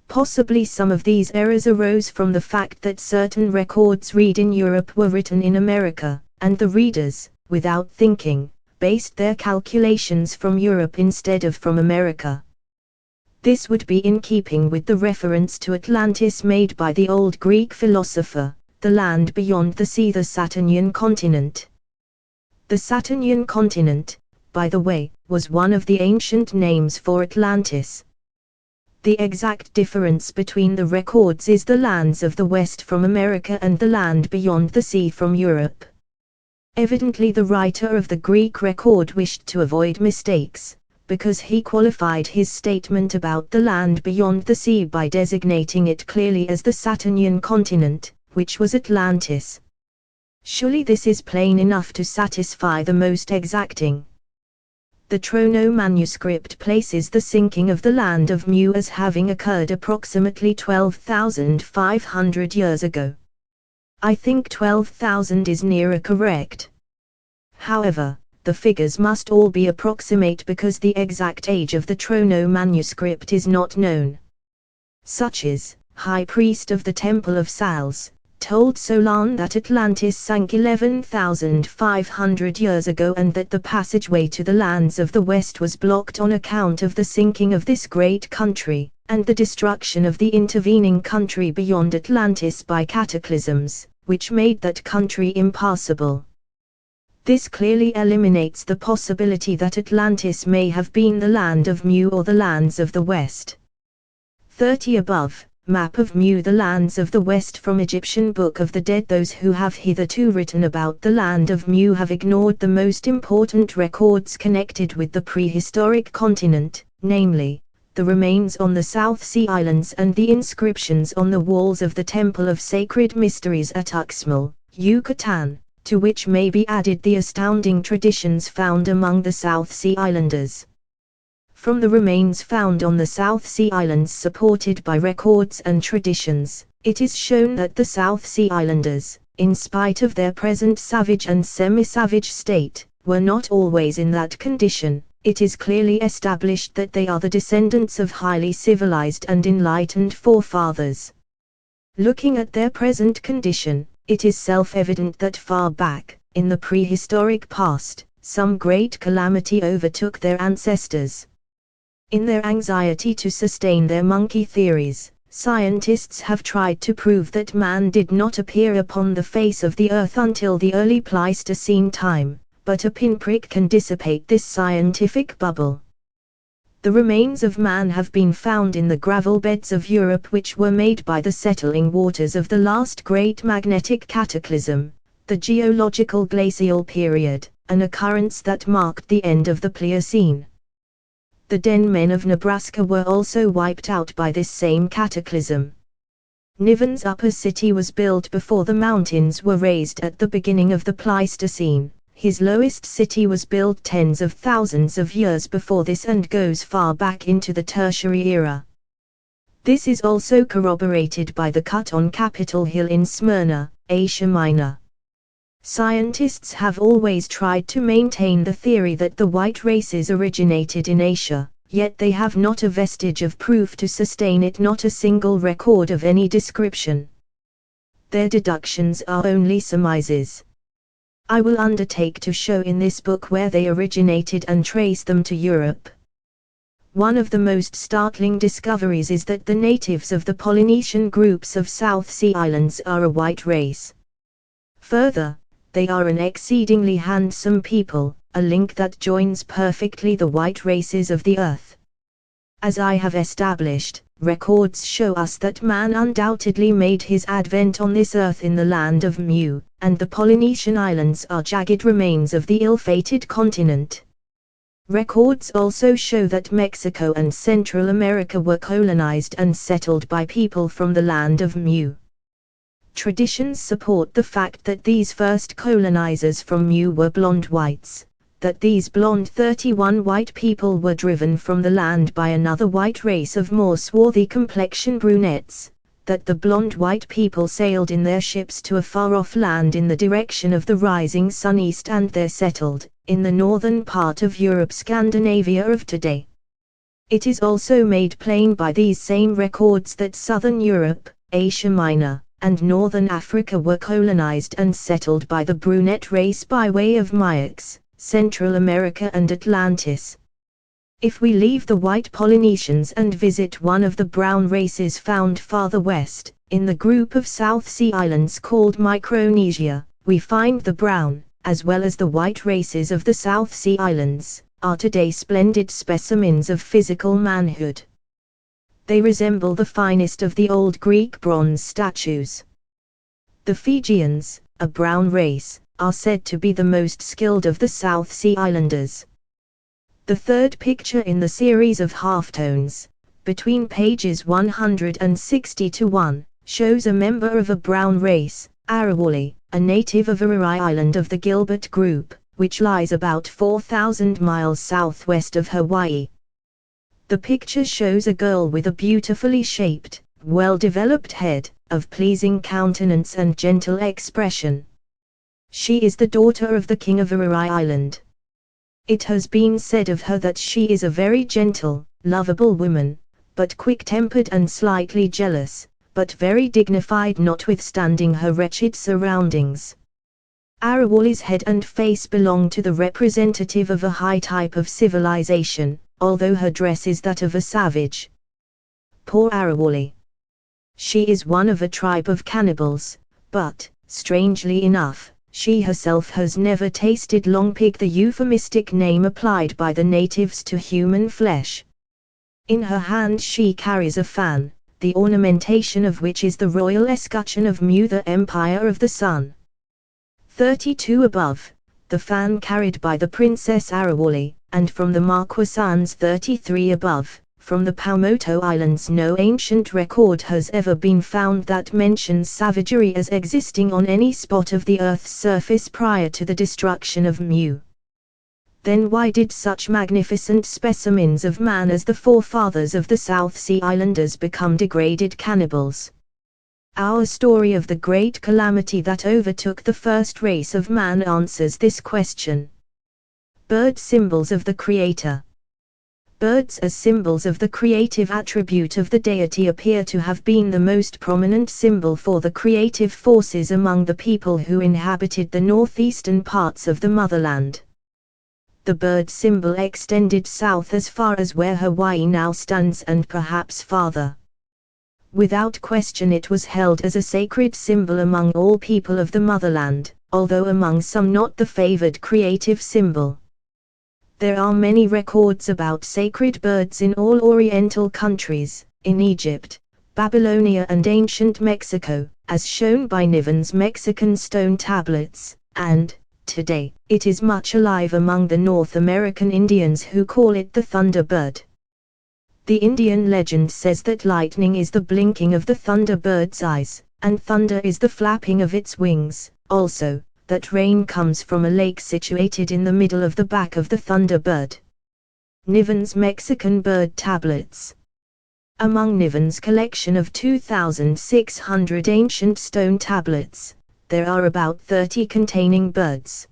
Possibly some of these errors arose from the fact that certain records read in Europe were written in America, and the readers, without thinking, based their calculations from Europe instead of from America. This would be in keeping with the reference to Atlantis made by the old Greek philosopher, the land beyond the sea, the Saturnian continent. The Saturnian continent, by the way, was one of the ancient names for Atlantis. The exact difference between the records is the lands of the West from America and the land beyond the sea from Europe. Evidently the writer of the Greek record wished to avoid mistakes, because he qualified his statement about the land beyond the sea by designating it clearly as the Saturnian continent, which was Atlantis. Surely this is plain enough to satisfy the most exacting. The Trono manuscript places the sinking of the land of Mu as having occurred approximately 12,500 years ago. I think 12,000 is nearer correct. However, the figures must all be approximate because the exact age of the Trono manuscript is not known. Such is, high priest of the Temple of Sals, told Solon that Atlantis sank 11,500 years ago and that the passageway to the lands of the West was blocked on account of the sinking of this great country, and the destruction of the intervening country beyond Atlantis by cataclysms, which made that country impassable. This clearly eliminates the possibility that Atlantis may have been the land of Mu or the lands of the West. 30 above. Map of Mu, the lands of the West from Egyptian Book of the Dead. Those who have hitherto written about the land of Mu have ignored the most important records connected with the prehistoric continent, namely, the remains on the South Sea Islands and the inscriptions on the walls of the Temple of Sacred Mysteries at Uxmal, Yucatan, to which may be added the astounding traditions found among the South Sea Islanders. From the remains found on the South Sea Islands supported by records and traditions, it is shown that the South Sea Islanders, in spite of their present savage and semi-savage state, were not always in that condition. It is clearly established that they are the descendants of highly civilized and enlightened forefathers. Looking at their present condition, it is self-evident that far back, in the prehistoric past, some great calamity overtook their ancestors. In their anxiety to sustain their monkey theories, scientists have tried to prove that man did not appear upon the face of the earth until the early Pleistocene time, but a pinprick can dissipate this scientific bubble. The remains of man have been found in the gravel beds of Europe, which were made by the settling waters of the last great magnetic cataclysm, the geological glacial period, an occurrence that marked the end of the Pliocene. The Den men of Nebraska were also wiped out by this same cataclysm. Niven's upper city was built before the mountains were raised at the beginning of the Pleistocene. His lowest city was built tens of thousands of years before this and goes far back into the Tertiary era. This is also corroborated by the cut on Capitol Hill in Smyrna, Asia Minor. Scientists have always tried to maintain the theory that the white races originated in Asia, yet they have not a vestige of proof to sustain it, not a single record of any description. Their deductions are only surmises. I will undertake to show in this book where they originated and trace them to Europe. One of the most startling discoveries is that the natives of the Polynesian groups of South Sea Islands are a white race. Further, they are an exceedingly handsome people, a link that joins perfectly the white races of the earth. As I have established, records show us that man undoubtedly made his advent on this earth in the land of Mu, and the Polynesian islands are jagged remains of the ill-fated continent. Records also show that Mexico and Central America were colonized and settled by people from the land of Mu. Traditions support the fact that these first colonizers from Mu were blonde whites, that these blonde 31 white people were driven from the land by another white race of more swarthy complexion brunettes, that the blonde white people sailed in their ships to a far-off land in the direction of the rising sun east and there settled, in the northern part of Europe, Scandinavia of today. It is also made plain by these same records that southern Europe, Asia Minor, and northern Africa were colonized and settled by the brunette race by way of Mayax, Central America and Atlantis. If we leave the white Polynesians and visit one of the brown races found farther west, in the group of South Sea Islands called Micronesia, we find the brown, as well as the white races of the South Sea Islands, are today splendid specimens of physical manhood. They resemble the finest of the old Greek bronze statues. The Fijians, a brown race, are said to be the most skilled of the South Sea Islanders. The third picture in the series of halftones, between pages 160 to 1, shows a member of a brown race, Arawali, a native of Ararai Island of the Gilbert Group, which lies about 4,000 miles southwest of Hawaii. The picture shows a girl with a beautifully shaped, well-developed head, of pleasing countenance and gentle expression. She is the daughter of the king of Ararai Island. It has been said of her that she is a very gentle, lovable woman, but quick-tempered and slightly jealous, but very dignified notwithstanding her wretched surroundings. Arawali's head and face belong to the representative of a high type of civilization, although her dress is that of a savage. Poor Arawali. She is one of a tribe of cannibals, but, strangely enough, she herself has never tasted long pig, the euphemistic name applied by the natives to human flesh. In her hand she carries a fan, the ornamentation of which is the royal escutcheon of Mu, the Empire of the Sun. 32 above, the fan carried by the Princess Arawali, and from the Marquesans 33 above, from the Paumotu Islands no ancient record has ever been found that mentions savagery as existing on any spot of the Earth's surface prior to the destruction of Mu. Then why did such magnificent specimens of man as the forefathers of the South Sea Islanders become degraded cannibals? Our story of the great calamity that overtook the first race of man answers this question. Bird symbols of the Creator. Birds as symbols of the creative attribute of the deity appear to have been the most prominent symbol for the creative forces among the people who inhabited the northeastern parts of the motherland. The bird symbol extended south as far as where Hawaii now stands and perhaps farther. Without question it was held as a sacred symbol among all people of the motherland, although among some not the favored creative symbol. There are many records about sacred birds in all Oriental countries, in Egypt, Babylonia and ancient Mexico, as shown by Niven's Mexican stone tablets, and, today, it is much alive among the North American Indians who call it the thunderbird. The Indian legend says that lightning is the blinking of the thunderbird's eyes, and thunder is the flapping of its wings, also, that rain comes from a lake situated in the middle of the back of the thunderbird. Niven's Mexican bird tablets. Among Niven's collection of 2,600 ancient stone tablets, there are about 30 containing birds.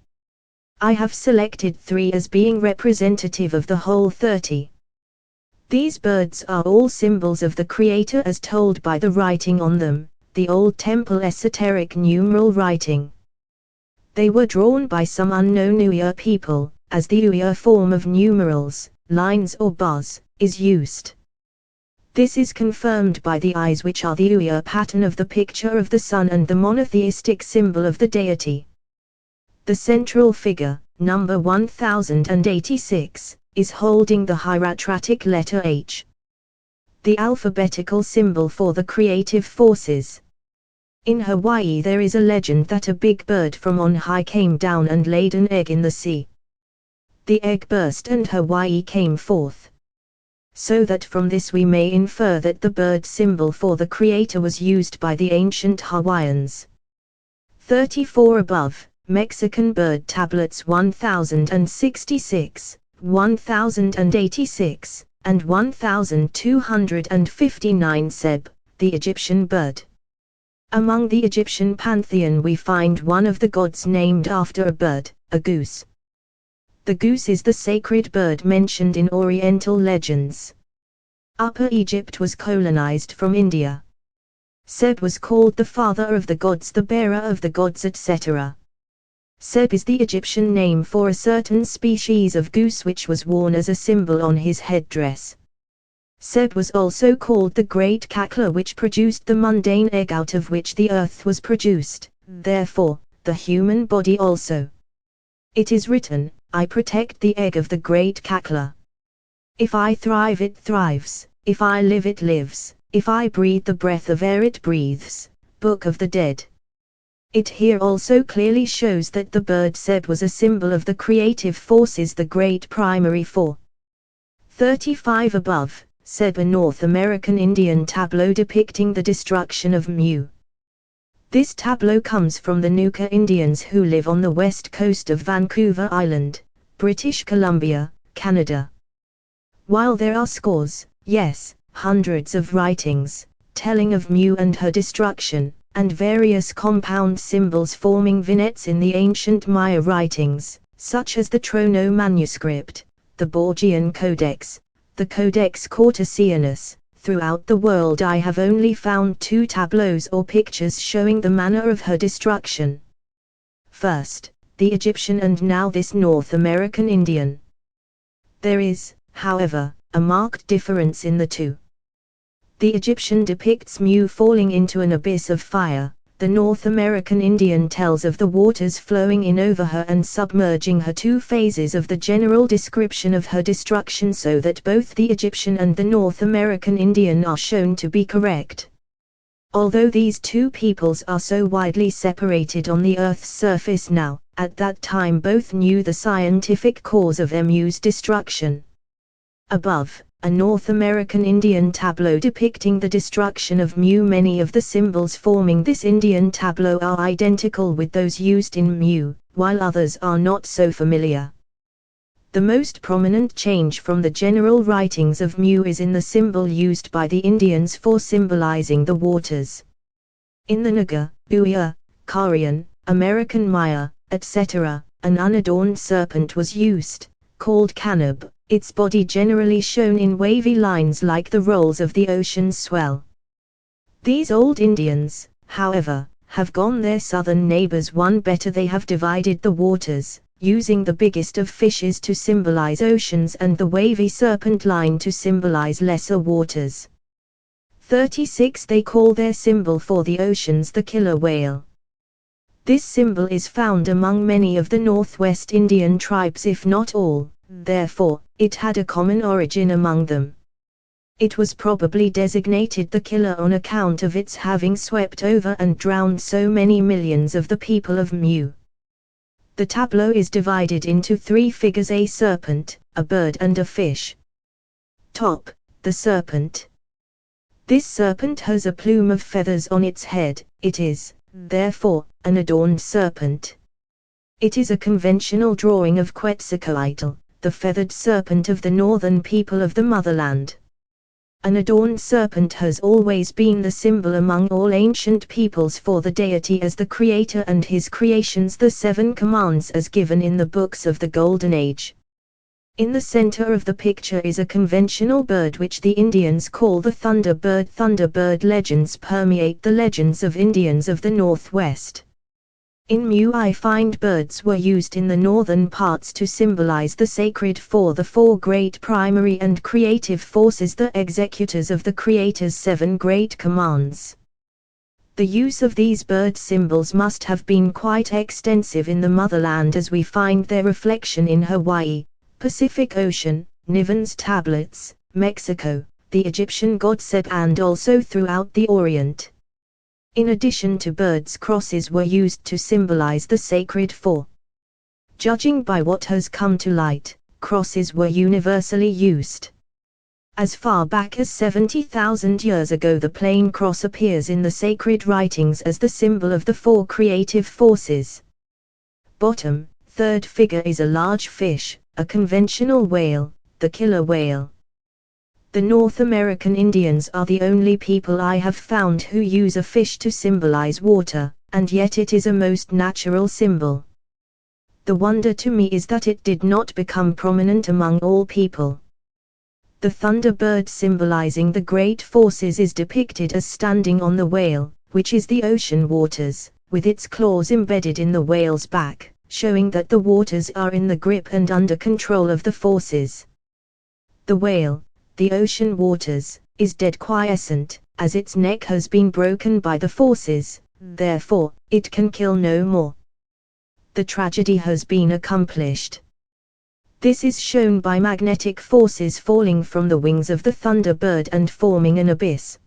I have selected 3 as being representative of the whole 30. These birds are all symbols of the Creator as told by the writing on them, the Old Temple esoteric numeral writing. They were drawn by some unknown Uyghur people, as the Uyghur form of numerals, lines or bars, is used. This is confirmed by the eyes, which are the Uyghur pattern of the picture of the sun and the monotheistic symbol of the deity. The central figure, number 1086, is holding the hieratic letter H, the alphabetical symbol for the creative forces. In Hawaii there is a legend that a big bird from on high came down and laid an egg in the sea. The egg burst and Hawaii came forth. So that from this we may infer that the bird symbol for the Creator was used by the ancient Hawaiians. 34 above, Mexican bird tablets 1066, 1086, and 1259 Seb, the Egyptian bird. Among the Egyptian pantheon we find one of the gods named after a bird, a goose. The goose is the sacred bird mentioned in Oriental legends. Upper Egypt was colonized from India. Seb was called the father of the gods, the bearer of the gods, etc. Seb is the Egyptian name for a certain species of goose which was worn as a symbol on his headdress. Seb was also called the great cackler, which produced the mundane egg out of which the earth was produced, therefore, the human body also. It is written, I protect the egg of the great cackler. If I thrive it thrives, if I live it lives, if I breathe the breath of air it breathes. Book of the Dead. It here also clearly shows that the bird Seb was a symbol of the creative forces, the great primary four. 35 above, Seb, a North American Indian tableau depicting the destruction of Mu. This tableau comes from the Nuka Indians who live on the west coast of Vancouver Island, British Columbia, Canada. While there are scores, yes, hundreds of writings, telling of Mu and her destruction, and various compound symbols forming vignettes in the ancient Maya writings, such as the Trono manuscript, the Borgian Codex, the Codex Cortesianus, throughout the world I have only found 2 tableaus or pictures showing the manner of her destruction. First, the Egyptian, and now this North American Indian. There is, however, a marked difference in the two. The Egyptian depicts Mu falling into an abyss of fire, the North American Indian tells of the waters flowing in over her and submerging her. 2 phases of the general description of her destruction, so that both the Egyptian and the North American Indian are shown to be correct. Although these 2 peoples are so widely separated on the Earth's surface now, at that time both knew the scientific cause of Mu's destruction. Above, a North American Indian tableau depicting the destruction of Mu. Many of the symbols forming this Indian tableau are identical with those used in Mu, while others are not so familiar. The most prominent change from the general writings of Mu is in the symbol used by the Indians for symbolizing the waters. In the Naga, Uyghur, Karian, American Maya, etc., an unadorned serpent was used, called Kanab, its body generally shown in wavy lines like the rolls of the ocean's swell. These old Indians, however, have gone their southern neighbors one better. They have divided the waters, using the biggest of fishes to symbolize oceans and the wavy serpent line to symbolize lesser waters. 36 They call their symbol for the oceans the killer whale. This symbol is found among many of the Northwest Indian tribes, if not all. Therefore, it had a common origin among them. It was probably designated the killer on account of its having swept over and drowned so many millions of the people of Mu. The tableau is divided into 3 figures: a serpent, a bird and a fish. Top, the serpent. This serpent has a plume of feathers on its head. It is, therefore, an adorned serpent. It is a conventional drawing of Quetzalcoatl, the feathered serpent of the northern people of the motherland. An adorned serpent has always been the symbol among all ancient peoples for the deity as the creator and his creations, the seven commands as given in the books of the Golden Age. In the center of the picture is a conventional bird which the Indians call the thunderbird. Thunderbird legends permeate the legends of Indians of the Northwest. In Mu I find birds were used in the northern parts to symbolize the sacred four, the four great primary and creative forces, the executors of the Creator's seven great commands. The use of these bird symbols must have been quite extensive in the motherland, as we find their reflection in Hawaii, Pacific Ocean, Niven's tablets, Mexico, the Egyptian god Set, and also throughout the Orient. In addition to birds, crosses were used to symbolize the sacred four. Judging by what has come to light, crosses were universally used. As far back as 70,000 years ago, the plain cross appears in the sacred writings as the symbol of the four creative forces. Bottom, third figure is a large fish, a conventional whale, the killer whale. The North American Indians are the only people I have found who use a fish to symbolize water, and yet it is a most natural symbol. The wonder to me is that it did not become prominent among all people. The thunderbird symbolizing the great forces is depicted as standing on the whale, which is the ocean waters, with its claws embedded in the whale's back, showing that the waters are in the grip and under control of the forces. The whale, the ocean waters, is dead quiescent, as its neck has been broken by the forces, therefore, it can kill no more. The tragedy has been accomplished. This is shown by magnetic forces falling from the wings of the thunderbird and forming an abyss.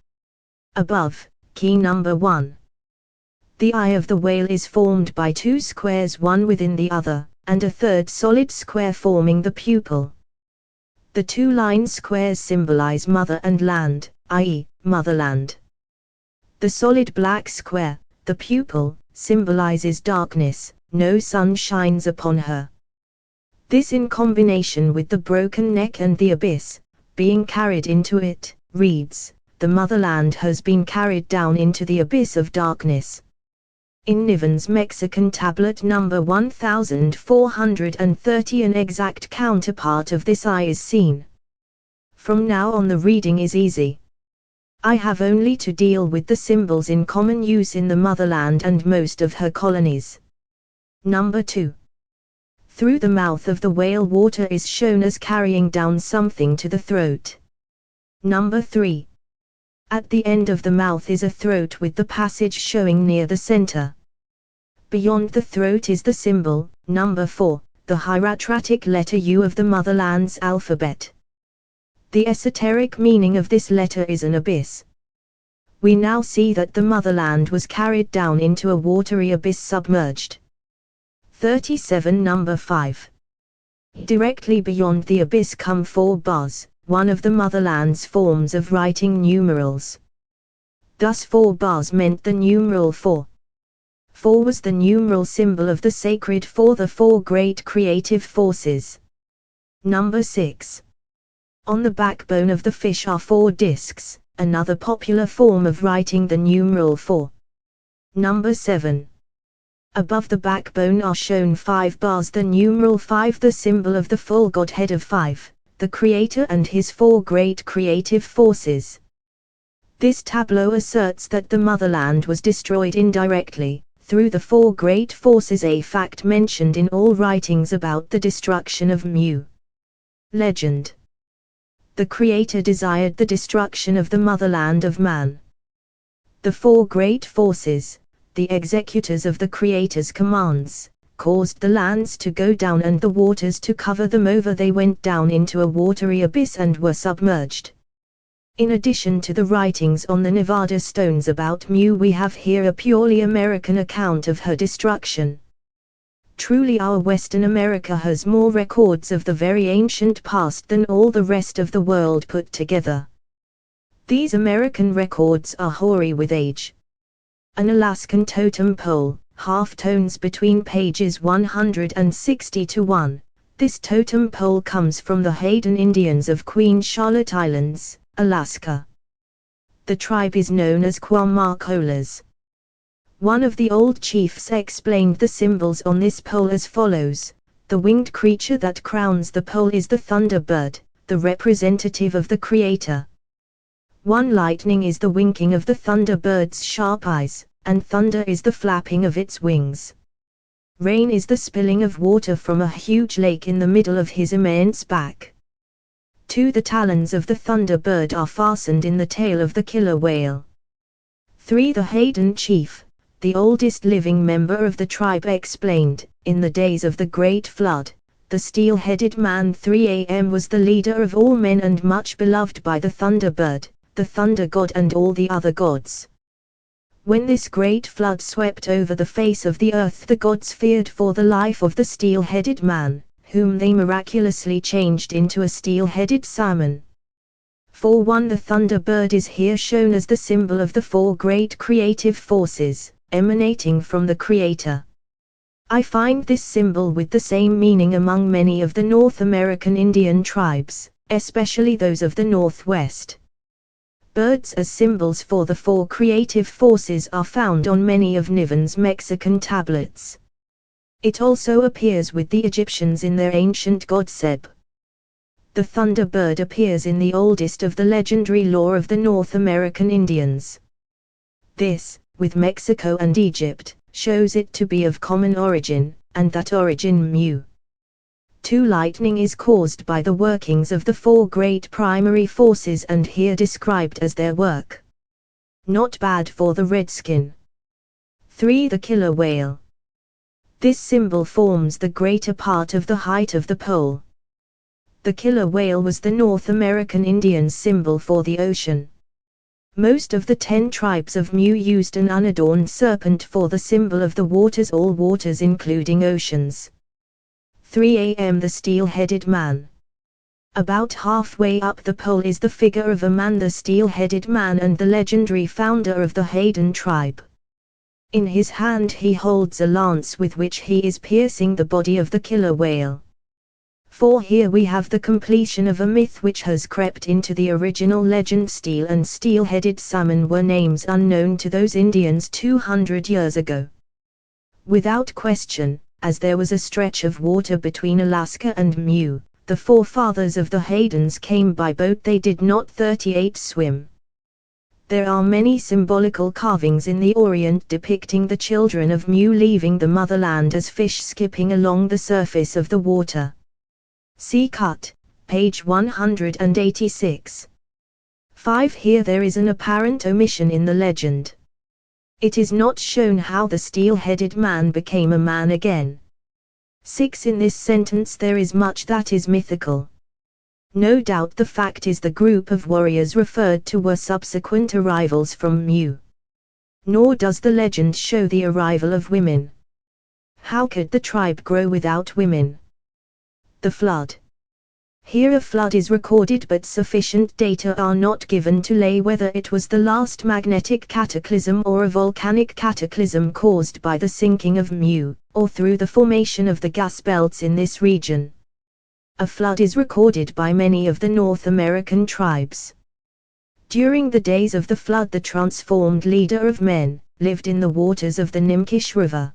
Above, key number 1. The eye of the whale is formed by two squares, one within the other, and a third solid square forming the pupil. The two line squares symbolize mother and land, i.e., motherland. The solid black square, the pupil, symbolizes darkness, no sun shines upon her. This, in combination with the broken neck and the abyss, being carried into it, reads, the motherland has been carried down into the abyss of darkness. In Niven's Mexican tablet number 1430, an exact counterpart of this eye is seen. From now on the reading is easy. I have only to deal with the symbols in common use in the motherland and most of her colonies. Number 2. Through the mouth of the whale, water is shown as carrying down something to the throat. Number 3. At the end of the mouth is a throat with the passage showing near the center. Beyond the throat is the symbol, number 4, the hieratic letter U of the motherland's alphabet. The esoteric meaning of this letter is an abyss. We now see that the motherland was carried down into a watery abyss, submerged. 37. Number 5. Directly beyond the abyss come 4 bars, one of the motherland's forms of writing numerals. Thus 4 bars meant the numeral 4. 4 was the numeral symbol of the sacred four, the 4 great creative forces. Number 6. On the backbone of the fish are 4 discs, another popular form of writing the numeral 4. Number 7. Above the backbone are shown 5 bars, the numeral 5, the symbol of the full Godhead of 5, the Creator and his 4 great creative forces. This tableau asserts that the motherland was destroyed indirectly, through the 4 great forces, a fact mentioned in all writings about the destruction of Mu. Legend. The Creator desired the destruction of the motherland of man. The 4 great forces, the executors of the Creator's commands, caused the lands to go down and the waters to cover them over. They went down into a watery abyss and were submerged. In addition to the writings on the Nevada stones about Mu, we have here a purely American account of her destruction. Truly, our Western America has more records of the very ancient past than all the rest of the world put together. These American records are hoary with age. An Alaskan totem pole, half-tones between pages 160 to 1. This totem pole comes from the Hayden Indians of Queen Charlotte Islands, Alaska. The tribe is known as Kwamakolas. One of the old chiefs explained the symbols on this pole as follows: the winged creature that crowns the pole is the thunderbird, the representative of the Creator. One lightning is the winking of the thunderbird's sharp eyes, and thunder is the flapping of its wings. Rain is the spilling of water from a huge lake in the middle of his immense back. 2. The talons of the thunderbird are fastened in the tail of the killer whale. 3. The Hayden chief, the oldest living member of the tribe, explained, in the days of the Great Flood, the steel-headed man 3am was the leader of all men and much beloved by the thunderbird, the thunder god, and all the other gods. When this great flood swept over the face of the earth, the gods feared for the life of the steel-headed man, whom they miraculously changed into a steel-headed salmon. 4.1 The thunderbird is here shown as the symbol of the four great creative forces, emanating from the Creator. I find this symbol with the same meaning among many of the North American Indian tribes, especially those of the Northwest. Birds as symbols for the four creative forces are found on many of Niven's Mexican tablets. It also appears with the Egyptians in their ancient god Seb. The thunderbird appears in the oldest of the legendary lore of the North American Indians. This, with Mexico and Egypt, shows it to be of common origin, and that origin mu. 2. Lightning is caused by the workings of the four great primary forces and here described as their work. Not bad for the redskin. 3. The killer whale. This symbol forms the greater part of the height of the pole. The killer whale was the North American Indians' symbol for the ocean. Most of the 10 tribes of Mu used an unadorned serpent for the symbol of the waters, all waters including oceans. 3am The steel-headed man. About halfway up the pole is the figure of a man, the steel-headed man and the legendary founder of the Hayden tribe. In his hand he holds a lance with which he is piercing the body of the killer whale. 4. Here we have the completion of a myth which has crept into the original legend. Steel and steel-headed salmon were names unknown to those Indians 200 years ago. Without question, as there was a stretch of water between Alaska and Mu, the forefathers of the Haydens came by boat. They did not 38 swim. There are many symbolical carvings in the Orient depicting the children of Mu leaving the motherland as fish skipping along the surface of the water. See cut, page 186. 5. Here there is an apparent omission in the legend. It is not shown how the steel-headed man became a man again. 6. In this sentence there is much that is mythical. No doubt the fact is the group of warriors referred to were subsequent arrivals from Mu. Nor does the legend show the arrival of women. How could the tribe grow without women? The flood. Here a flood is recorded but sufficient data are not given to lay whether it was the last magnetic cataclysm or a volcanic cataclysm caused by the sinking of Mu, or through the formation of the gas belts in this region. A flood is recorded by many of the North American tribes. During the days of the flood the transformed leader of men lived in the waters of the Nimkish River.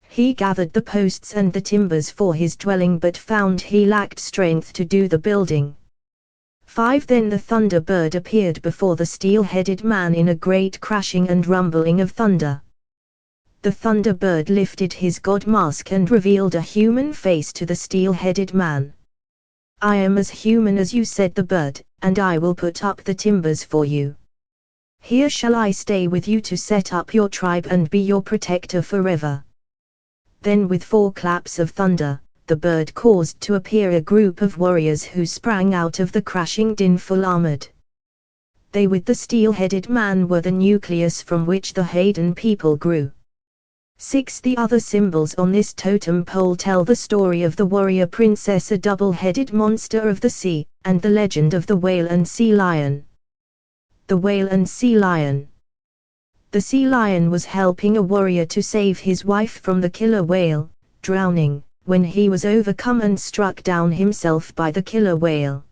He gathered the posts and the timbers for his dwelling but found he lacked strength to do the building. 5. Then the thunderbird appeared before the steel-headed man in a great crashing and rumbling of thunder. The thunderbird lifted his god mask and revealed a human face to the steel-headed man. I am as human as you, said the bird, and I will put up the timbers for you. Here shall I stay with you to set up your tribe and be your protector forever. Then with 4 claps of thunder, the bird caused to appear a group of warriors who sprang out of the crashing din full armored. They with the steel-headed man were the nucleus from which the Hayden people grew. 6. The other symbols on this totem pole tell the story of the warrior princess, a double-headed monster of the sea, and the legend of the whale and sea lion. The whale and sea lion. The sea lion was helping a warrior to save his wife from the killer whale, drowning, when he was overcome and struck down himself by the killer whale.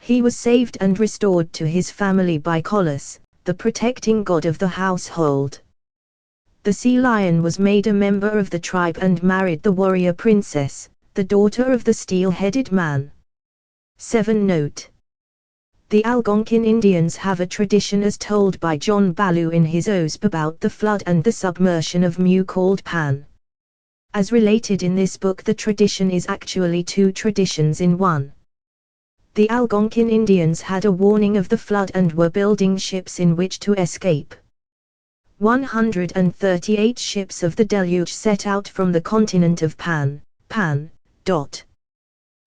He was saved and restored to his family by Colus, the protecting god of the household. The sea lion was made a member of the tribe and married the warrior princess, the daughter of the steel-headed man. 7 Note: the Algonquin Indians have a tradition as told by John Ballou in his Osp about the flood and the submersion of Mu called Pan. As related in this book, the tradition is actually 2 traditions in one. The Algonquin Indians had a warning of the flood and were building ships in which to escape. 138 ships of the deluge set out from the continent of Pan.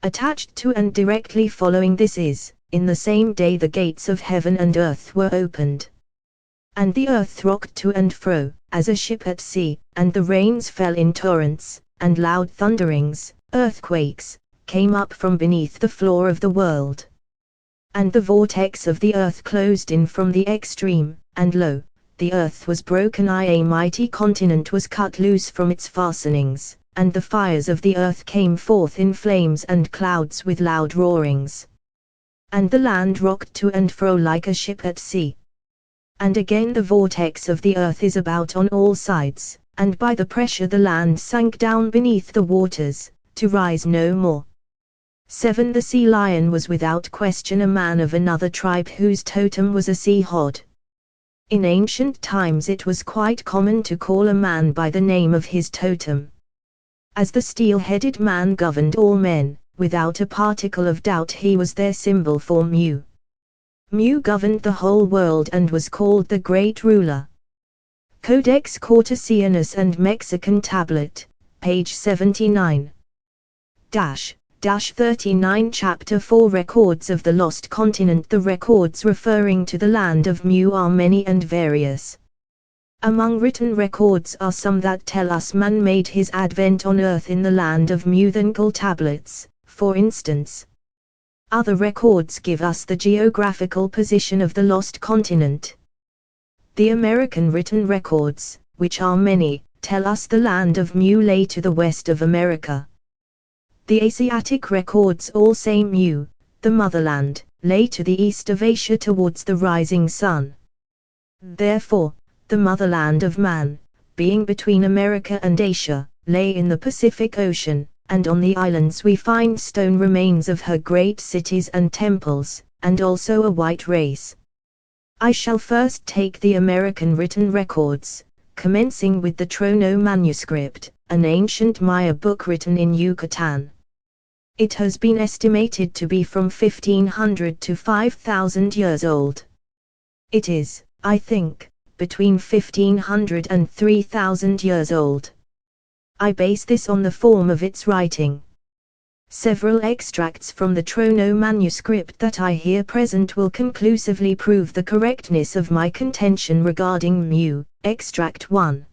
Attached to and directly following this is, in the same day the gates of heaven and earth were opened. And the earth rocked to and fro, as a ship at sea, and the rains fell in torrents, and loud thunderings, earthquakes, came up from beneath the floor of the world. And the vortex of the earth closed in from the extreme, and lo, the earth was broken, a mighty continent was cut loose from its fastenings, and the fires of the earth came forth in flames and clouds with loud roarings. And the land rocked to and fro like a ship at sea. And again the vortex of the earth is about on all sides, and by the pressure the land sank down beneath the waters, to rise no more. 7 The sea lion was without question a man of another tribe whose totem was a sea hod. In ancient times it was quite common to call a man by the name of his totem. As the steel-headed man governed all men, without a particle of doubt he was their symbol for Mu. Mu governed the whole world and was called the Great Ruler. Codex Cortesianus and Mexican Tablet, page 79. 39 Chapter 4 Records of the Lost Continent. The records referring to the land of Mu are many and various. Among written records are some that tell us man made his advent on earth in the land of Mu, than tablets, for instance. Other records give us the geographical position of the lost continent. The American written records, which are many, tell us the land of Mu lay to the west of America. The Asiatic records all say Mu, the motherland, lay to the east of Asia towards the rising sun. Therefore, the motherland of man, being between America and Asia, lay in the Pacific Ocean, and on the islands we find stone remains of her great cities and temples, and also a white race. I shall first take the American written records, commencing with the Trono manuscript, an ancient Maya book written in Yucatan. It has been estimated to be from 1500 to 5000 years old. It is, I think, between 1500 and 3000 years old. I base this on the form of its writing. Several extracts from the Trono manuscript that I here present will conclusively prove the correctness of my contention regarding Mu. Extract 1.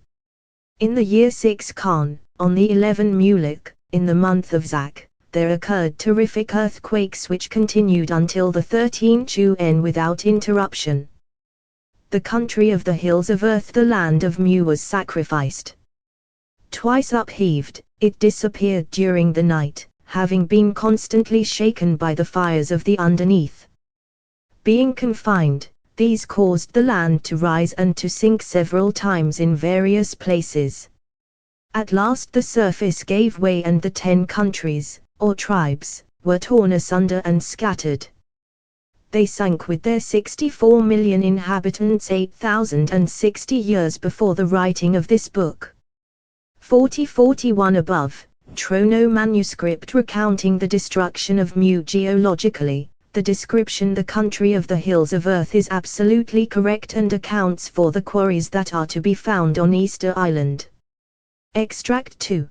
In the year 6 Khan, on the 11 Muluk, in the month of Zak, there occurred terrific earthquakes which continued until the 13 Chun without interruption. The country of the hills of earth, the land of Mu, was sacrificed. Twice upheaved, it disappeared during the night, having been constantly shaken by the fires of the underneath. Being confined, these caused the land to rise and to sink several times in various places. At last the surface gave way and the 10 countries, or tribes, were torn asunder and scattered. They sank with their 64 million inhabitants 8,060 years before the writing of this book. 4041 above, Trono manuscript recounting the destruction of Mu geologically. The description the country of the hills of earth is absolutely correct and accounts for the quarries that are to be found on Easter Island. Extract 2.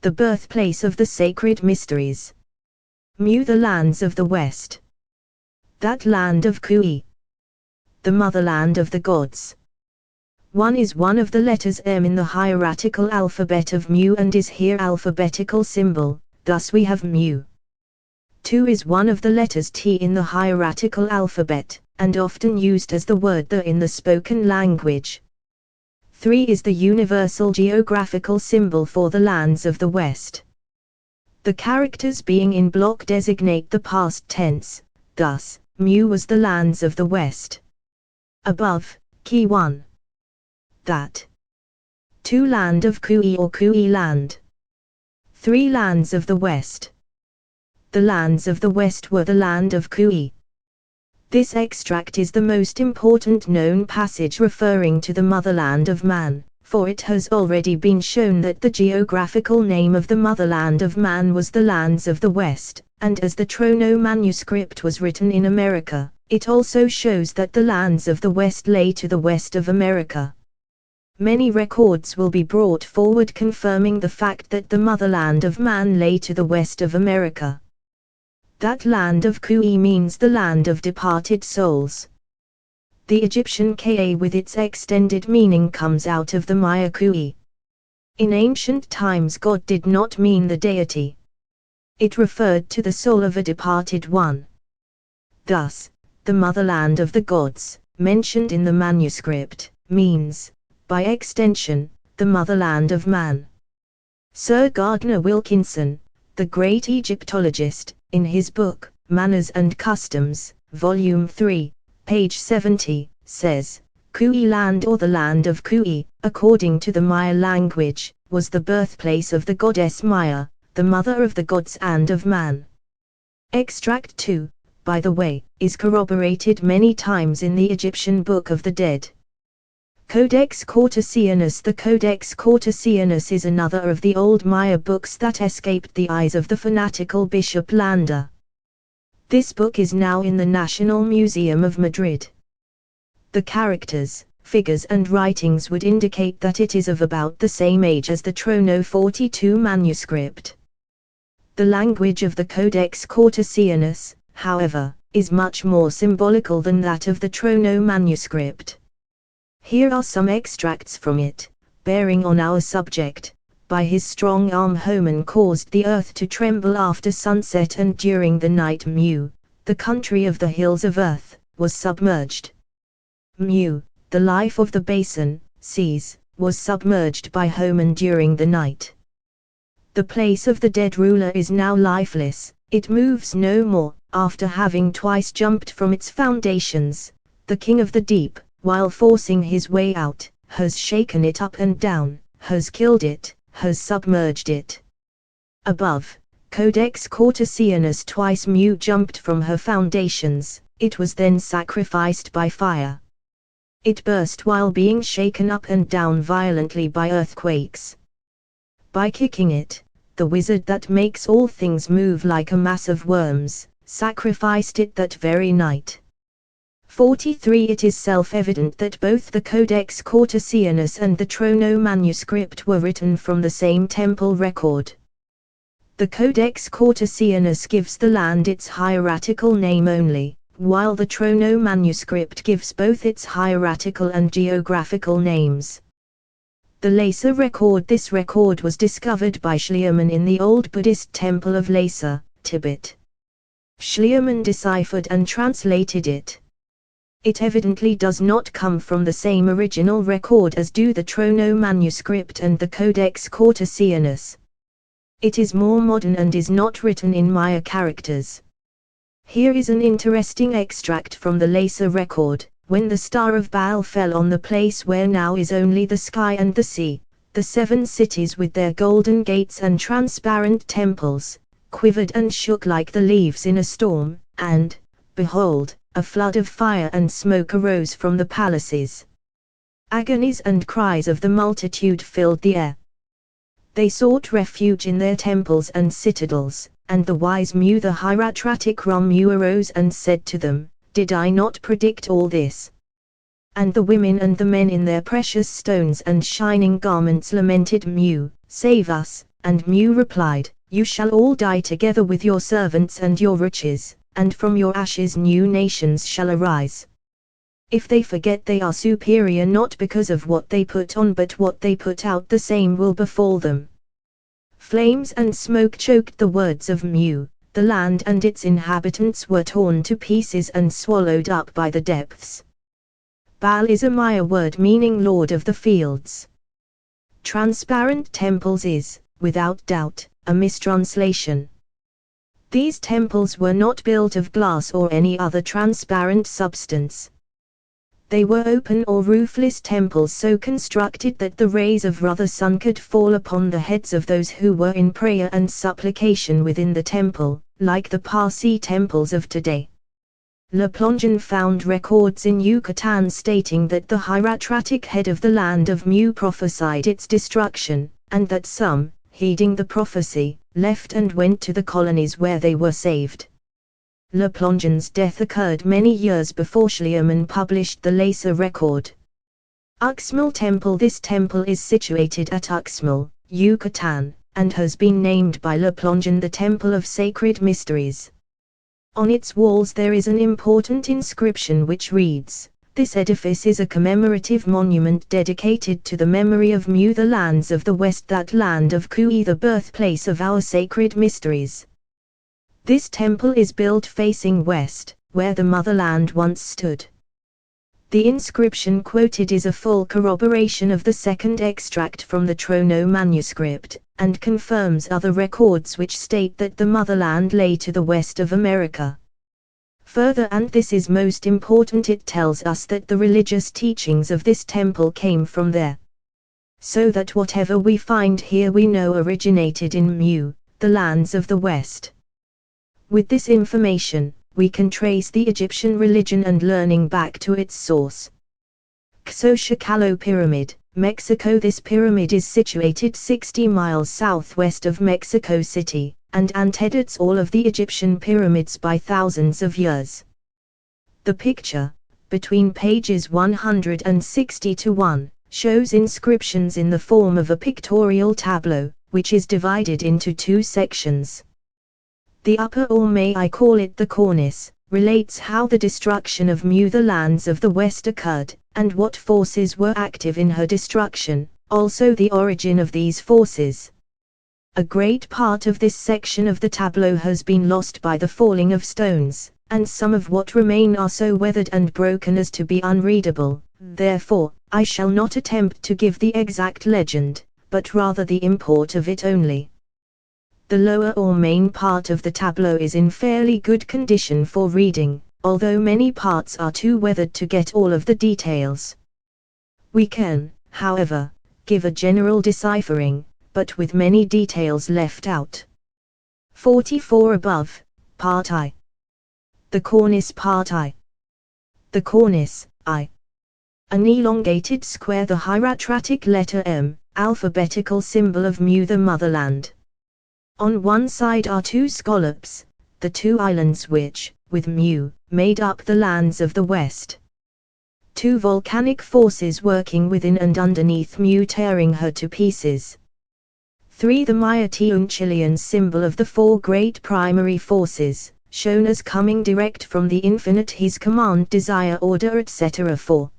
The birthplace of the sacred mysteries. Mu, the lands of the west. That land of Kui. The motherland of the gods. 1 is one of the letters M in the hieratical alphabet of Mu and is here alphabetical symbol, thus we have Mu. 2 is one of the letters T in the hieratical alphabet, and often used as the word the in the spoken language. 3 is the universal geographical symbol for the lands of the West. The characters being in block designate the past tense, Thus, Mu was the lands of the west. Above, key 1. That. 2. Land of Kui or Kui land. 3. Lands of the west. The lands of the west were the land of Kui. This extract is the most important known passage referring to the motherland of man, for it has already been shown that the geographical name of the motherland of man was the lands of the west, and as the Trono manuscript was written in America, it also shows that the lands of the west lay to the west of America. Many records will be brought forward confirming the fact that the motherland of man lay to the west of America. That land of Kui means the land of departed souls. The Egyptian Ka with its extended meaning comes out of the Maya Kui. In ancient times God did not mean the deity. It referred to the soul of a departed one. Thus, the motherland of the gods, mentioned in the manuscript, means, by extension, the motherland of man. Sir Gardner Wilkinson, the great Egyptologist, in his book, Manners and Customs, Volume 3, page 70, says, Kui land or the land of Kui, according to the Maya language, was the birthplace of the goddess Maya, the mother of the gods and of man. Extract 2, by the way, is corroborated many times in the Egyptian Book of the Dead. Codex Cortesianus. The Codex Cortesianus is another of the old Maya books that escaped the eyes of the fanatical Bishop Landa. This book is now in the National Museum of Madrid. The characters, figures and writings would indicate that it is of about the same age as the Trono 42 manuscript. The language of the Codex Cortesianus, however, is much more symbolical than that of the Trono manuscript. Here are some extracts from it, bearing on our subject. By his strong arm Homan caused the earth to tremble after sunset, and during the night Mu, the country of the hills of earth, was submerged. Mu, the life of the basin, seas, was submerged by Homan during the night. The place of the dead ruler is now lifeless, it moves no more, after having twice jumped from its foundations. The king of the deep, while forcing his way out, has shaken it up and down, has killed it, has submerged it. Above, Codex Cortesianus. Twice Mu jumped from her foundations, it was then sacrificed by fire. It burst while being shaken up and down violently by earthquakes. By kicking it, the wizard that makes all things move like a mass of worms, sacrificed it that very night. 43. It is self-evident that both the Codex Cortesianus and the Trono manuscript were written from the same temple record. The Codex Cortesianus gives the land its hieratical name only, while the Trono manuscript gives both its hieratical and geographical names. The Lhasa record. This record was discovered by Schliemann in the old Buddhist temple of Lhasa, Tibet. Schliemann deciphered and translated it. It evidently does not come from the same original record as do the Trono manuscript and the Codex Cortesianus. It is more modern and is not written in Maya characters. Here is an interesting extract from the Lhasa record. When the star of Baal fell on the place where now is only the sky and the sea, the 7 cities with their golden gates and transparent temples, quivered and shook like the leaves in a storm, and, behold, a flood of fire and smoke arose from the palaces. Agonies and cries of the multitude filled the air. They sought refuge in their temples and citadels, and the wise Mu the hieratic Mu arose and said to them, Did I not predict all this? And the women and the men in their precious stones and shining garments lamented Mu, Save us, and Mu replied, You shall all die together with your servants and your riches, and from your ashes new nations shall arise. If they forget they are superior not because of what they put on but what they put out, the same will befall them. Flames and smoke choked the words of Mu, the land and its inhabitants were torn to pieces and swallowed up by the depths. Baal is a Maya word meaning Lord of the Fields. Transparent temples is, without doubt, a mistranslation. These temples were not built of glass or any other transparent substance. They were open or roofless temples so constructed that the rays of the sun could fall upon the heads of those who were in prayer and supplication within the temple, like the Parsi temples of today. Le Plongeon found records in Yucatan stating that the hieratic head of the land of Mu prophesied its destruction, and that some, heeding the prophecy, left and went to the colonies where they were saved. Le Plongeon's death occurred many years before Schliemann published the Laser record. Uxmal Temple. This temple is situated at Uxmal, Yucatan, and has been named by Le Plongeon the Temple of Sacred Mysteries. On its walls there is an important inscription which reads, "This edifice is a commemorative monument dedicated to the memory of Mu, the lands of the West, that land of Kui, the birthplace of our sacred mysteries." This temple is built facing west, where the motherland once stood. The inscription quoted is a full corroboration of the second extract from the Trono manuscript, and confirms other records which state that the motherland lay to the west of America. Further, and this is most important, it tells us that the religious teachings of this temple came from there. So that whatever we find here we know originated in Mu, the lands of the West. With this information, we can trace the Egyptian religion and learning back to its source. Xochicalco Pyramid, Mexico. This pyramid is situated 60 miles southwest of Mexico City, and antedates all of the Egyptian pyramids by thousands of years. The picture, between pages 160 to 1, shows inscriptions in the form of a pictorial tableau, which is divided into two sections. The upper, or may I call it the cornice, relates how the destruction of Mu, the lands of the West, occurred, and what forces were active in her destruction, also the origin of these forces. A great part of this section of the tableau has been lost by the falling of stones, and some of what remain are so weathered and broken as to be unreadable. Therefore, I shall not attempt to give the exact legend, but rather the import of it only. The lower or main part of the tableau is in fairly good condition for reading, although many parts are too weathered to get all of the details. We can, however, give a general deciphering, but with many details left out. 44 above, Part I. The cornice. Part I. The cornice, I. An elongated square, the hieratic letter M, alphabetical symbol of Mu, the motherland. On one side are two scallops, the two islands which, with Mu, made up the lands of the West. Two volcanic forces working within and underneath Mu, tearing her to pieces. 3. The Mayateun Chilean symbol of the four great primary forces, shown as coming direct from the infinite, his command, desire, order, etc. 4.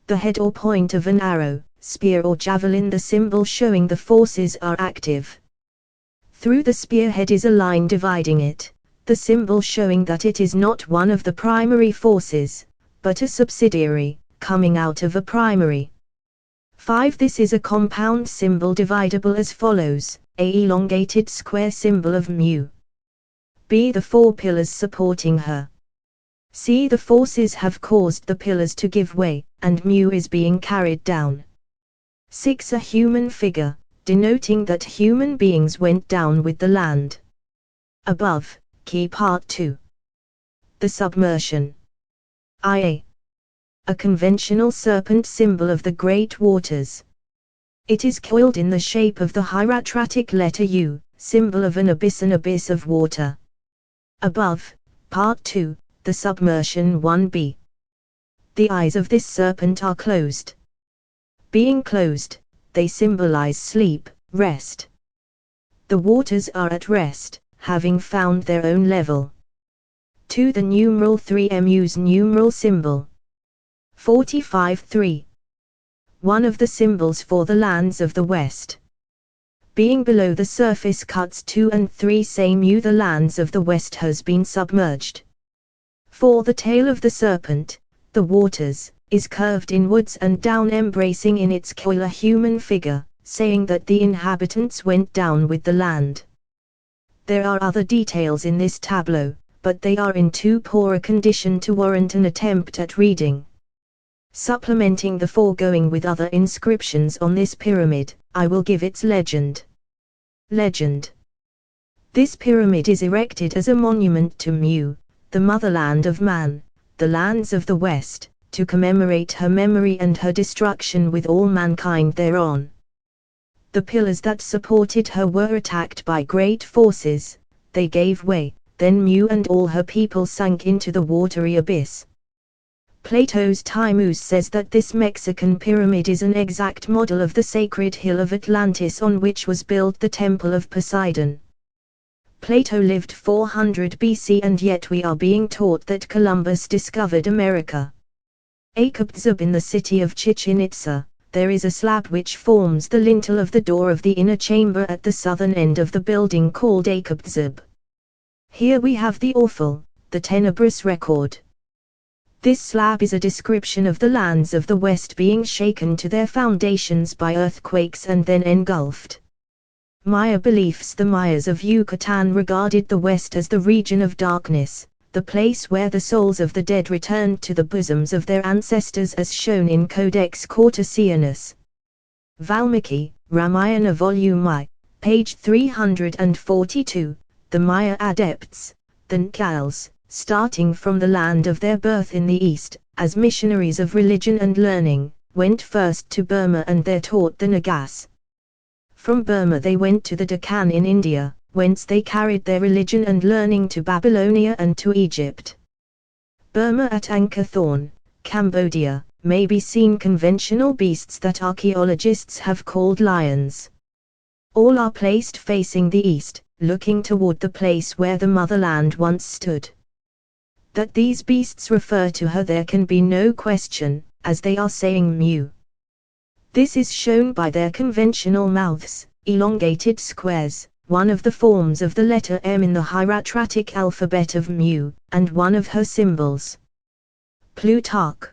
The head or point of an arrow, spear or javelin, the symbol showing the forces are active. Through the spearhead is a line dividing it, the symbol showing that it is not one of the primary forces, but a subsidiary, coming out of a primary. 5. This is a compound symbol divisible as follows: A. Elongated square symbol of Mu. B. The four pillars supporting her. C. The forces have caused the pillars to give way, and Mu is being carried down. 6. A human figure, denoting that human beings went down with the land. Above, key Part 2. The submersion. IA. A conventional serpent symbol of the great waters. It is coiled in the shape of the hieratic letter U, symbol of an abyss of water. Above, Part 2, the submersion 1b. The eyes of this serpent are closed. Being closed, they symbolize sleep, rest. The waters are at rest, having found their own level. 2. The numeral 3, Mu's numeral symbol. 45-3. One of the symbols for the lands of the West. Being below the surface, cuts 2 and 3 say Mu, the lands of the West, has been submerged. 4. The tail of the serpent, the waters, is curved inwards and down, embracing in its coil a human figure, saying that the inhabitants went down with the land. There are other details in this tableau, but they are in too poor a condition to warrant an attempt at reading. Supplementing the foregoing with other inscriptions on this pyramid, I will give its legend. Legend. This pyramid is erected as a monument to Mu, the motherland of man, the lands of the West, to commemorate her memory and her destruction with all mankind thereon. The pillars that supported her were attacked by great forces, they gave way, then Mu and all her people sank into the watery abyss. Plato's Timaeus says that this Mexican pyramid is an exact model of the sacred hill of Atlantis on which was built the temple of Poseidon. Plato lived 400 BC and yet we are being taught that Columbus discovered America. Akabzub in the city of Chichen Itza, there is a slab which forms the lintel of the door of the inner chamber at the southern end of the building called Akabzub. Here we have the awful, the tenebrous record. This slab is a description of the lands of the West being shaken to their foundations by earthquakes and then engulfed. Maya beliefs. The Mayas of Yucatan regarded the West as the region of darkness, the place where the souls of the dead returned to the bosoms of their ancestors as shown in Codex Cortesianus. Valmiki, Ramayana Volume I, page 342, the Maya adepts, the Nkals, starting from the land of their birth in the East, as missionaries of religion and learning, went first to Burma and there taught the Nagas. From Burma they went to the Deccan in India, whence they carried their religion and learning to Babylonia and to Egypt. Burma at Angkor Thom, Cambodia, may be seen conventional beasts that archaeologists have called lions. All are placed facing the east, looking toward the place where the motherland once stood. That these beasts refer to her there can be no question, as they are saying Mu. This is shown by their conventional mouths, elongated squares, one of the forms of the letter M in the hieratic alphabet of Mu, and one of her symbols. Plutarch.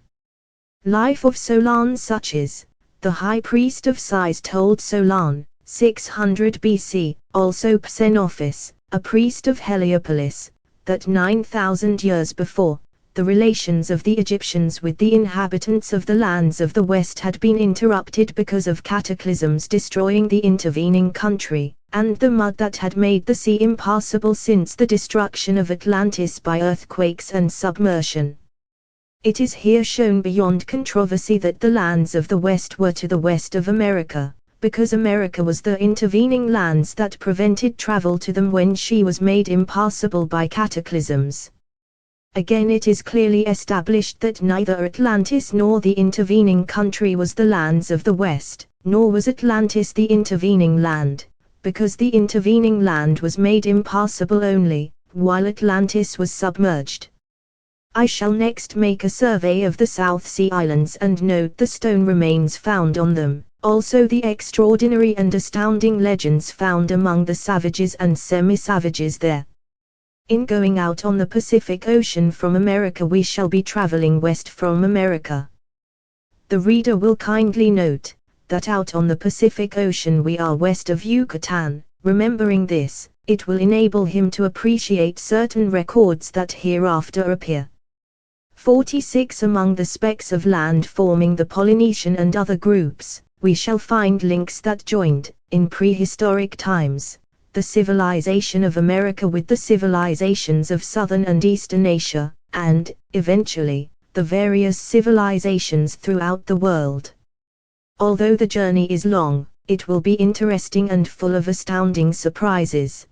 Life of Solon. Such is, the high priest of Sais told Solon, 600 BC, also Xenophis, a priest of Heliopolis, that 9,000 years before, the relations of the Egyptians with the inhabitants of the lands of the West had been interrupted because of cataclysms destroying the intervening country, and the mud that had made the sea impassable since the destruction of Atlantis by earthquakes and submersion. It is here shown beyond controversy that the lands of the West were to the west of America, because America was the intervening lands that prevented travel to them when she was made impassable by cataclysms. Again it is clearly established that neither Atlantis nor the intervening country was the lands of the West, nor was Atlantis the intervening land, because the intervening land was made impassable only, while Atlantis was submerged. I shall next make a survey of the South Sea Islands and note the stone remains found on them, also the extraordinary and astounding legends found among the savages and semi-savages there. In going out on the Pacific Ocean from America we shall be traveling west from America. The reader will kindly note, that out on the Pacific Ocean we are west of Yucatan. Remembering this, it will enable him to appreciate certain records that hereafter appear. 46 Among the specks of land forming the Polynesian and other groups, we shall find links that joined, in prehistoric times, the civilization of America with the civilizations of southern and eastern Asia, and, eventually, the various civilizations throughout the world. Although the journey is long, it will be interesting and full of astounding surprises.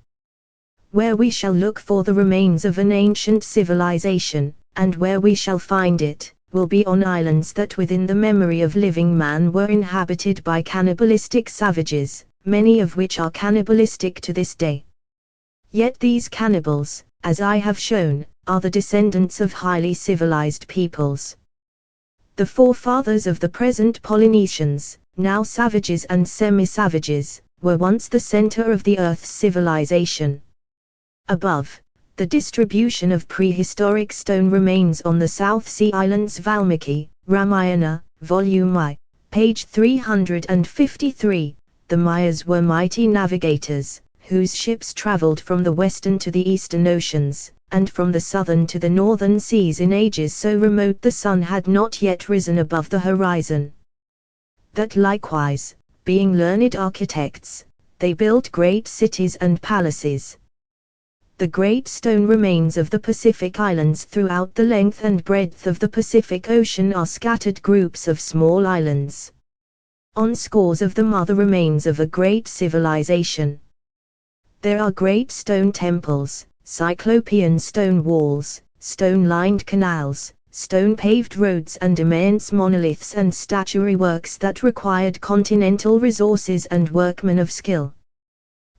Where we shall look for the remains of an ancient civilization, and where we shall find it, will be on islands that within the memory of living man were inhabited by cannibalistic savages, many of which are cannibalistic to this day. Yet these cannibals, as I have shown, are the descendants of highly civilized peoples. The forefathers of the present Polynesians, now savages and semi-savages, were once the center of the Earth's civilization. Above, the distribution of prehistoric stone remains on the South Sea Islands. Valmiki, Ramayana, Volume I, page 353. The Mayas were mighty navigators, whose ships traveled from the western to the eastern oceans, and from the southern to the northern seas in ages so remote the sun had not yet risen above the horizon. That likewise, being learned architects, they built great cities and palaces. The great stone remains of the Pacific Islands throughout the length and breadth of the Pacific Ocean are scattered groups of small islands. On scores of them are the remains of a great civilization. There are great stone temples, cyclopean stone walls, stone-lined canals, stone-paved roads and immense monoliths and statuary works that required continental resources and workmen of skill.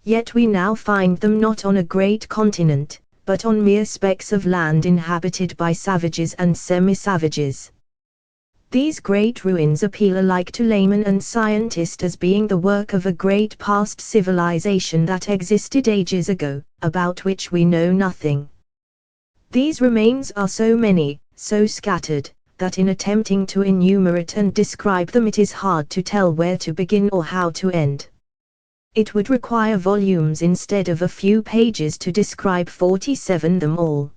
Yet we now find them not on a great continent, but on mere specks of land inhabited by savages and semi-savages. These great ruins appeal alike to layman and scientist as being the work of a great past civilization that existed ages ago, about which we know nothing. These remains are so many, so scattered, that in attempting to enumerate and describe them it is hard to tell where to begin or how to end. It would require volumes instead of a few pages to describe 47 them all.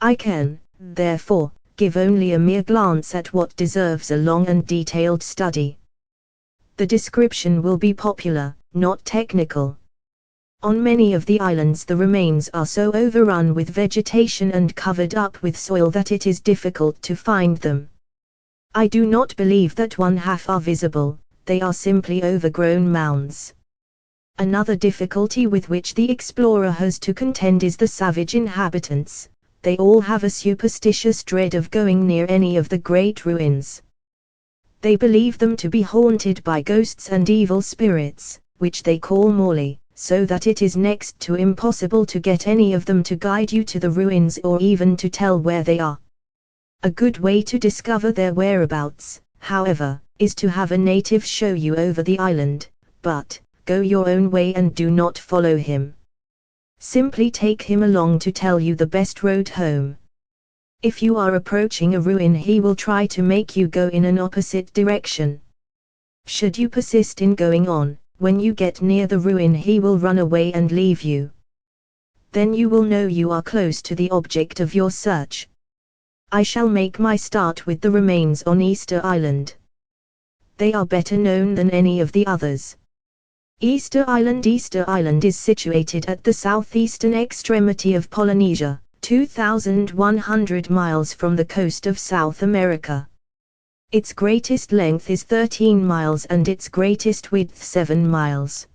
I can, therefore, give only a mere glance at what deserves a long and detailed study. The description will be popular, not technical. On many of the islands the remains are so overrun with vegetation and covered up with soil that it is difficult to find them. I do not believe that one half are visible, they are simply overgrown mounds. Another difficulty with which the explorer has to contend is the savage inhabitants. They all have a superstitious dread of going near any of the great ruins. They believe them to be haunted by ghosts and evil spirits, which they call Morley, so that it is next to impossible to get any of them to guide you to the ruins or even to tell where they are. A good way to discover their whereabouts, however, is to have a native show you over the island, but go your own way and do not follow him. Simply take him along to tell you the best road home. If you are approaching a ruin he will try to make you go in an opposite direction. Should you persist in going on, when you get near the ruin he will run away and leave you. Then you will know you are close to the object of your search. I shall make my start with the remains on Easter Island. They are better known than any of the others. Easter Island is situated at the southeastern extremity of Polynesia, 2,100 miles from the coast of South America. Its greatest length is 13 miles and its greatest width 7 miles.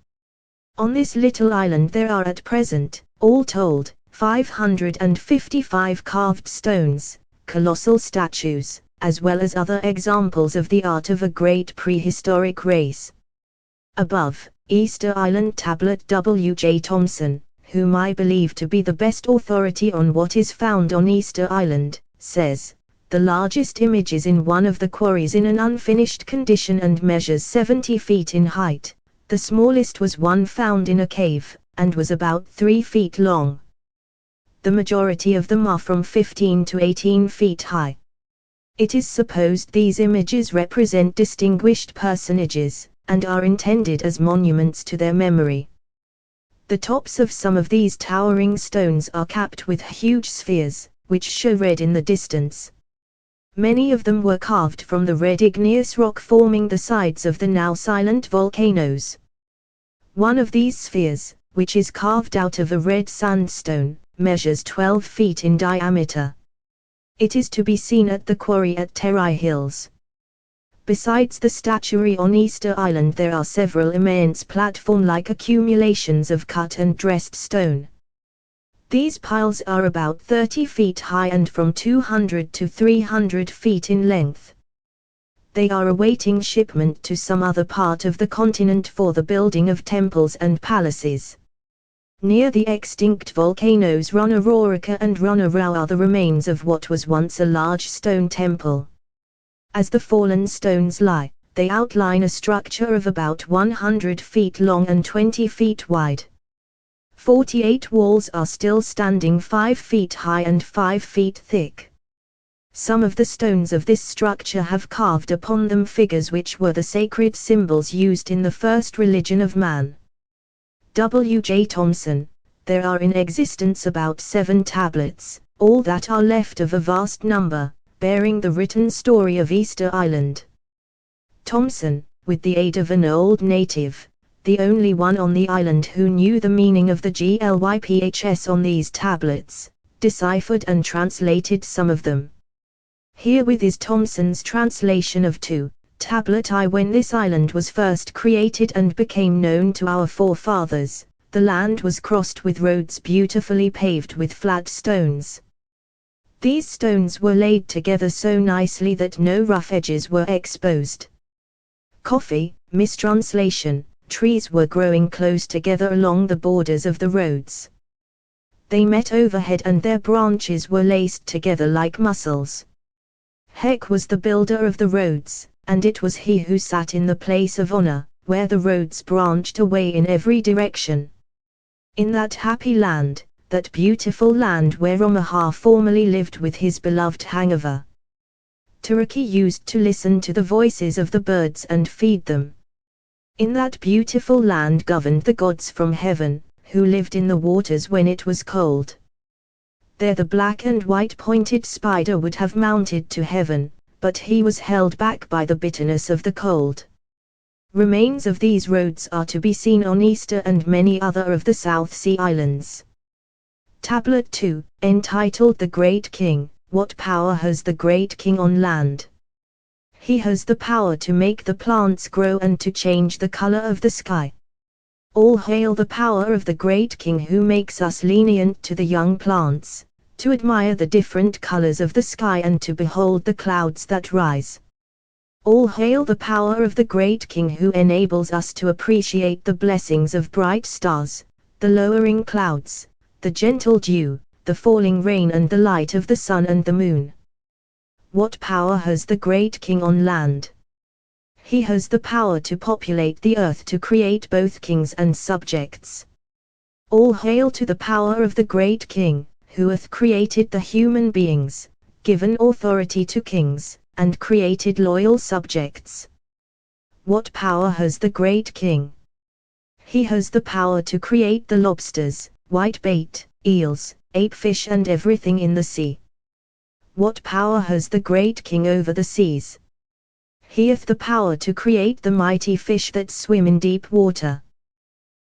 On this little island there are at present, all told, 555 carved stones, colossal statues, as well as other examples of the art of a great prehistoric race. Above, Easter Island tablet W. J. Thomson, whom I believe to be the best authority on what is found on Easter Island, says, the largest image is in one of the quarries in an unfinished condition and measures 70 feet in height. The smallest was one found in a cave, and was about 3 feet long. The majority of them are from 15 to 18 feet high. It is supposed these images represent distinguished personages, and are intended as monuments to their memory. The tops of some of these towering stones are capped with huge spheres, which show red in the distance. Many of them were carved from the red igneous rock forming the sides of the now silent volcanoes. One of these spheres, which is carved out of a red sandstone, measures 12 feet in diameter. It is to be seen at the quarry at Terrai Hills. Besides the statuary on Easter Island there are several immense platform-like accumulations of cut and dressed stone. These piles are about 30 feet high and from 200 to 300 feet in length. They are awaiting shipment to some other part of the continent for the building of temples and palaces. Near the extinct volcanoes Ronororica and Ronorau are the remains of what was once a large stone temple. As the fallen stones lie, they outline a structure of about 100 feet long and 20 feet wide. 48 walls are still standing 5 feet high and 5 feet thick. Some of the stones of this structure have carved upon them figures which were the sacred symbols used in the first religion of man. W. J. Thomson. There are in existence about 7 tablets, all that are left of a vast number, bearing the written story of Easter Island. Thomson, with the aid of an old native, the only one on the island who knew the meaning of the glyphs on these tablets, deciphered and translated some of them. Herewith is Thomson's translation of 2. Tablet I. When this island was first created and became known to our forefathers, the land was crossed with roads beautifully paved with flat stones. These stones were laid together so nicely that no rough edges were exposed. Coffee, mistranslation, trees were growing close together along the borders of the roads. They met overhead and their branches were laced together like muscles. Heck was the builder of the roads, and it was he who sat in the place of honor, where the roads branched away in every direction. In that happy land, that beautiful land where Omaha formerly lived with his beloved hangover, Turkey used to listen to the voices of the birds and feed them. In that beautiful land governed the gods from heaven, who lived in the waters when it was cold. There the black and white pointed spider would have mounted to heaven, but he was held back by the bitterness of the cold. Remains of these roads are to be seen on Easter and many other of the South Sea Islands. Tablet 2, entitled The Great King. What power has the Great King on land? He has the power to make the plants grow and to change the color of the sky. All hail the power of the Great King who makes us lenient to the young plants, to admire the different colors of the sky and to behold the clouds that rise. All hail the power of the Great King who enables us to appreciate the blessings of bright stars, the lowering clouds, the gentle dew, the falling rain and the light of the sun and the moon. What power has the Great King on land? He has the power to populate the earth to create both kings and subjects. All hail to the power of the Great King, who hath created the human beings, given authority to kings, and created loyal subjects. What power has the Great King? He has the power to create the lobsters, whitebait, eels, apefish and everything in the sea. What power has the Great King over the seas? He hath the power to create the mighty fish that swim in deep water.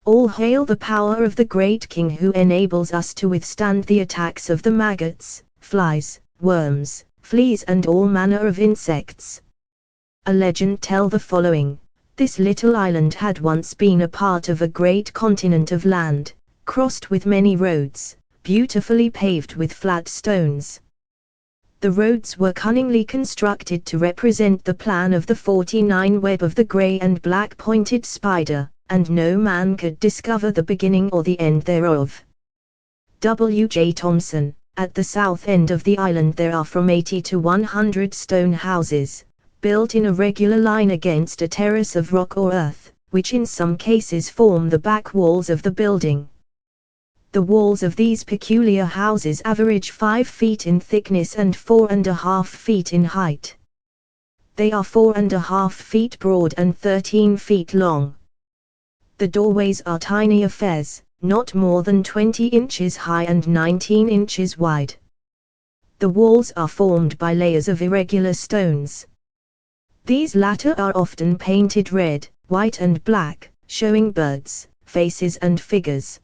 All hail the power of the Great King who enables us to withstand the attacks of the maggots, flies, worms, fleas and all manner of insects. A legend tell the following. This little island had once been a part of a great continent of land, crossed with many roads, beautifully paved with flat stones. The roads were cunningly constructed to represent the plan of the 49 web of the grey and black pointed spider, and no man could discover the beginning or the end thereof. W. J. Thomson. At the south end of the island there are from 80 to 100 stone houses, built in a regular line against a terrace of rock or earth, which in some cases form the back walls of the building. The walls of these peculiar houses average 5 feet in thickness and 4.5 feet in height. They are 4.5 feet broad and 13 feet long. The doorways are tiny affairs, not more than 20 inches high and 19 inches wide. The walls are formed by layers of irregular stones. These latter are often painted red, white and black, showing birds, faces and figures.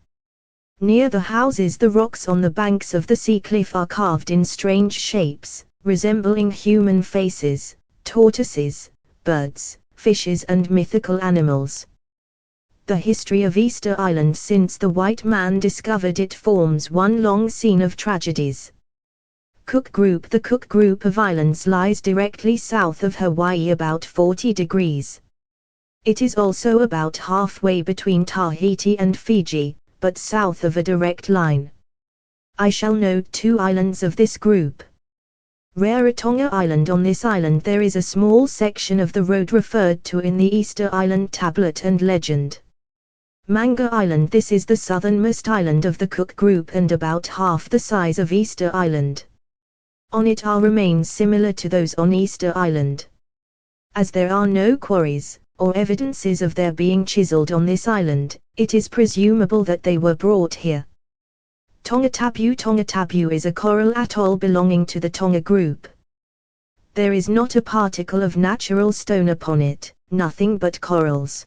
Near the houses the rocks on the banks of the sea cliff are carved in strange shapes, resembling human faces, tortoises, birds, fishes and mythical animals. The history of Easter Island since the white man discovered it forms one long scene of tragedies. Cook Group. The Cook Group of islands lies directly south of Hawaii about 40 degrees. It is also about halfway between Tahiti and Fiji, but south of a direct line. I shall note 2 islands of this group. Rarotonga Island. On this island there is a small section of the road referred to in the Easter Island tablet and legend. Manga Island. This is the southernmost island of the Cook Group and about half the size of Easter Island. On it are remains similar to those on Easter Island. As there are no quarries, or evidences of their being chiseled on this island, it is presumable that they were brought here. Tongatabu is a coral atoll belonging to the Tonga group. There is not a particle of natural stone upon it, nothing but corals.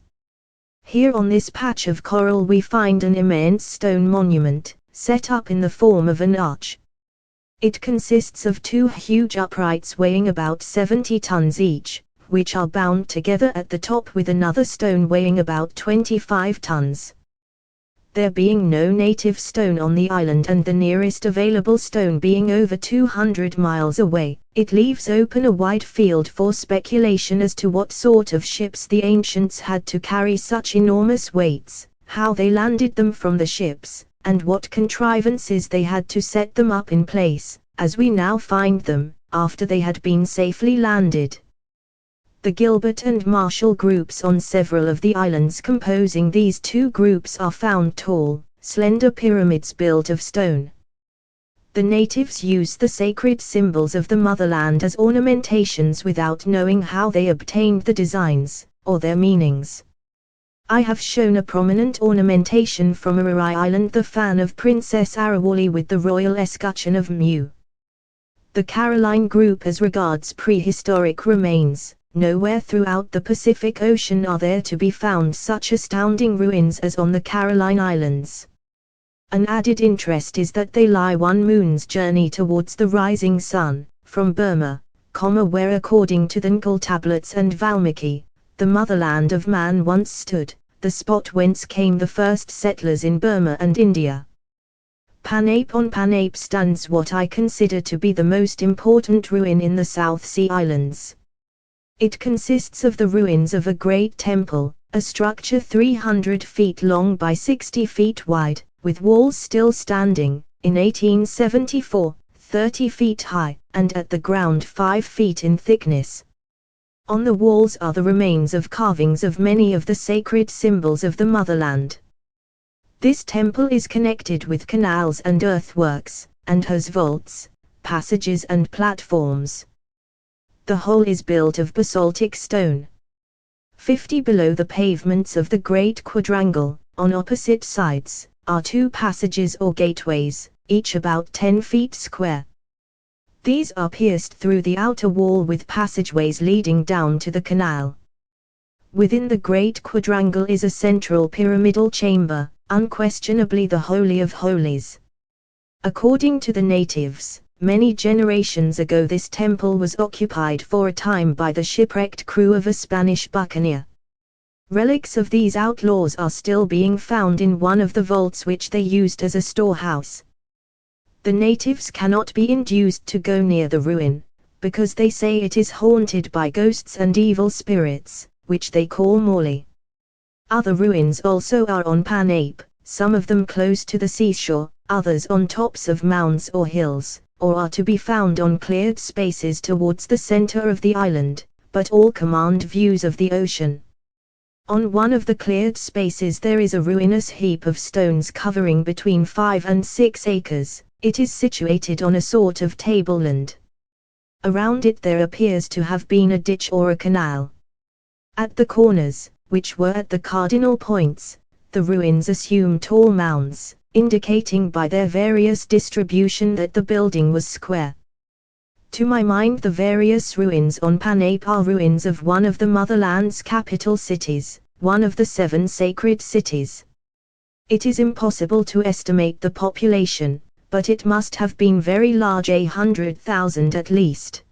Here on this patch of coral we find an immense stone monument, set up in the form of an arch. It consists of two huge uprights weighing about 70 tons each, which are bound together at the top with another stone weighing about 25 tons. There being no native stone on the island and the nearest available stone being over 200 miles away, it leaves open a wide field for speculation as to what sort of ships the ancients had to carry such enormous weights, how they landed them from the ships, and what contrivances they had to set them up in place, as we now find them, after they had been safely landed. The Gilbert and Marshall groups on several of the islands composing these two groups are found tall, slender pyramids built of stone. The natives used the sacred symbols of the motherland as ornamentations without knowing how they obtained the designs, or their meanings. I have shown a prominent ornamentation from Ararai Island, the fan of Princess Arawali with the royal escutcheon of Mu. The Caroline group as regards prehistoric remains. Nowhere throughout the Pacific Ocean are there to be found such astounding ruins as on the Caroline Islands. An added interest is that they lie 1 moon's journey towards the rising sun, from Burma, where according to the Ngul tablets and Valmiki, the motherland of man once stood, the spot whence came the first settlers in Burma and India. Panape on Panape stands what I consider to be the most important ruin in the South Sea Islands. It consists of the ruins of a great temple, a structure 300 feet long by 60 feet wide, with walls still standing, in 1874, 30 feet high, and at the ground 5 feet in thickness. On the walls are the remains of carvings of many of the sacred symbols of the motherland. This temple is connected with canals and earthworks, and has vaults, passages and platforms. The whole is built of basaltic stone. 50 below the pavements of the Great Quadrangle, on opposite sides, are 2 passages or gateways, each about 10 feet square. These are pierced through the outer wall with passageways leading down to the canal. Within the Great Quadrangle is a central pyramidal chamber, unquestionably the Holy of Holies. According to the natives, many generations ago this temple was occupied for a time by the shipwrecked crew of a Spanish buccaneer. Relics of these outlaws are still being found in one of the vaults which they used as a storehouse. The natives cannot be induced to go near the ruin, because they say it is haunted by ghosts and evil spirits, which they call Morley. Other ruins also are on Panape, some of them close to the seashore, others on tops of mounds or hills, or are to be found on cleared spaces towards the center of the island, but all command views of the ocean. On one of the cleared spaces there is a ruinous heap of stones covering between 5 and 6 acres, it is situated on a sort of tableland. Around it there appears to have been a ditch or a canal. At the corners, which were at the cardinal points, the ruins assume tall mounds, indicating by their various distribution that the building was square. To my mind the various ruins on Panape are ruins of one of the motherland's capital cities, one of the 7 sacred cities. It is impossible to estimate the population, but it must have been very large, 100,000 at least.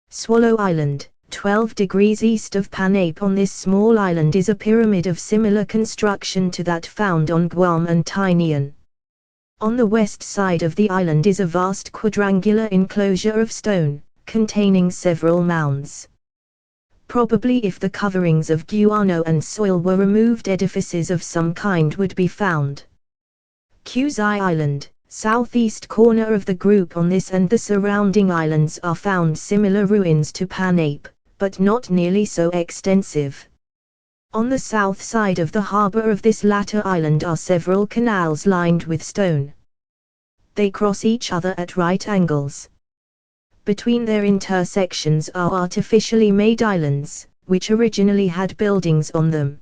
Swallow Island, 12 degrees east of Panape. On this small island is a pyramid of similar construction to that found on Guam and Tinian. On the west side of the island is a vast quadrangular enclosure of stone, containing several mounds. Probably if the coverings of guano and soil were removed, edifices of some kind would be found. Kuzai Island, southeast corner of the group. On this and the surrounding islands are found similar ruins to Panape, but not nearly so extensive. On the south side of the harbor of this latter island are several canals lined with stone. They cross each other at right angles. Between their intersections are artificially made islands, which originally had buildings on them.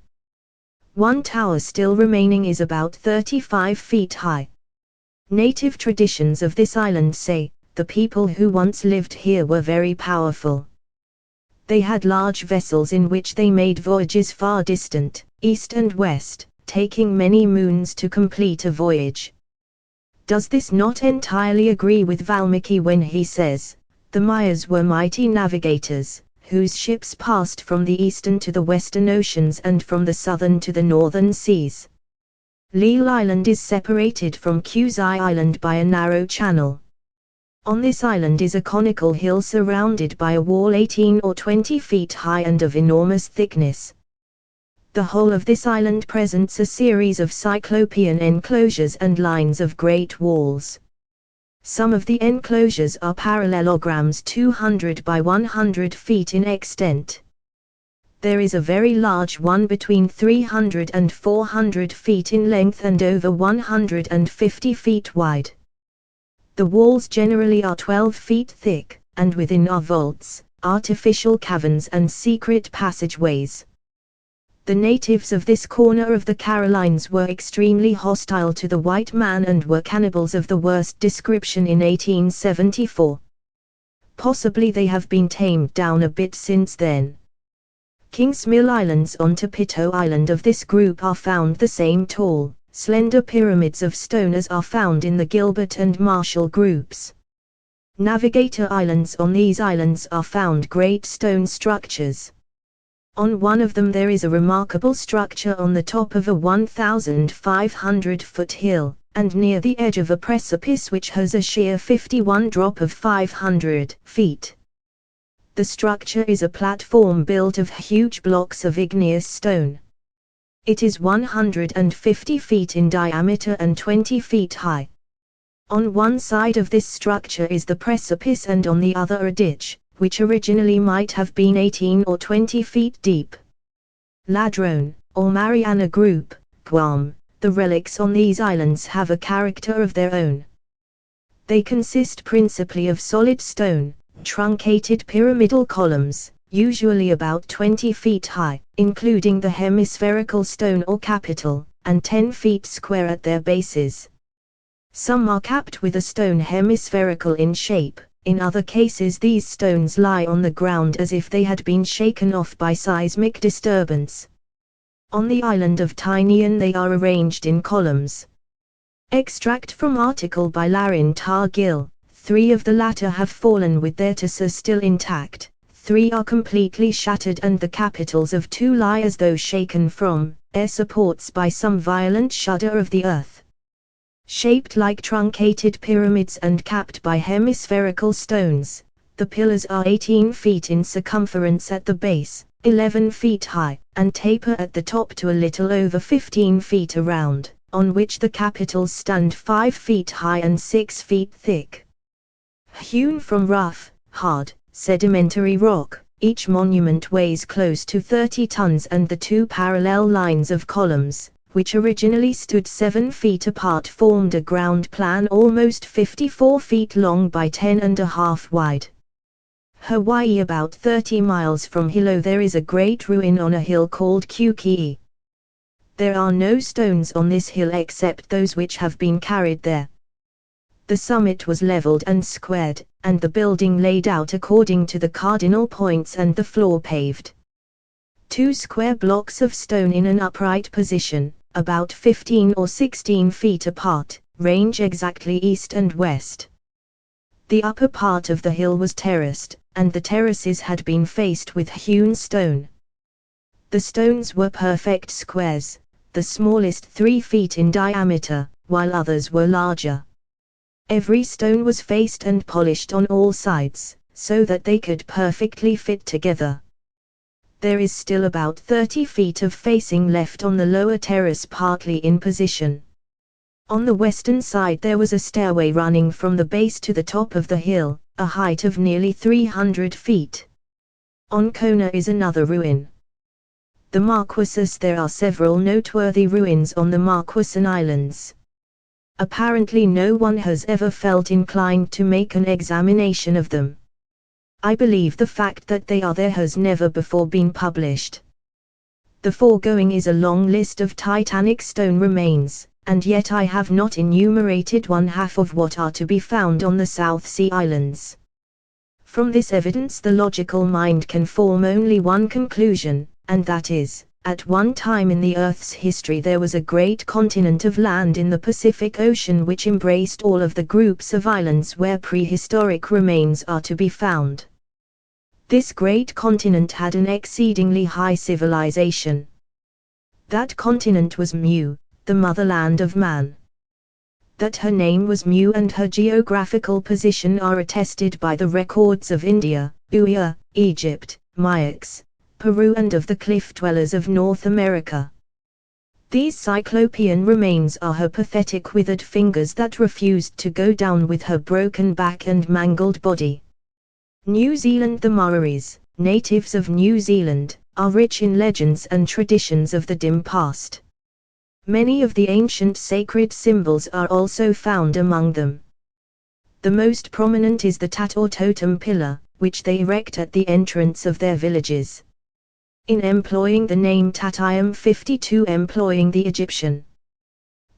One tower still remaining is about 35 feet high. Native traditions of this island say, the people who once lived here were very powerful. They had large vessels in which they made voyages far distant, east and west, taking many moons to complete a voyage. Does this not entirely agree with Valmiki when he says, the Mayas were mighty navigators, whose ships passed from the eastern to the western oceans and from the southern to the northern seas? Leal Island is separated from Kusai Island by a narrow channel. On this island is a conical hill surrounded by a wall 18 or 20 feet high and of enormous thickness. The whole of this island presents a series of cyclopean enclosures and lines of great walls. Some of the enclosures are parallelograms 200 by 100 feet in extent. There is a very large one between 300 and 400 feet in length and over 150 feet wide. The walls generally are 12 feet thick, and within are vaults, artificial caverns and secret passageways. The natives of this corner of the Carolines were extremely hostile to the white man and were cannibals of the worst description in 1874. Possibly they have been tamed down a bit since then. King's Mill Islands on Topito Island of this group are found the same tall, slender pyramids of stone as are found in the Gilbert and Marshall groups. Navigator Islands on these islands are found great stone structures. On one of them there is a remarkable structure on the top of a 1,500-foot hill, and near the edge of a precipice which has a sheer 51 drop of 500 feet. The structure is a platform built of huge blocks of igneous stone. It is 150 feet in diameter and 20 feet high. On one side of this structure is the precipice and on the other a ditch, which originally might have been 18 or 20 feet deep. Ladrone, or Mariana Group, Guam, the relics on these islands have a character of their own. They consist principally of solid stone, truncated pyramidal columns, usually about 20 feet high, including the hemispherical stone or capital, and 10 feet square at their bases. Some are capped with a stone hemispherical in shape. In other cases these stones lie on the ground as if they had been shaken off by seismic disturbance. On the island of Tinian they are arranged in columns. Extract from article by Larin Tar-Gill. 3 of the latter have fallen with their tarsus still intact, 3 are completely shattered and the capitals of 2 lie as though shaken from air supports by some violent shudder of the earth. Shaped like truncated pyramids and capped by hemispherical stones, the pillars are 18 feet in circumference at the base, 11 feet high, and taper at the top to a little over 15 feet around, on which the capitals stand 5 feet high and 6 feet thick. Hewn from rough, hard, sedimentary rock, each monument weighs close to 30 tons and the 2 parallel lines of columns, which originally stood 7 feet apart, formed a ground plan almost 54 feet long by 10.5 wide. Hawaii, about 30 miles from Hilo, there is a great ruin on a hill called Kukii. There are no stones on this hill except those which have been carried there. The summit was leveled and squared, and the building laid out according to the cardinal points and the floor paved. 2 square blocks of stone in an upright position, about 15 or 16 feet apart, range exactly east and west. The upper part of the hill was terraced, and the terraces had been faced with hewn stone. The stones were perfect squares, the smallest 3 feet in diameter, while others were larger. Every stone was faced and polished on all sides, so that they could perfectly fit together. There is still about 30 feet of facing left on the lower terrace, partly in position. On the western side there was a stairway running from the base to the top of the hill, a height of nearly 300 feet. On Kona is another ruin. The Marquesas. There are several noteworthy ruins on the Marquesan Islands. Apparently no one has ever felt inclined to make an examination of them. I believe the fact that they are there has never before been published. The foregoing is a long list of Titanic stone remains, and yet I have not enumerated one half of what are to be found on the South Sea Islands. From this evidence the logical mind can form only one conclusion, and that is, at one time in the Earth's history there was a great continent of land in the Pacific Ocean which embraced all of the groups of islands where prehistoric remains are to be found. This great continent had an exceedingly high civilization. That continent was Mu, the motherland of man. That her name was Mu and her geographical position are attested by the records of India, Uia, Egypt, Mayax, Peru and of the cliff dwellers of North America. These cyclopean remains are her pathetic withered fingers that refused to go down with her broken back and mangled body. New Zealand. The Maoris, natives of New Zealand, are rich in legends and traditions of the dim past. Many of the ancient sacred symbols are also found among them. The most prominent is the tat or totem pillar, which they erect at the entrance of their villages. In employing the name tat I am 52 employing the Egyptian.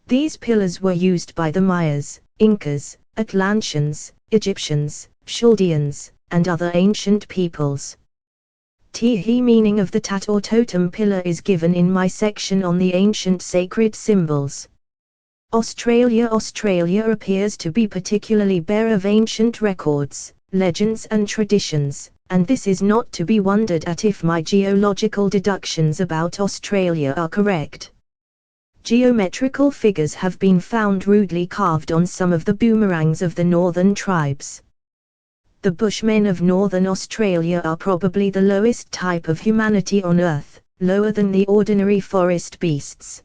These pillars were used by the Mayas, Incas, Atlanteans, Egyptians, Chaldeans, and other ancient peoples. The meaning of the tat or totem pillar is given in my section on the ancient sacred symbols. Australia appears to be particularly bare of ancient records, legends and traditions, and this is not to be wondered at if my geological deductions about Australia are correct. Geometrical figures have been found rudely carved on some of the boomerangs of the northern tribes. The Bushmen of northern Australia are probably the lowest type of humanity on Earth, lower than the ordinary forest beasts.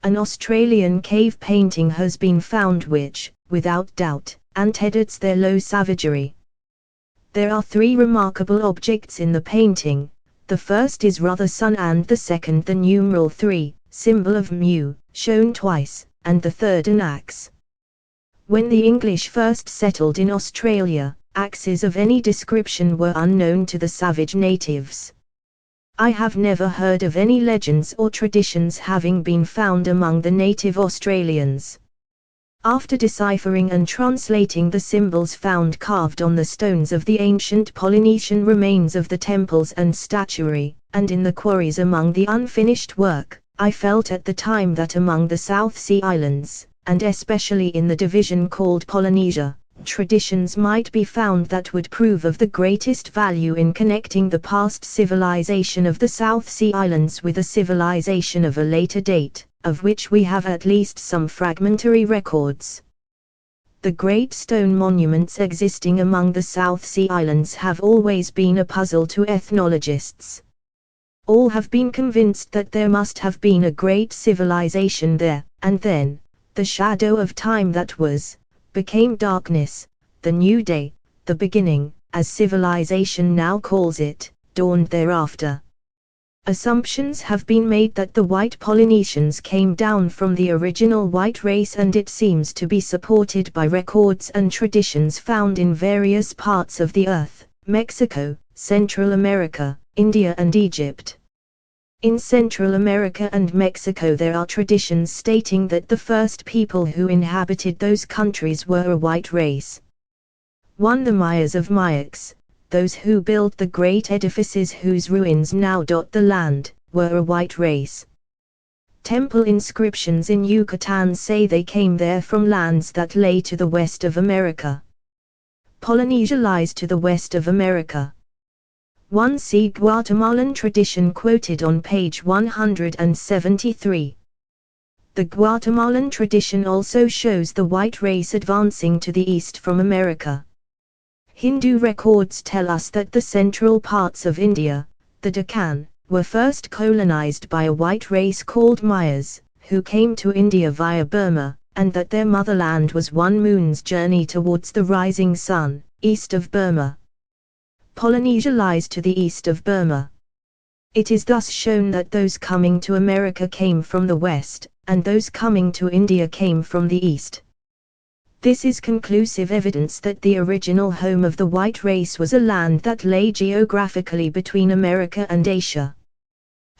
An Australian cave painting has been found which, without doubt, antedates their low savagery. There are three remarkable objects in the painting. The first is rather sun and the second the numeral 3, symbol of Mu, shown twice, and the third an axe. When the English first settled in Australia, axes of any description were unknown to the savage natives. I have never heard of any legends or traditions having been found among the native Australians. After deciphering and translating the symbols found carved on the stones of the ancient Polynesian remains of the temples and statuary, and in the quarries among the unfinished work, I felt at the time that among the South Sea Islands, and especially in the division called Polynesia, traditions might be found that would prove of the greatest value in connecting the past civilization of the South Sea Islands with a civilization of a later date, of which we have at least some fragmentary records. The great stone monuments existing among the South Sea Islands have always been a puzzle to ethnologists. All have been convinced that there must have been a great civilization there, and then, the shadow of time that was, became darkness, the new day, the beginning, as civilization now calls it, dawned thereafter. Assumptions have been made that the white Polynesians came down from the original white race, and it seems to be supported by records and traditions found in various parts of the earth, Mexico, Central America, India and Egypt. In Central America and Mexico there are traditions stating that the first people who inhabited those countries were a white race. 1. The Mayas of Mayax, those who built the great edifices whose ruins now dot the land, were a white race. Temple inscriptions in Yucatan say they came there from lands that lay to the west of America. Polynesia lies to the west of America. 1. See Guatemalan tradition quoted on page 173. The Guatemalan tradition also shows the white race advancing to the east from America. Hindu records tell us that the central parts of India, the Deccan, were first colonized by a white race called Mayas, who came to India via Burma, and that their motherland was one moon's journey towards the rising sun, east of Burma. Polynesia lies to the east of Burma. It is thus shown that those coming to America came from the west, and those coming to India came from the east. This is conclusive evidence that the original home of the white race was a land that lay geographically between America and Asia.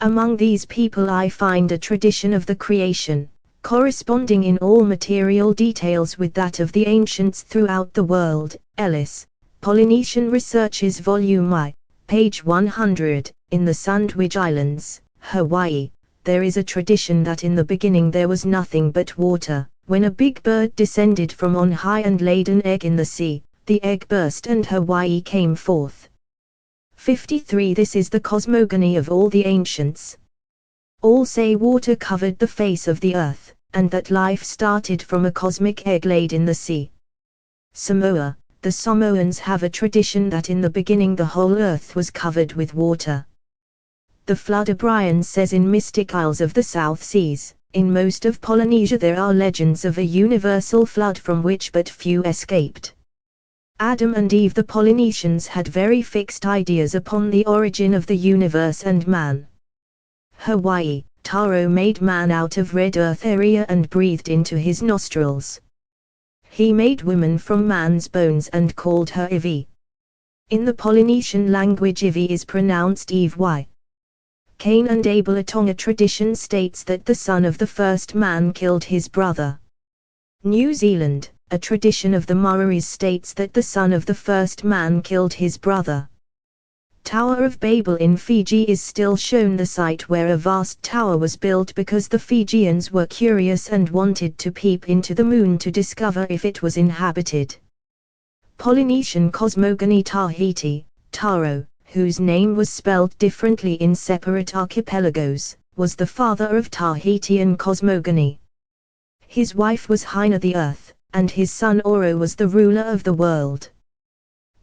Among these people I find a tradition of the creation, corresponding in all material details with that of the ancients throughout the world. Ellis, Polynesian Researches Volume I, page 100, in the Sandwich Islands, Hawaii, there is a tradition that in the beginning there was nothing but water. When a big bird descended from on high and laid an egg in the sea, the egg burst and Hawaii came forth. 53. This is the cosmogony of all the ancients. All say water covered the face of the earth, and that life started from a cosmic egg laid in the sea. Samoa, the Samoans have a tradition that in the beginning the whole earth was covered with water. The flood O'Brien says in Mystic Isles of the South Seas. In most of Polynesia there are legends of a universal flood from which but few escaped. Adam and Eve the Polynesians had very fixed ideas upon the origin of the universe and man. Hawaii, Taro made man out of red earth area and breathed into his nostrils. He made woman from man's bones and called her Ivi. In the Polynesian language Ivi is pronounced Eve. Cain and Abel. A Tonga tradition states that the son of the first man killed his brother. New Zealand, a tradition of the Maoris states that the son of the first man killed his brother. Tower of Babel in Fiji is still shown, the site where a vast tower was built because the Fijians were curious and wanted to peep into the moon to discover if it was inhabited. Polynesian cosmogony Tahiti, Taro, whose name was spelled differently in separate archipelagos, was the father of Tahitian cosmogony. His wife was Haina the earth, and his son Oro was the ruler of the world.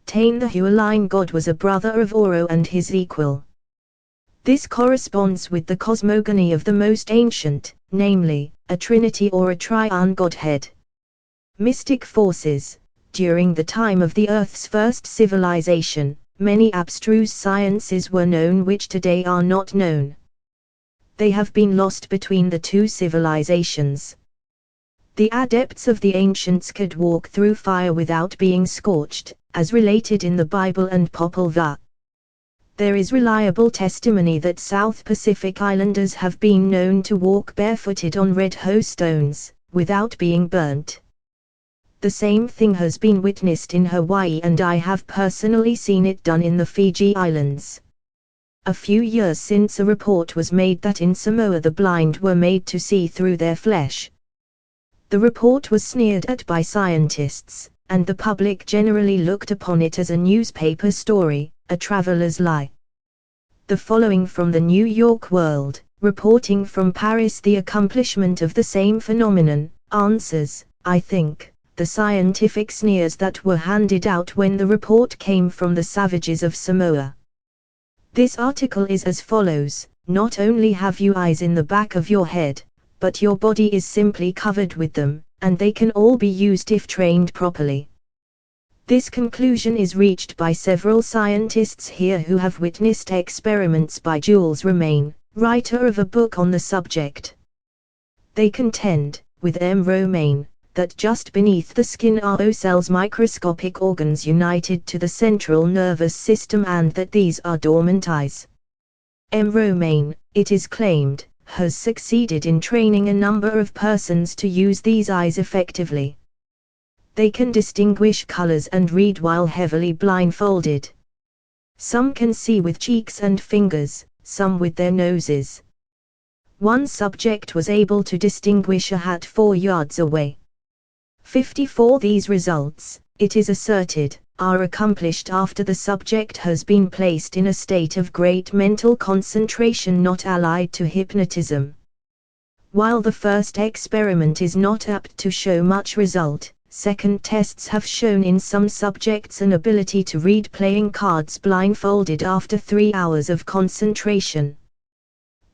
Tain the Hualine god was a brother of Oro and his equal. This corresponds with the cosmogony of the most ancient, namely, a trinity or a triune godhead. Mystic forces. During the time of the Earth's first civilization, many abstruse sciences were known which today are not known. They have been lost between the two civilizations. The adepts of the ancients could walk through fire without being scorched, as related in the Bible and Popol Vuh. There is reliable testimony that South Pacific Islanders have been known to walk barefooted on red hoe stones, without being burnt. The same thing has been witnessed in Hawaii, and I have personally seen it done in the Fiji Islands. A few years since a report was made that in Samoa the blind were made to see through their flesh. The report was sneered at by scientists, and the public generally looked upon it as a newspaper story, a traveler's lie. The following from the New York World, reporting from Paris the accomplishment of the same phenomenon, answers, I think, the scientific sneers that were handed out when the report came from the savages of Samoa. This article is as follows: not only have you eyes in the back of your head, but your body is simply covered with them, and they can all be used if trained properly. This conclusion is reached by several scientists here who have witnessed experiments by Jules Romain, writer of a book on the subject. They contend, with M. Romain, that just beneath the skin are O-cells, microscopic organs united to the central nervous system, and that these are dormant eyes. M. Romain, it is claimed, has succeeded in training a number of persons to use these eyes effectively. They can distinguish colors and read while heavily blindfolded. Some can see with cheeks and fingers, some with their noses. One subject was able to distinguish a hat 4 yards away. 54. These results, it is asserted, are accomplished after the subject has been placed in a state of great mental concentration not allied to hypnotism. While the first experiment is not apt to show much result, second tests have shown in some subjects an ability to read playing cards blindfolded after 3 hours of concentration.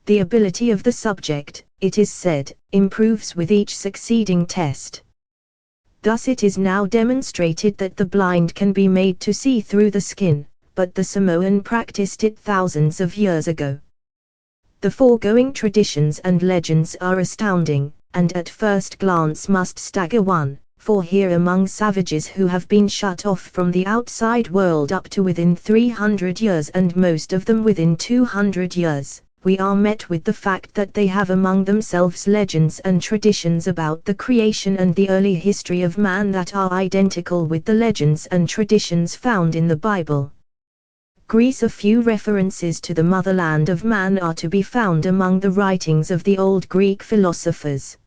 The ability of the subject, it is said, improves with each succeeding test. Thus it is now demonstrated that the blind can be made to see through the skin, but the Samoan practiced it thousands of years ago. The foregoing traditions and legends are astounding, and at first glance must stagger one, for here among savages who have been shut off from the outside world up to within 300 years and most of them within 200 years, we are met with the fact that they have among themselves legends and traditions about the creation and the early history of man that are identical with the legends and traditions found in the Bible. Greece. A few references to the motherland of man are to be found among the writings of the old Greek philosophers.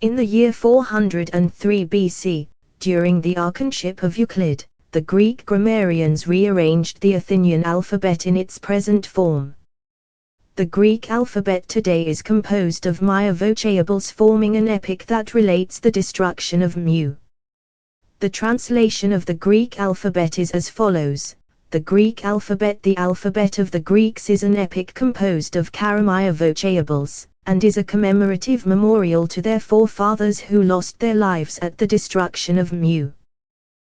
In the year 403 BC, during the archonship of Euclid, the Greek grammarians rearranged the Athenian alphabet in its present form. The Greek alphabet today is composed of Maya vocables forming an epic that relates the destruction of Mu. The translation of the Greek alphabet is as follows. The Greek alphabet. The alphabet of the Greeks is an epic composed of Karamaya vocables, and is a commemorative memorial to their forefathers who lost their lives at the destruction of Mu.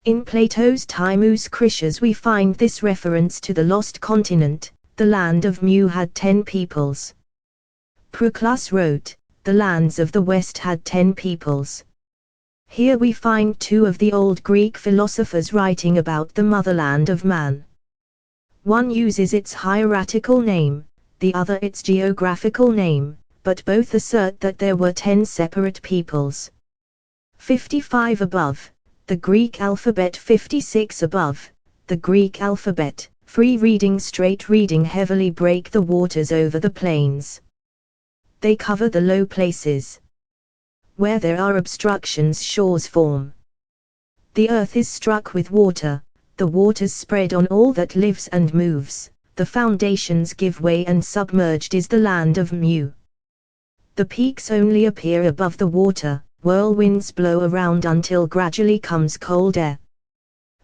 In Plato's Timus Critias we find this reference to the lost continent. The land of Mu had 10 peoples. Proclus wrote, the lands of the west had 10 peoples. Here we find two of the old Greek philosophers writing about the motherland of man. One uses its hieratical name, the other its geographical name, but both assert that there were 10 separate peoples. 55 above, the Greek alphabet. 56 above, the Greek alphabet. Free reading, straight reading, heavily break the waters over the plains. They cover the low places. Where there are obstructions, shores form. The earth is struck with water, the waters spread on all that lives and moves, the foundations give way and submerged is the land of Mu. The peaks only appear above the water, whirlwinds blow around until gradually comes cold air.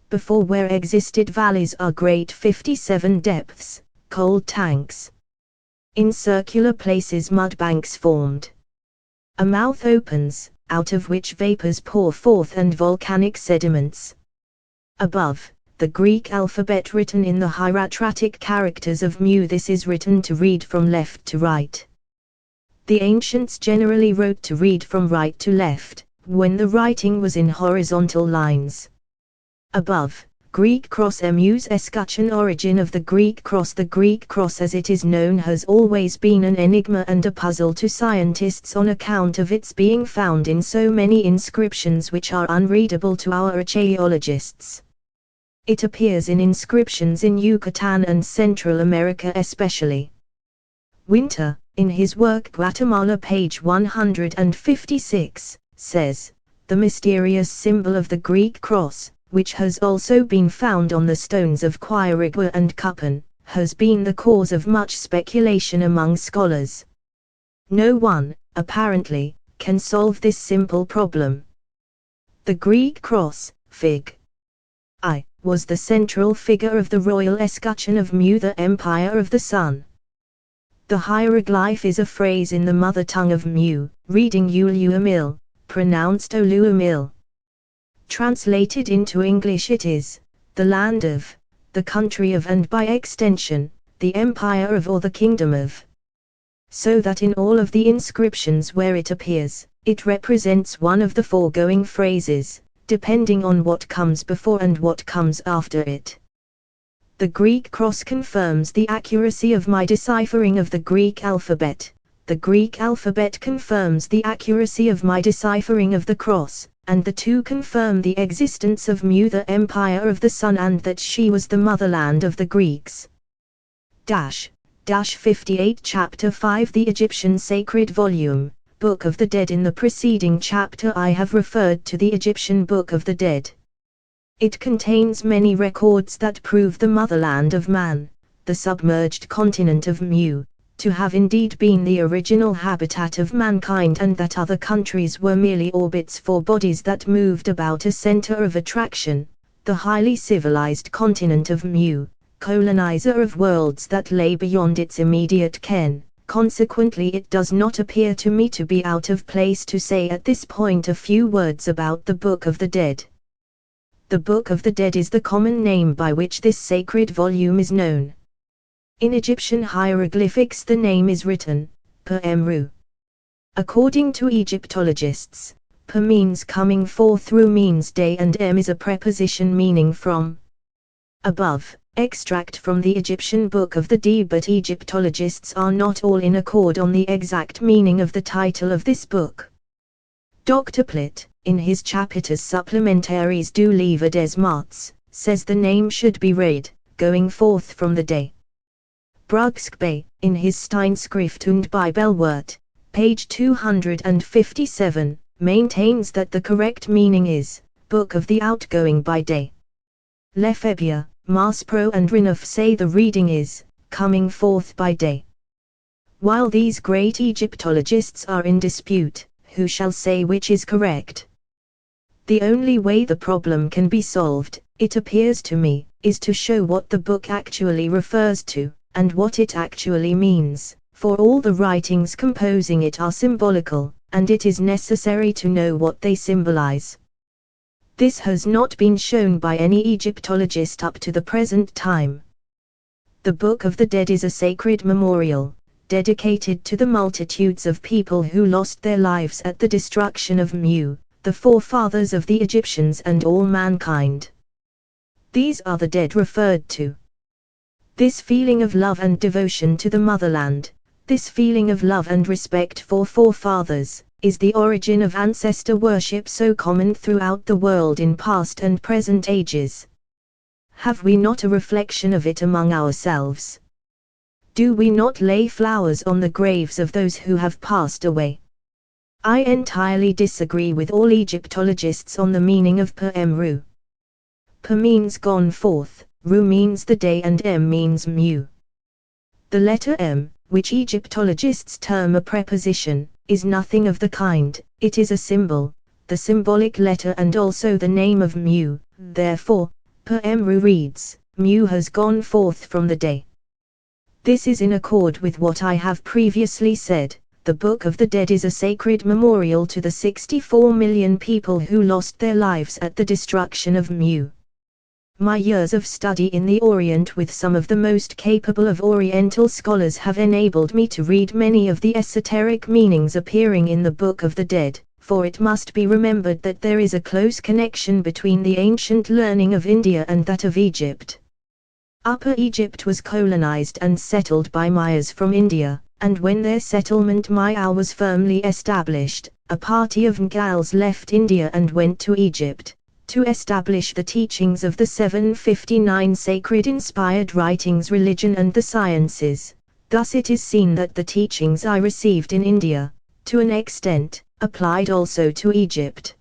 Before where existed valleys are great 57 depths, cold tanks. In circular places mud banks formed. A mouth opens, out of which vapors pour forth and volcanic sediments. Above, the Greek alphabet written in the hieratic characters of Mu. This is written to read from left to right. The ancients generally wrote to read from right to left, when the writing was in horizontal lines. Above, Greek cross. Mu's escutcheon. Origin of the Greek cross. The Greek cross as it is known has always been an enigma and a puzzle to scientists on account of its being found in so many inscriptions which are unreadable to our archaeologists. It appears in inscriptions in Yucatan and Central America especially. Winter, in his work Guatemala page 156, says, the mysterious symbol of the Greek cross, which has also been found on the stones of Quirigua and Cupan, has been the cause of much speculation among scholars. No one, apparently, can solve this simple problem. The Greek cross, Fig. I, was the central figure of the royal escutcheon of Mu, the Empire of the Sun. The hieroglyph is a phrase in the mother tongue of Mu, reading Uluamil, pronounced Oluamil. Translated into English it is, the land of, the country of and by extension, the empire of or the kingdom of. So that in all of the inscriptions where it appears, it represents one of the foregoing phrases, depending on what comes before and what comes after it. The Greek cross confirms the accuracy of my deciphering of the Greek alphabet. The Greek alphabet confirms the accuracy of my deciphering of the cross, and the two confirm the existence of Mu, the Empire of the Sun, and that she was the motherland of the Greeks. 58 Chapter 5 The Egyptian Sacred Volume, Book of the Dead. In the preceding chapter I have referred to the Egyptian Book of the Dead. It contains many records that prove the motherland of man, the submerged continent of Mu, to have indeed been the original habitat of mankind, and that other countries were merely orbits for bodies that moved about a center of attraction, the highly civilized continent of Mu, colonizer of worlds that lay beyond its immediate ken. Consequently, it does not appear to me to be out of place to say at this point a few words about the Book of the Dead. The Book of the Dead is the common name by which this sacred volume is known. In Egyptian hieroglyphics the name is written, Per Emru. According to Egyptologists, Per means coming forth, ru means day, and em is a preposition meaning from. Above, extract from the Egyptian Book of the Dead, but Egyptologists are not all in accord on the exact meaning of the title of this book. Dr. Plitt, in his Chapitres Supplementaries du Livre des Morts, says the name should be read, going forth from the day. Brugskbe, in his Steinschrift und Bibelwort, page 257, maintains that the correct meaning is, Book of the Outgoing by Day. Lefebvre, Maspero and Renouf say the reading is, Coming Forth by Day. While these great Egyptologists are in dispute, who shall say which is correct? The only way the problem can be solved, it appears to me, is to show what the book actually refers to, and what it actually means, for all the writings composing it are symbolical, and it is necessary to know what they symbolize. This has not been shown by any Egyptologist up to the present time. The Book of the Dead is a sacred memorial, dedicated to the multitudes of people who lost their lives at the destruction of Mu, the forefathers of the Egyptians and all mankind. These are the dead referred to. This feeling of love and devotion to the motherland, this feeling of love and respect for forefathers, is the origin of ancestor worship so common throughout the world in past and present ages. Have we not a reflection of it among ourselves? Do we not lay flowers on the graves of those who have passed away? I entirely disagree with all Egyptologists on the meaning of per emru. Per means gone forth, ru means the day, and em means mu. The letter m, which Egyptologists term a preposition, is nothing of the kind. It is a symbol, the symbolic letter and also the name of Mu. Therefore, per emru reads, Mu has gone forth from the day. This is in accord with what I have previously said. The Book of the Dead is a sacred memorial to the 64 million people who lost their lives at the destruction of Mu. My years of study in the Orient with some of the most capable of Oriental scholars have enabled me to read many of the esoteric meanings appearing in the Book of the Dead, for it must be remembered that there is a close connection between the ancient learning of India and that of Egypt. Upper Egypt was colonized and settled by Mayas from India, and when their settlement Maya was firmly established, a party of Mughals left India and went to Egypt to establish the teachings of the 759 sacred inspired writings, religion and the sciences. Thus it is seen that the teachings I received in India, to an extent, applied also to Egypt.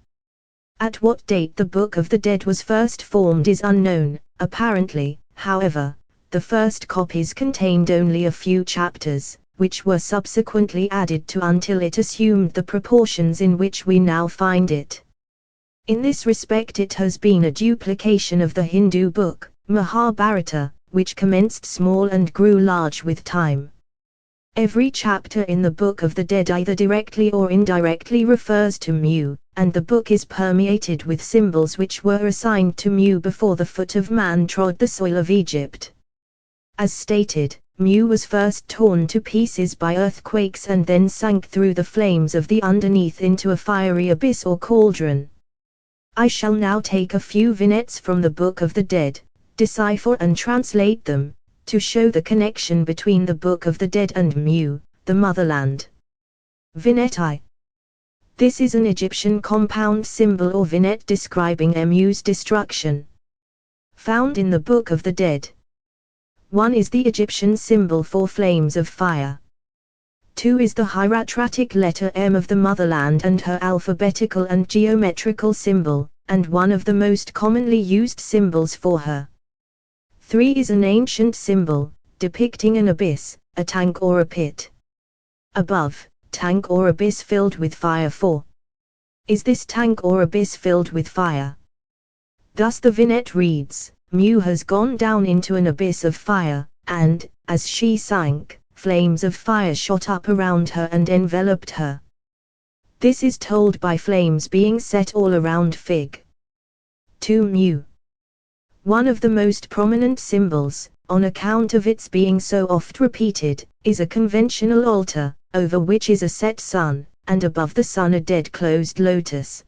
At what date the Book of the Dead was first formed is unknown. Apparently, however, the first copies contained only a few chapters, which were subsequently added to until it assumed the proportions in which we now find it. In this respect it has been a duplication of the Hindu book, Mahabharata, which commenced small and grew large with time. Every chapter in the Book of the Dead either directly or indirectly refers to Mu, and the book is permeated with symbols which were assigned to Mu before the foot of man trod the soil of Egypt. As stated, Mu was first torn to pieces by earthquakes and then sank through the flames of the underneath into a fiery abyss or cauldron. I shall now take a few vignettes from the Book of the Dead, decipher and translate them, to show the connection between the Book of the Dead and Mu, the motherland. Vignette I. This is an Egyptian compound symbol or vignette describing Mu's destruction. Found in the Book of the Dead. 1 is the Egyptian symbol for flames of fire. 2 is the hieratic letter M of the motherland and her alphabetical and geometrical symbol, and one of the most commonly used symbols for her. 3 is an ancient symbol, depicting an abyss, a tank or a pit. Above, tank or abyss filled with fire. 4. Is this tank or abyss filled with fire? Thus the vignette reads, Mu has gone down into an abyss of fire, and, as she sank, flames of fire shot up around her and enveloped her. This is told by flames being set all around Fig. 2 Mu. One of the most prominent symbols, on account of its being so oft repeated, is a conventional altar, over which is a set sun, and above the sun a dead closed lotus.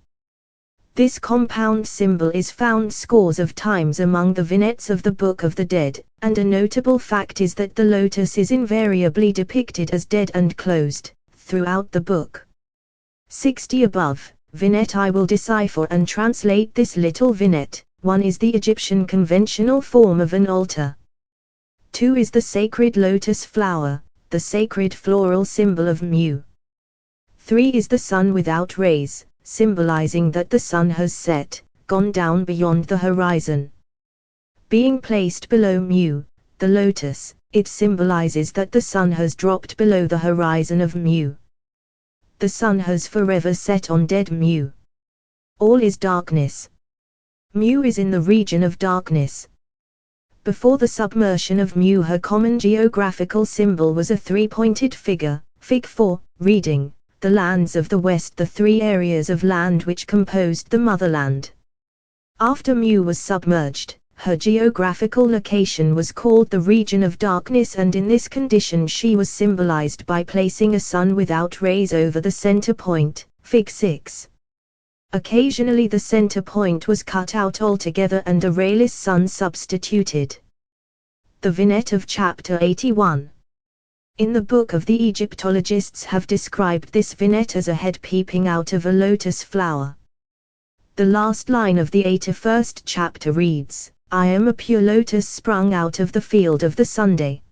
This compound symbol is found scores of times among the vignettes of the Book of the Dead, and a notable fact is that the lotus is invariably depicted as dead and closed, throughout the book. 60 above, vignette. I will decipher and translate this little vignette. 1 is the Egyptian conventional form of an altar. 2 is the sacred lotus flower, the sacred floral symbol of Mu. 3 is the sun without rays, symbolizing that the sun has set, gone down beyond the horizon. Being placed below Mu, the lotus, it symbolizes that the sun has dropped below the horizon of Mu. The sun has forever set on dead Mu. All is darkness. Mu is in the region of darkness. Before the submersion of Mu, her common geographical symbol was a three-pointed figure, Fig. 4, reading, the lands of the West, the three areas of land which composed the motherland. After Mu was submerged, her geographical location was called the region of darkness, and in this condition she was symbolized by placing a sun without rays over the center point, Fig. 6. Occasionally the center point was cut out altogether and a rayless sun substituted. The vignette of chapter 81. In the book of the Egyptologists have described this vignette as a head peeping out of a lotus flower. The last line of the 81st chapter reads, I am a pure lotus sprung out of the field of the Sunday.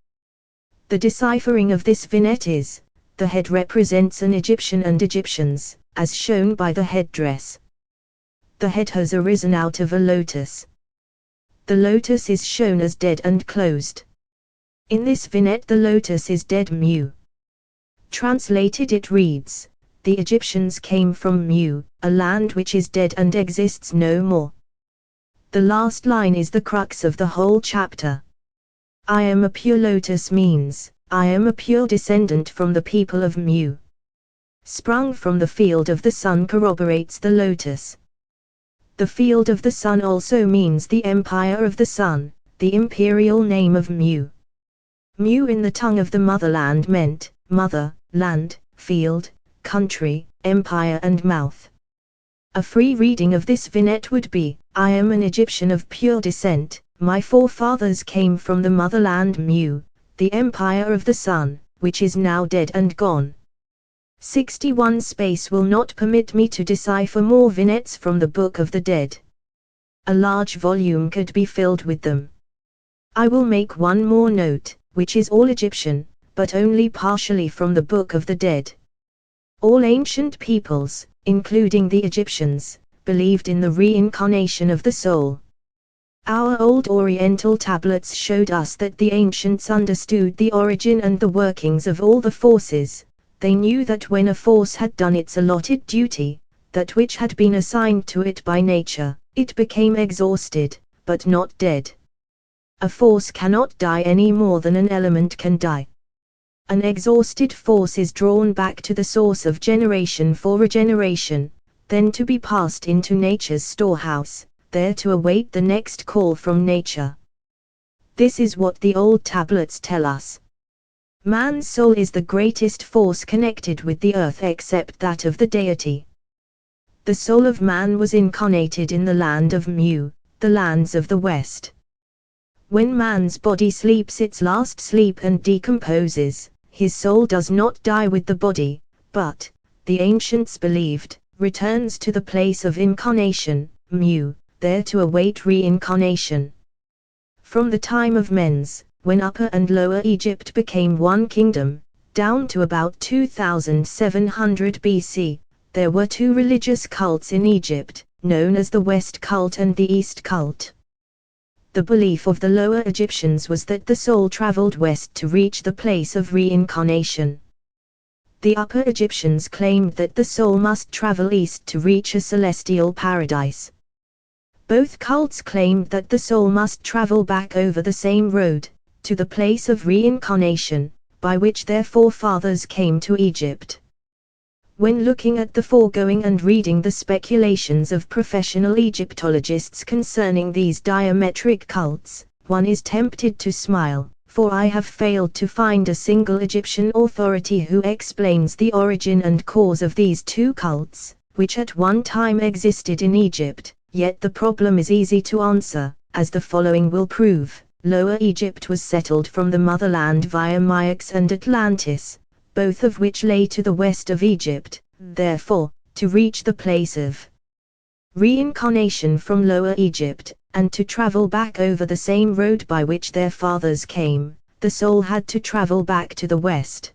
The deciphering of this vignette is, the head represents an Egyptian and Egyptians, as shown by the headdress. The head has arisen out of a lotus. The lotus is shown as dead and closed. In this vignette the lotus is dead Mu. Translated it reads, the Egyptians came from Mu, a land which is dead and exists no more. The last line is the crux of the whole chapter. I am a pure lotus means, I am a pure descendant from the people of Mu. Sprung from the field of the sun corroborates the lotus. The field of the sun also means the empire of the sun, the imperial name of Mu. Mu in the tongue of the motherland meant, mother, land, field, country, empire and mouth. A free reading of this vignette would be, I am an Egyptian of pure descent, my forefathers came from the motherland Mu, the empire of the sun, which is now dead and gone. 61 Space will not permit me to decipher more vignettes from the Book of the Dead. A large volume could be filled with them. I will make one more note, which is all Egyptian, but only partially from the Book of the Dead. All ancient peoples, including the Egyptians, believed in the reincarnation of the soul. Our old Oriental tablets showed us that the ancients understood the origin and the workings of all the forces. They knew that when a force had done its allotted duty, that which had been assigned to it by nature, it became exhausted, but not dead. A force cannot die any more than an element can die. An exhausted force is drawn back to the source of generation for regeneration, then to be passed into nature's storehouse, there to await the next call from nature. This is what the old tablets tell us. Man's soul is the greatest force connected with the earth except that of the deity. The soul of man was incarnated in the land of Mu, the lands of the West. When man's body sleeps its last sleep and decomposes, his soul does not die with the body, but, the ancients believed, returns to the place of incarnation, Mu, there to await reincarnation. From the time of Men's, when Upper and Lower Egypt became one kingdom, down to about 2700 BC, there were two religious cults in Egypt, known as the West cult and the East cult. The belief of the Lower Egyptians was that the soul traveled west to reach the place of reincarnation. The Upper Egyptians claimed that the soul must travel east to reach a celestial paradise. Both cults claimed that the soul must travel back over the same road, to the place of reincarnation, by which their forefathers came to Egypt. When looking at the foregoing and reading the speculations of professional Egyptologists concerning these diametric cults, one is tempted to smile, for I have failed to find a single Egyptian authority who explains the origin and cause of these two cults, which at one time existed in Egypt, yet the problem is easy to answer, as the following will prove. Lower Egypt was settled from the motherland via Mayax and Atlantis, both of which lay to the west of Egypt. Therefore, to reach the place of reincarnation from Lower Egypt, and to travel back over the same road by which their fathers came, the soul had to travel back to the west.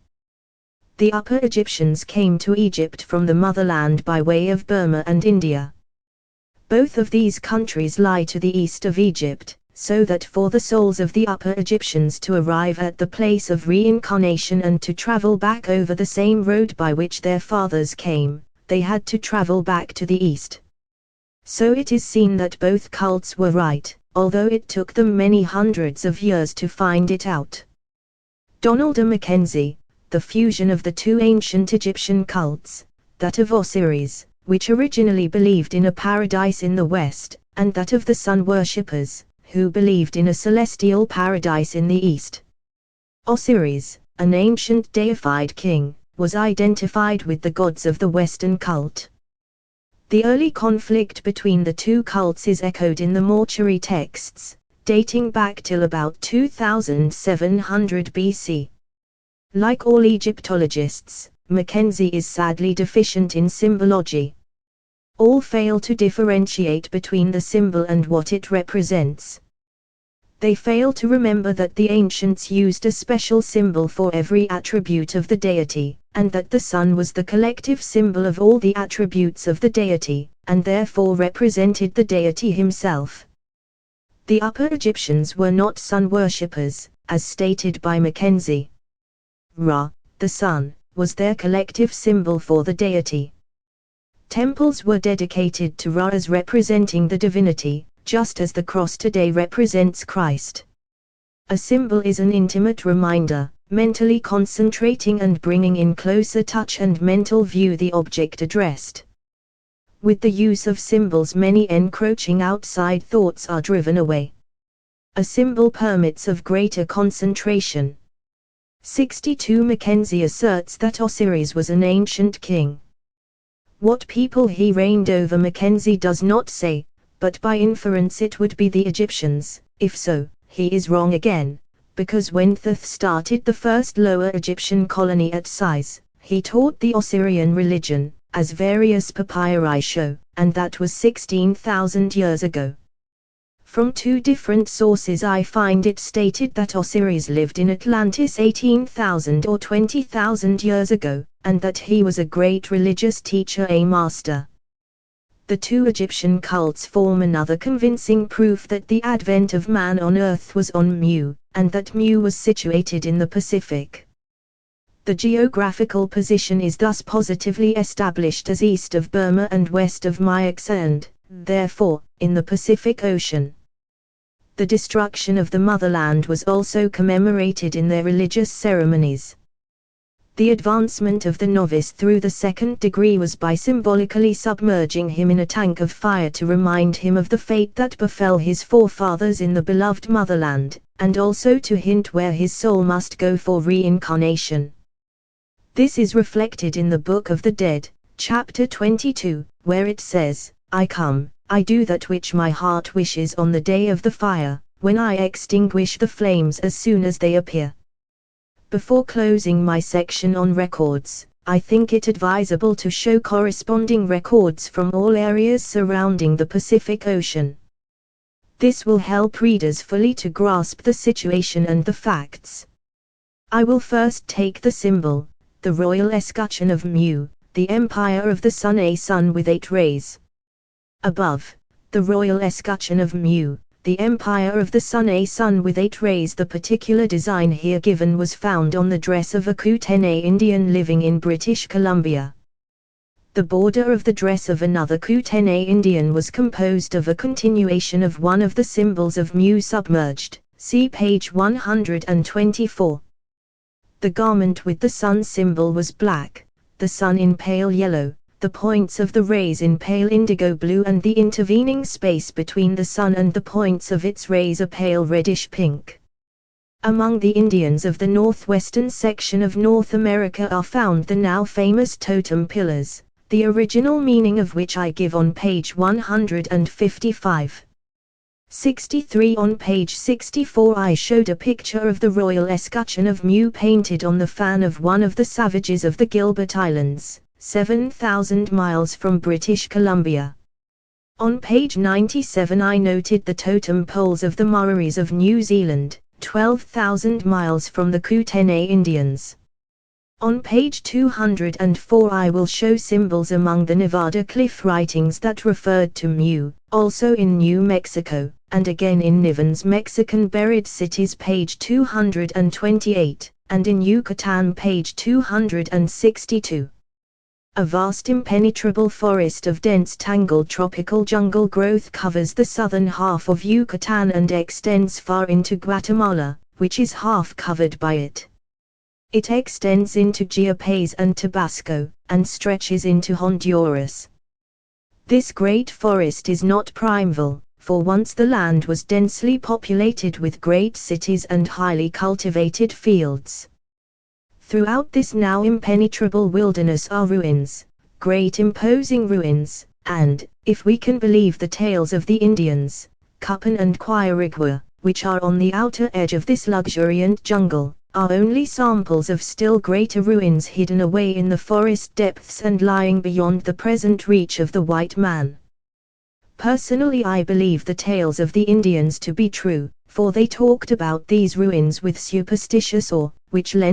The Upper Egyptians came to Egypt from the motherland by way of Burma and India. Both of these countries lie to the east of Egypt, so that for the souls of the Upper Egyptians to arrive at the place of reincarnation and to travel back over the same road by which their fathers came, they had to travel back to the east. So it is seen that both cults were right, although it took them many hundreds of years to find it out. Donald A. Mackenzie, the fusion of the two ancient Egyptian cults, that of Osiris, which originally believed in a paradise in the west, and that of the sun worshippers, who believed in a celestial paradise in the east. Osiris, an ancient deified king, was identified with the gods of the Western cult. The early conflict between the two cults is echoed in the mortuary texts, dating back till about 2700 BC. Like all Egyptologists, Mackenzie is sadly deficient in symbology. All fail to differentiate between the symbol and what it represents. They fail to remember that the ancients used a special symbol for every attribute of the deity, and that the sun was the collective symbol of all the attributes of the deity, and therefore represented the deity himself. The Upper Egyptians were not sun worshippers, as stated by Mackenzie. Ra, the sun, was their collective symbol for the deity. Temples were dedicated to Ra as representing the divinity, just as the cross today represents Christ. A symbol is an intimate reminder, mentally concentrating and bringing in closer touch and mental view the object addressed. With the use of symbols, many encroaching outside thoughts are driven away. A symbol permits of greater concentration. 62 Mackenzie asserts that Osiris was an ancient king. What people he reigned over Mackenzie does not say, but by inference it would be the Egyptians. If so, he is wrong again, because when Thoth started the first Lower Egyptian colony at Sais, he taught the Osirian religion, as various papyri show, and that was 16,000 years ago. From two different sources I find it stated that Osiris lived in Atlantis 18,000 or 20,000 years ago, and that he was a great religious teacher, a master. The two Egyptian cults form another convincing proof that the advent of man on earth was on Mu, and that Mu was situated in the Pacific. The geographical position is thus positively established as east of Burma and west of Mayax and, therefore, in the Pacific Ocean. The destruction of the motherland was also commemorated in their religious ceremonies. The advancement of the novice through the second degree was by symbolically submerging him in a tank of fire to remind him of the fate that befell his forefathers in the beloved motherland, and also to hint where his soul must go for reincarnation. This is reflected in the Book of the Dead, chapter 22, where it says, "I come, I do that which my heart wishes on the day of the fire, when I extinguish the flames as soon as they appear." Before closing my section on records, I think it advisable to show corresponding records from all areas surrounding the Pacific Ocean. This will help readers fully to grasp the situation and the facts. I will first take the symbol, the royal escutcheon of Mu, the empire of the sun, a sun with 8 rays. Above, the royal escutcheon of Mu, the empire of the sun, a sun with 8 rays. The particular design here given was found on the dress of a Kootenai Indian living in British Columbia. The border of the dress of another Kootenai Indian was composed of a continuation of one of the symbols of Mu submerged, see page 124. The garment with the sun symbol was black, the sun in pale yellow, the points of the rays in pale indigo blue, and the intervening space between the sun and the points of its rays a pale reddish pink. Among the Indians of the northwestern section of North America are found the now famous totem pillars, the original meaning of which I give on page 155. 63. On page 64 I showed a picture of the royal escutcheon of Mu painted on the fan of one of the savages of the Gilbert Islands, 7,000 miles from British Columbia. On page 97 I noted the totem poles of the Maoris of New Zealand, 12,000 miles from the Kootenay Indians. On page 204 I will show symbols among the Nevada cliff writings that referred to Mu, also in New Mexico, and again in Niven's Mexican Buried Cities page 228, and in Yucatan page 262. A vast impenetrable forest of dense tangled tropical jungle growth covers the southern half of Yucatan and extends far into Guatemala, which is half covered by it. It extends into Chiapas and Tabasco, and stretches into Honduras. This great forest is not primeval, for once the land was densely populated with great cities and highly cultivated fields. Throughout this now impenetrable wilderness are ruins, great imposing ruins, and, if we can believe the tales of the Indians, Cupan and Quirigua, which are on the outer edge of this luxuriant jungle, are only samples of still greater ruins hidden away in the forest depths and lying beyond the present reach of the white man. Personally, I believe the tales of the Indians to be true, for they talked about these ruins with superstitious awe, which lent